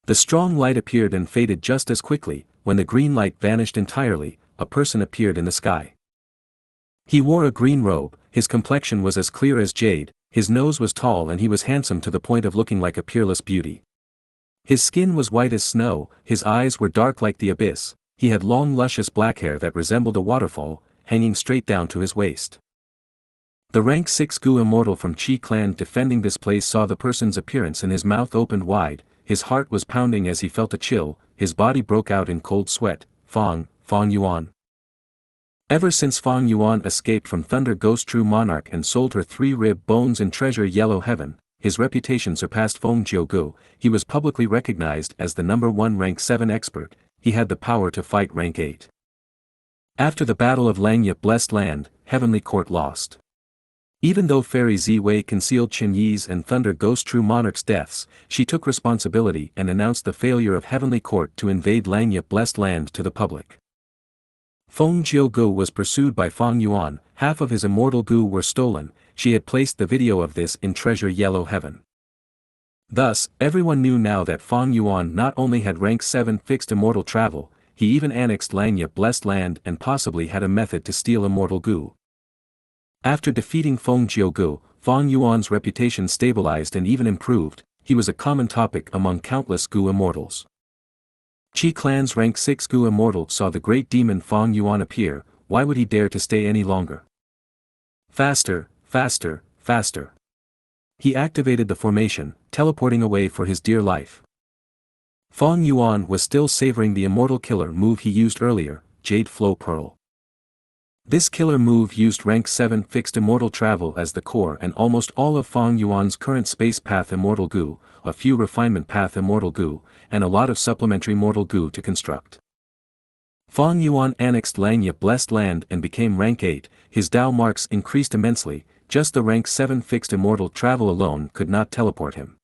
The strong light appeared and faded just as quickly. When the green light vanished entirely, a person appeared in the sky. He wore a green robe, his complexion was as clear as jade, his nose was tall and he was handsome to the point of looking like a peerless beauty. His skin was white as snow, his eyes were dark like the abyss, he had long luscious black hair that resembled a waterfall, hanging straight down to his waist. The rank 6 Gu immortal from Qi clan defending this place saw the person's appearance and his mouth opened wide, his heart was pounding as he felt a chill, his body broke out in cold sweat. Fang Yuan. Ever since Fang Yuan escaped from Thunder Ghost True Monarch and sold her 3 rib bones in Treasure Yellow Heaven, his reputation surpassed Feng Gu. He was publicly recognized as the #1 rank 7 expert, he had the power to fight rank 8. After the Battle of Langya Blessed Land, Heavenly Court lost. Even though Fairy Ziwei concealed Qin Yi's and Thunder Ghost True Monarch's deaths, she took responsibility and announced the failure of Heavenly Court to invade Langya Blessed Land to the public. Feng Gu was pursued by Fang Yuan, half of his immortal Gu were stolen, she had placed the video of this in Treasure Yellow Heaven. Thus, everyone knew now that Fang Yuan not only had rank 7 fixed immortal travel, he even annexed Langya Blessed Land and possibly had a method to steal immortal Gu. After defeating Feng Gu, Fang Yuan's reputation stabilized and even improved, he was a common topic among countless Gu immortals. Qi clan's rank 6 Gu immortal saw the great demon Fang Yuan appear, why would he dare to stay any longer? Faster, faster, faster. He activated the formation, teleporting away for his dear life. Fang Yuan was still savoring the immortal killer move he used earlier, Jade Flow Pearl. This killer move used rank 7 fixed immortal travel as the core and almost all of Fang Yuan's current space path immortal Gu, a few refinement path immortal Gu, and a lot of supplementary mortal Gu to construct. Fang Yuan annexed Langya Blessed Land and became rank 8, his Dao marks increased immensely, just the rank 7 fixed immortal travel alone could not teleport him.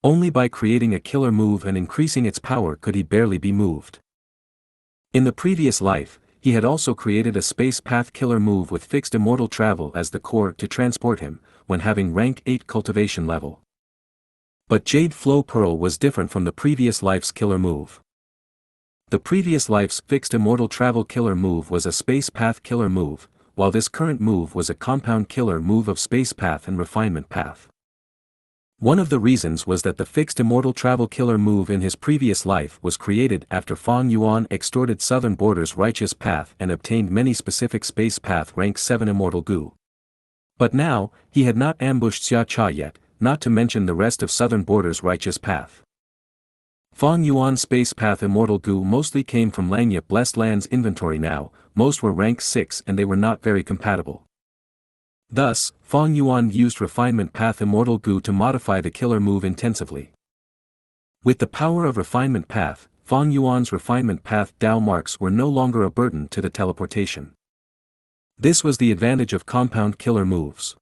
Only by creating a killer move and increasing its power could he barely be moved. In the previous life, he had also created a space path killer move with fixed immortal travel as the core to transport him, when having rank 8 cultivation level. But Jade Flow Pearl was different from the previous life's killer move. The previous life's fixed immortal travel killer move was a space path killer move, while this current move was a compound killer move of space path and refinement path. One of the reasons was that the fixed immortal travel killer move in his previous life was created after Fang Yuan extorted Southern Border's righteous path and obtained many specific space path rank 7 immortal Gu. But now, he had not ambushed Xianxia yet, not to mention the rest of Southern Border's righteous path. Fang Yuan's space path Immortal Gu mostly came from Langya Blessed Land's inventory now, most were rank 6 and they were not very compatible. Thus, Fang Yuan used Refinement Path Immortal Gu to modify the killer move intensively. With the power of Refinement Path, Fang Yuan's Refinement Path Dao marks were no longer a burden to the teleportation. This was the advantage of compound killer moves.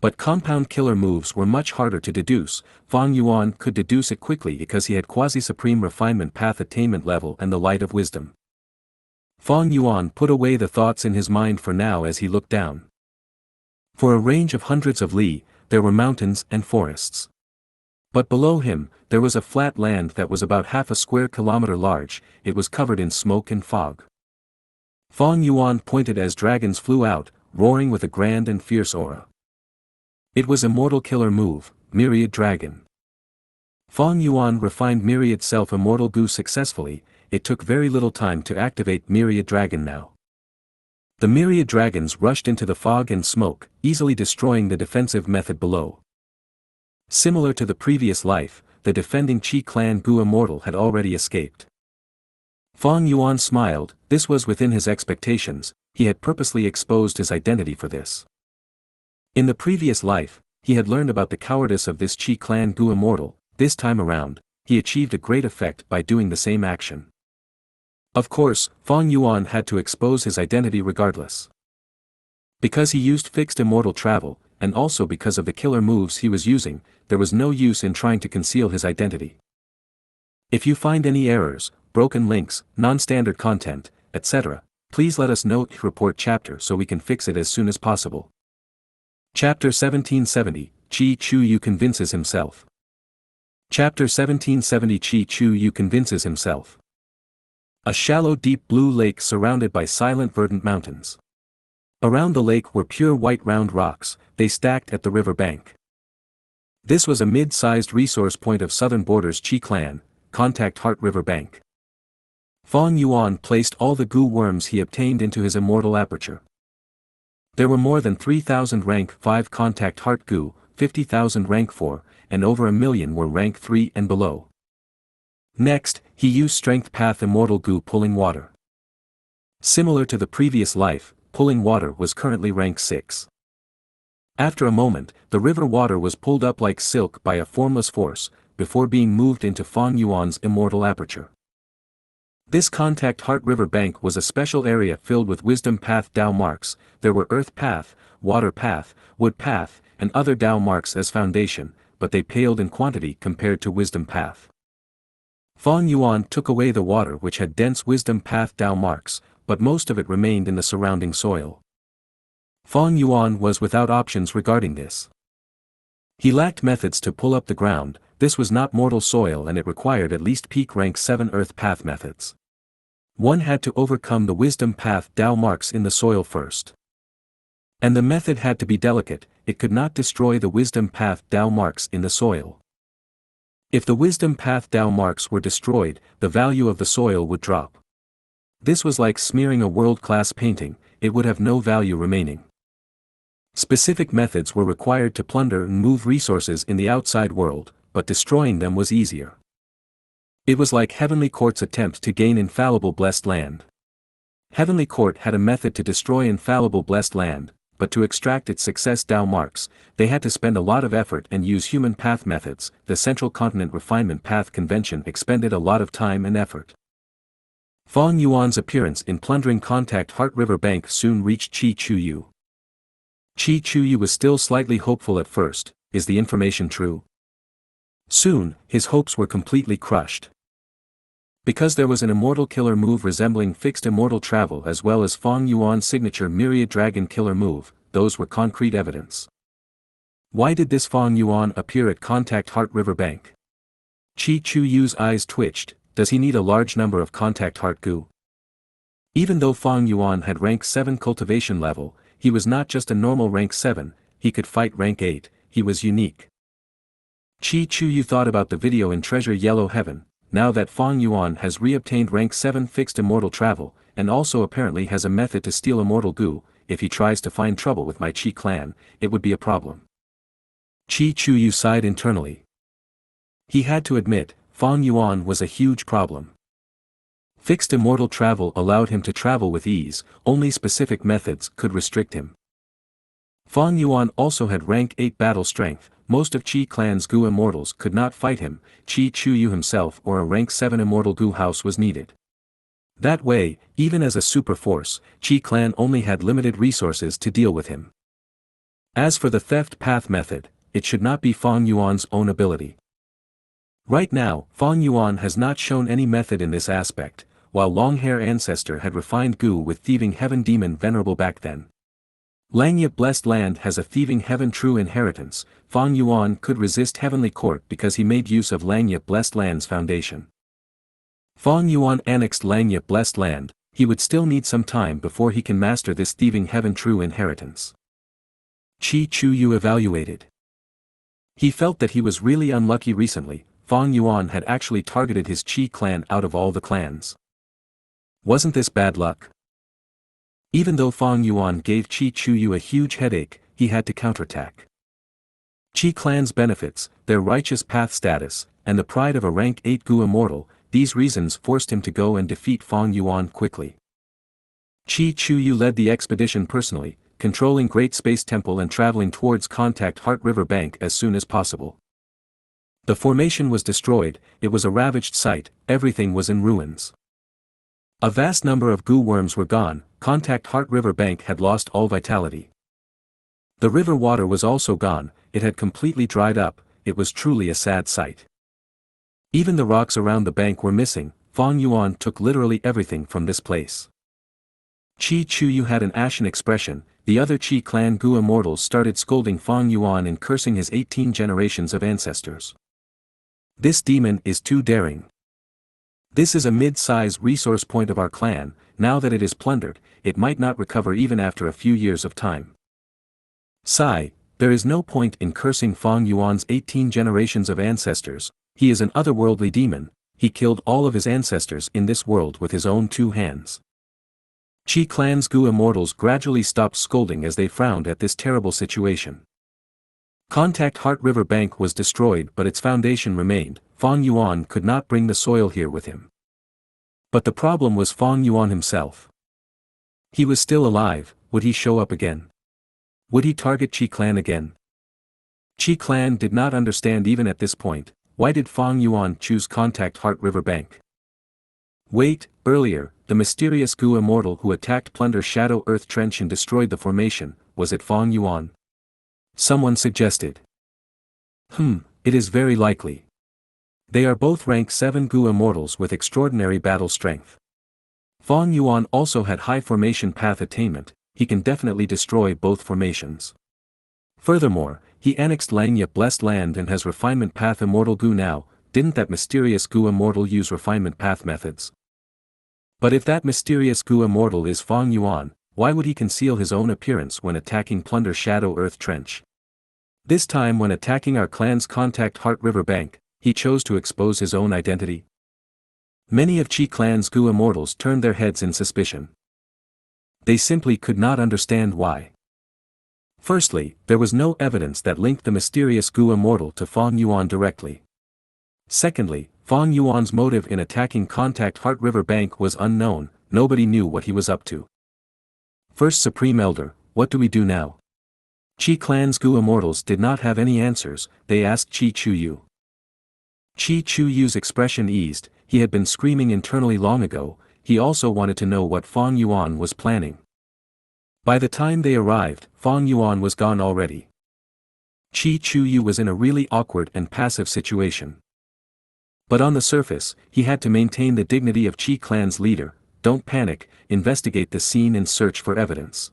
But compound killer moves were much harder to deduce. Fang Yuan could deduce it quickly because he had quasi-supreme refinement path attainment level and the light of wisdom. Fang Yuan put away the thoughts in his mind for now as he looked down. For a range of hundreds of li, there were mountains and forests. But below him, there was a flat land that was about half a square kilometer large. It was covered in smoke and fog. Fang Yuan pointed as dragons flew out, roaring with a grand and fierce aura. It was Immortal Killer Move, Myriad Dragon. Fang Yuan refined Myriad Self Immortal Gu successfully. It took very little time to activate Myriad Dragon now. The Myriad Dragons rushed into the fog and smoke, easily destroying the defensive method below. Similar to the previous life, the defending Qi Clan Gu Immortal had already escaped. Fang Yuan smiled. This was within his expectations. He had purposely exposed his identity for this. In the previous life, he had learned about the cowardice of this Qi Clan Gu Immortal. This time around, he achieved a great effect by doing the same action. Of course, Fang Yuan had to expose his identity regardless. Because he used fixed immortal travel, and also because of the killer moves he was using, there was no use in trying to conceal his identity. If you find any errors, broken links, non-standard content, etc., please let us know. Report chapter so we can fix it as soon as possible. Chapter 1770, Qi Chu Yu convinces himself. Chapter 1770 Qi Chu Yu convinces himself. A shallow deep blue lake surrounded by silent verdant mountains. Around the lake were pure white round rocks, they stacked at the river bank. This was a mid-sized resource point of Southern Border's Qi Clan, Contact Heart River Bank. Fang Yuan placed all the Gu worms he obtained into his immortal aperture. There were more than 3,000 rank 5 Contact Heart Gu, 50,000 rank 4, and over 1,000,000 were rank 3 and below. Next, he used Strength Path Immortal Gu pulling water. Similar to the previous life, pulling water was currently rank 6. After a moment, the river water was pulled up like silk by a formless force, before being moved into Fang Yuan's immortal aperture. This Contact Heart River Bank was a special area filled with Wisdom Path Dao marks. There were Earth Path, Water Path, Wood Path, and other Dao marks as foundation, but they paled in quantity compared to Wisdom Path. Fang Yuan took away the water which had dense Wisdom Path Dao marks, but most of it remained in the surrounding soil. Fang Yuan was without options regarding this. He lacked methods to pull up the ground. This was not mortal soil and it required at least peak rank 7 Earth Path methods. One had to overcome the Wisdom Path Dao marks in the soil first. And the method had to be delicate. It could not destroy the Wisdom Path Dao marks in the soil. If the Wisdom Path Dao marks were destroyed, the value of the soil would drop. This was like smearing a world-class painting, it would have no value remaining. Specific methods were required to plunder and move resources in the outside world, but destroying them was easier. It was like Heavenly Court's attempt to gain infallible blessed land. Heavenly Court had a method to destroy infallible blessed land, but to extract its success Dao marks, they had to spend a lot of effort and use human path methods. The Central Continent Refinement Path Convention expended a lot of time and effort. Fang Yuan's appearance in plundering Contact Heart River Bank soon reached Qi Chu Yu. Qi Chu Yu was still slightly hopeful at first. Is the information true? Soon, his hopes were completely crushed. Because there was an immortal killer move resembling fixed immortal travel as well as Fang Yuan's signature Myriad Dragon killer move, those were concrete evidence. Why did this Fang Yuan appear at Contact Heart River Bank? Qi Chu Yu's eyes twitched. Does he need a large number of Contact Heart Gu? Even though Fang Yuan had rank 7 cultivation level, he was not just a normal rank 7, he could fight rank 8, he was unique. Qi Chu Yu thought about the video in Treasure Yellow Heaven. Now that Fang Yuan has reobtained rank 7 fixed immortal travel, and also apparently has a method to steal immortal Gu, if he tries to find trouble with my Qi clan, it would be a problem. Qi Chuyu sighed internally. He had to admit, Fang Yuan was a huge problem. Fixed immortal travel allowed him to travel with ease, only specific methods could restrict him. Fang Yuan also had rank 8 battle strength, most of Qi clan's Gu immortals could not fight him, Qi Chuyu himself or a rank 7 immortal Gu house was needed. That way, even as a super force, Qi clan only had limited resources to deal with him. As for the theft path method, it should not be Fang Yuan's own ability. Right now, Fang Yuan has not shown any method in this aspect, while Longhair Ancestor had refined Gu with Thieving Heaven Demon venerable back then. Langya Blessed Land has a Thieving Heaven true inheritance. Fang Yuan could resist Heavenly Court because he made use of Langya Blessed Land's foundation. Fang Yuan annexed Langya Blessed Land, he would still need some time before he can master this Thieving Heaven true inheritance. Qi Chuyu evaluated. He felt that he was really unlucky recently. Fang Yuan had actually targeted his Qi clan out of all the clans. Wasn't this bad luck? Even though Fang Yuan gave Qi Chuyu a huge headache, he had to counterattack. Qi clan's benefits, their righteous path status, and the pride of a rank 8 Gu immortal, these reasons forced him to go and defeat Fang Yuan quickly. Qi Chuyu led the expedition personally, controlling Great Space Temple and traveling towards Contact Heart River Bank as soon as possible. The formation was destroyed, it was a ravaged site, everything was in ruins. A vast number of Gu worms were gone, Contact Heart River Bank had lost all vitality. The river water was also gone, it had completely dried up, it was truly a sad sight. Even the rocks around the bank were missing, Fang Yuan took literally everything from this place. Qi Chuyu had an ashen expression, the other Qi clan Gu immortals started scolding Fang Yuan and cursing his 18 generations of ancestors. This demon is too daring. This is a mid-size resource point of our clan, now that it is plundered, it might not recover even after a few years of time. Sigh, there is no point in cursing Fang Yuan's 18 generations of ancestors, he is an otherworldly demon, he killed all of his ancestors in this world with his own 2 hands. Qi clan's Gu immortals gradually stopped scolding as they frowned at this terrible situation. Contact Heart River Bank was destroyed but its foundation remained, Fang Yuan could not bring the soil here with him. But the problem was Fang Yuan himself. He was still alive, would he show up again? Would he target Qi clan again? Qi clan did not understand even at this point, why did Fang Yuan choose Contact Heart River Bank? Wait, earlier, the mysterious Gu immortal who attacked Plunder Shadow Earth Trench and destroyed the formation, was it Fang Yuan? Someone suggested. It is very likely. They are both rank 7 Gu immortals with extraordinary battle strength. Fang Yuan also had high formation path attainment, he can definitely destroy both formations. Furthermore, he annexed Langya Blessed Land and has refinement path immortal Gu now, didn't that mysterious Gu immortal use refinement path methods? But if that mysterious Gu immortal is Fang Yuan, why would he conceal his own appearance when attacking Plunder Shadow Earth Trench? This time when attacking our clan's Contact Heart River Bank, he chose to expose his own identity. Many of Qi clan's Gu immortals turned their heads in suspicion. They simply could not understand why. Firstly, there was no evidence that linked the mysterious Gu immortal to Fang Yuan directly. Secondly, Fang Yuan's motive in attacking Contact Heart River Bank was unknown, nobody knew what he was up to. First Supreme Elder, what do we do now? Qi clan's Gu immortals did not have any answers, they asked Qi Chuyu. Qi Chuyu's expression eased, he had been screaming internally long ago, he also wanted to know what Fang Yuan was planning. By the time they arrived, Fang Yuan was gone already. Qi Chuyu was in a really awkward and passive situation. But on the surface, he had to maintain the dignity of Qi clan's leader, don't panic, investigate the scene and search for evidence.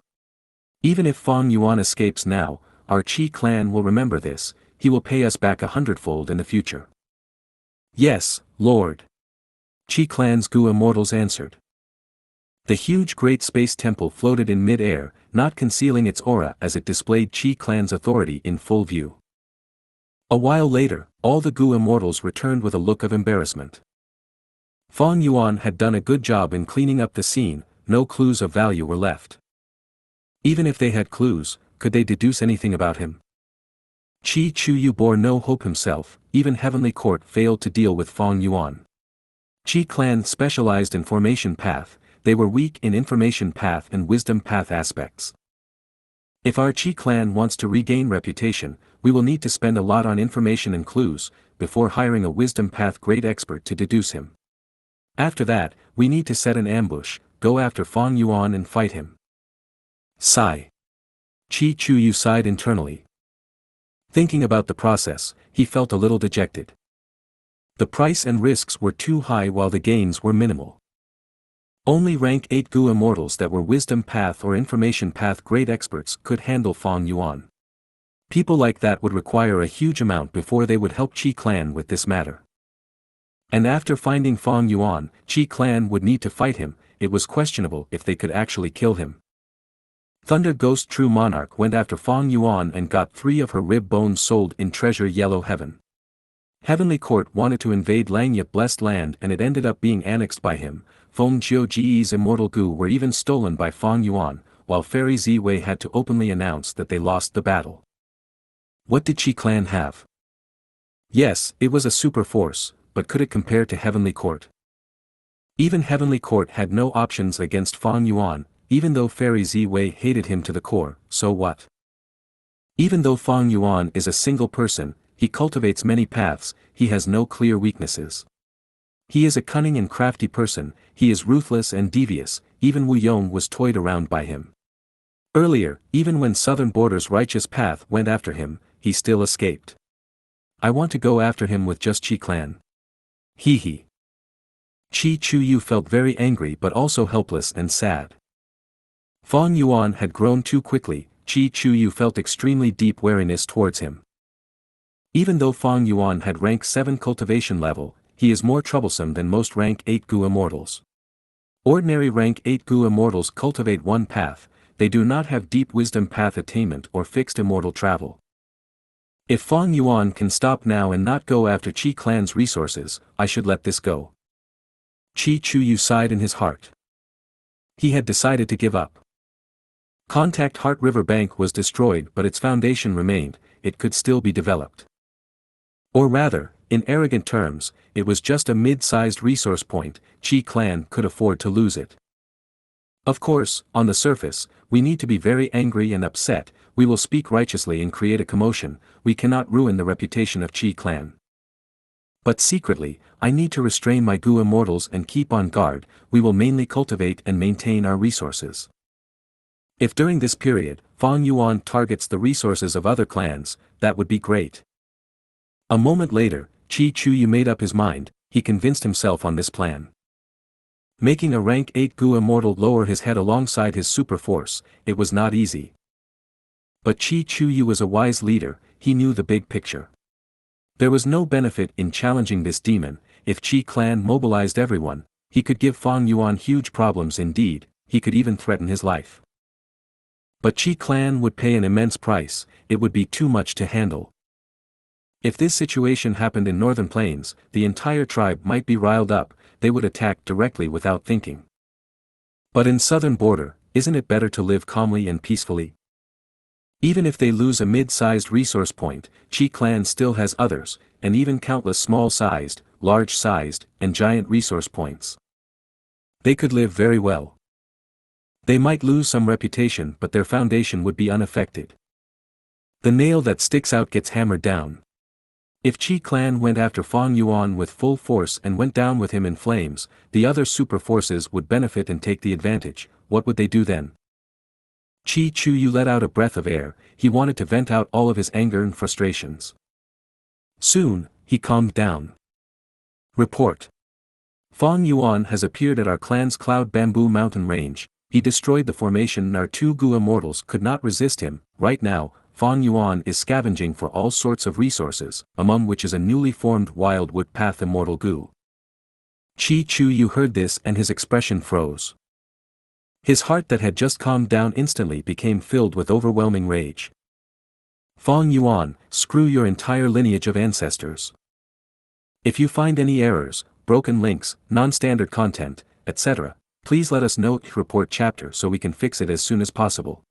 Even if Fang Yuan escapes now, our Qi clan will remember this, he will pay us back 100-fold in the future. Yes, Lord. Qi clan's Gu immortals answered. The huge Great Space Temple floated in mid-air, not concealing its aura as it displayed Qi clan's authority in full view. A while later, all the Gu immortals returned with a look of embarrassment. Fang Yuan had done a good job in cleaning up the scene, no clues of value were left. Even if they had clues, could they deduce anything about him? Qi Chuyu bore no hope himself, even Heavenly Court failed to deal with Fang Yuan. Qi clan specialized in formation path, they were weak in information path and wisdom path aspects. If our Qi clan wants to regain reputation, we will need to spend a lot on information and clues, before hiring a wisdom path great expert to deduce him. After that, we need to set an ambush, go after Fang Yuan and fight him. Sigh. Qi Chuyu sighed internally. Thinking about the process, he felt a little dejected. The price and risks were too high while the gains were minimal. Only rank 8 Gu immortals that were wisdom path or information path great experts could handle Fang Yuan. People like that would require a huge amount before they would help Qi clan with this matter. And after finding Fang Yuan, Qi clan would need to fight him, it was questionable if they could actually kill him. Thunder Ghost True Monarch went after Fang Yuan and got 3 of her rib bones sold in Treasure Yellow Heaven. Heavenly Court wanted to invade Langya Blessed Land and it ended up being annexed by him. Feng Jiuji's immortal Gu were even stolen by Fang Yuan, while Fairy Ziwei had to openly announce that they lost the battle. What did Qi clan have? Yes, it was a super force, but could it compare to Heavenly Court? Even Heavenly Court had no options against Fang Yuan. Even though Fairy Ziwei hated him to the core, so what? Even though Fang Yuan is a single person, he cultivates many paths, he has no clear weaknesses. He is a cunning and crafty person, he is ruthless and devious, even Wu Yong was toyed around by him. Earlier, even when Southern Border's righteous path went after him, he still escaped. I want to go after him with just Qi clan. Hee hee. Qi Chuyu felt very angry but also helpless and sad. Fang Yuan had grown too quickly, Qi Chuyu felt extremely deep wariness towards him. Even though Fang Yuan had rank 7 cultivation level, he is more troublesome than most rank 8 Gu immortals. Ordinary rank 8 Gu immortals cultivate one path, they do not have deep wisdom path attainment or fixed immortal travel. If Fang Yuan can stop now and not go after Qi clan's resources, I should let this go. Qi Chuyu sighed in his heart. He had decided to give up. Contact Heart River Bank was destroyed but its foundation remained, it could still be developed. Or rather, in arrogant terms, it was just a mid-sized resource point, Qi clan could afford to lose it. Of course, on the surface, we need to be very angry and upset, we will speak righteously and create a commotion, we cannot ruin the reputation of Qi clan. But secretly, I need to restrain my Gu immortals and keep on guard, we will mainly cultivate and maintain our resources. If during this period, Fang Yuan targets the resources of other clans, that would be great. A moment later, Qi Chuyu made up his mind, he convinced himself on this plan. Making a rank 8 Gu immortal lower his head alongside his super force, it was not easy. But Qi Chuyu was a wise leader, he knew the big picture. There was no benefit in challenging this demon, if Qi clan mobilized everyone, he could give Fang Yuan huge problems indeed, he could even threaten his life. But Qi clan would pay an immense price, it would be too much to handle. If this situation happened in Northern Plains, the entire tribe might be riled up, they would attack directly without thinking. But in Southern Border, isn't it better to live calmly and peacefully? Even if they lose a mid-sized resource point, Qi clan still has others, and even countless small-sized, large-sized, and giant resource points. They could live very well. They might lose some reputation but their foundation would be unaffected. The nail that sticks out gets hammered down. If Qi clan went after Fang Yuan with full force and went down with him in flames, the other super forces would benefit and take the advantage, what would they do then? Qi Chuyu let out a breath of air, he wanted to vent out all of his anger and frustrations. Soon, he calmed down. Report. Fang Yuan has appeared at our clan's Cloud Bamboo Mountain Range, he destroyed the formation and our 2 Gu immortals could not resist him. Right now, Fang Yuan is scavenging for all sorts of resources, among which is a newly formed Wildwood Path Immortal Gu. Qi Chuyu heard this and his expression froze. His heart that had just calmed down instantly became filled with overwhelming rage. Fang Yuan, screw your entire lineage of ancestors. If you find any errors, broken links, non-standard content, etc., please let us know. Report chapter so we can fix it as soon as possible.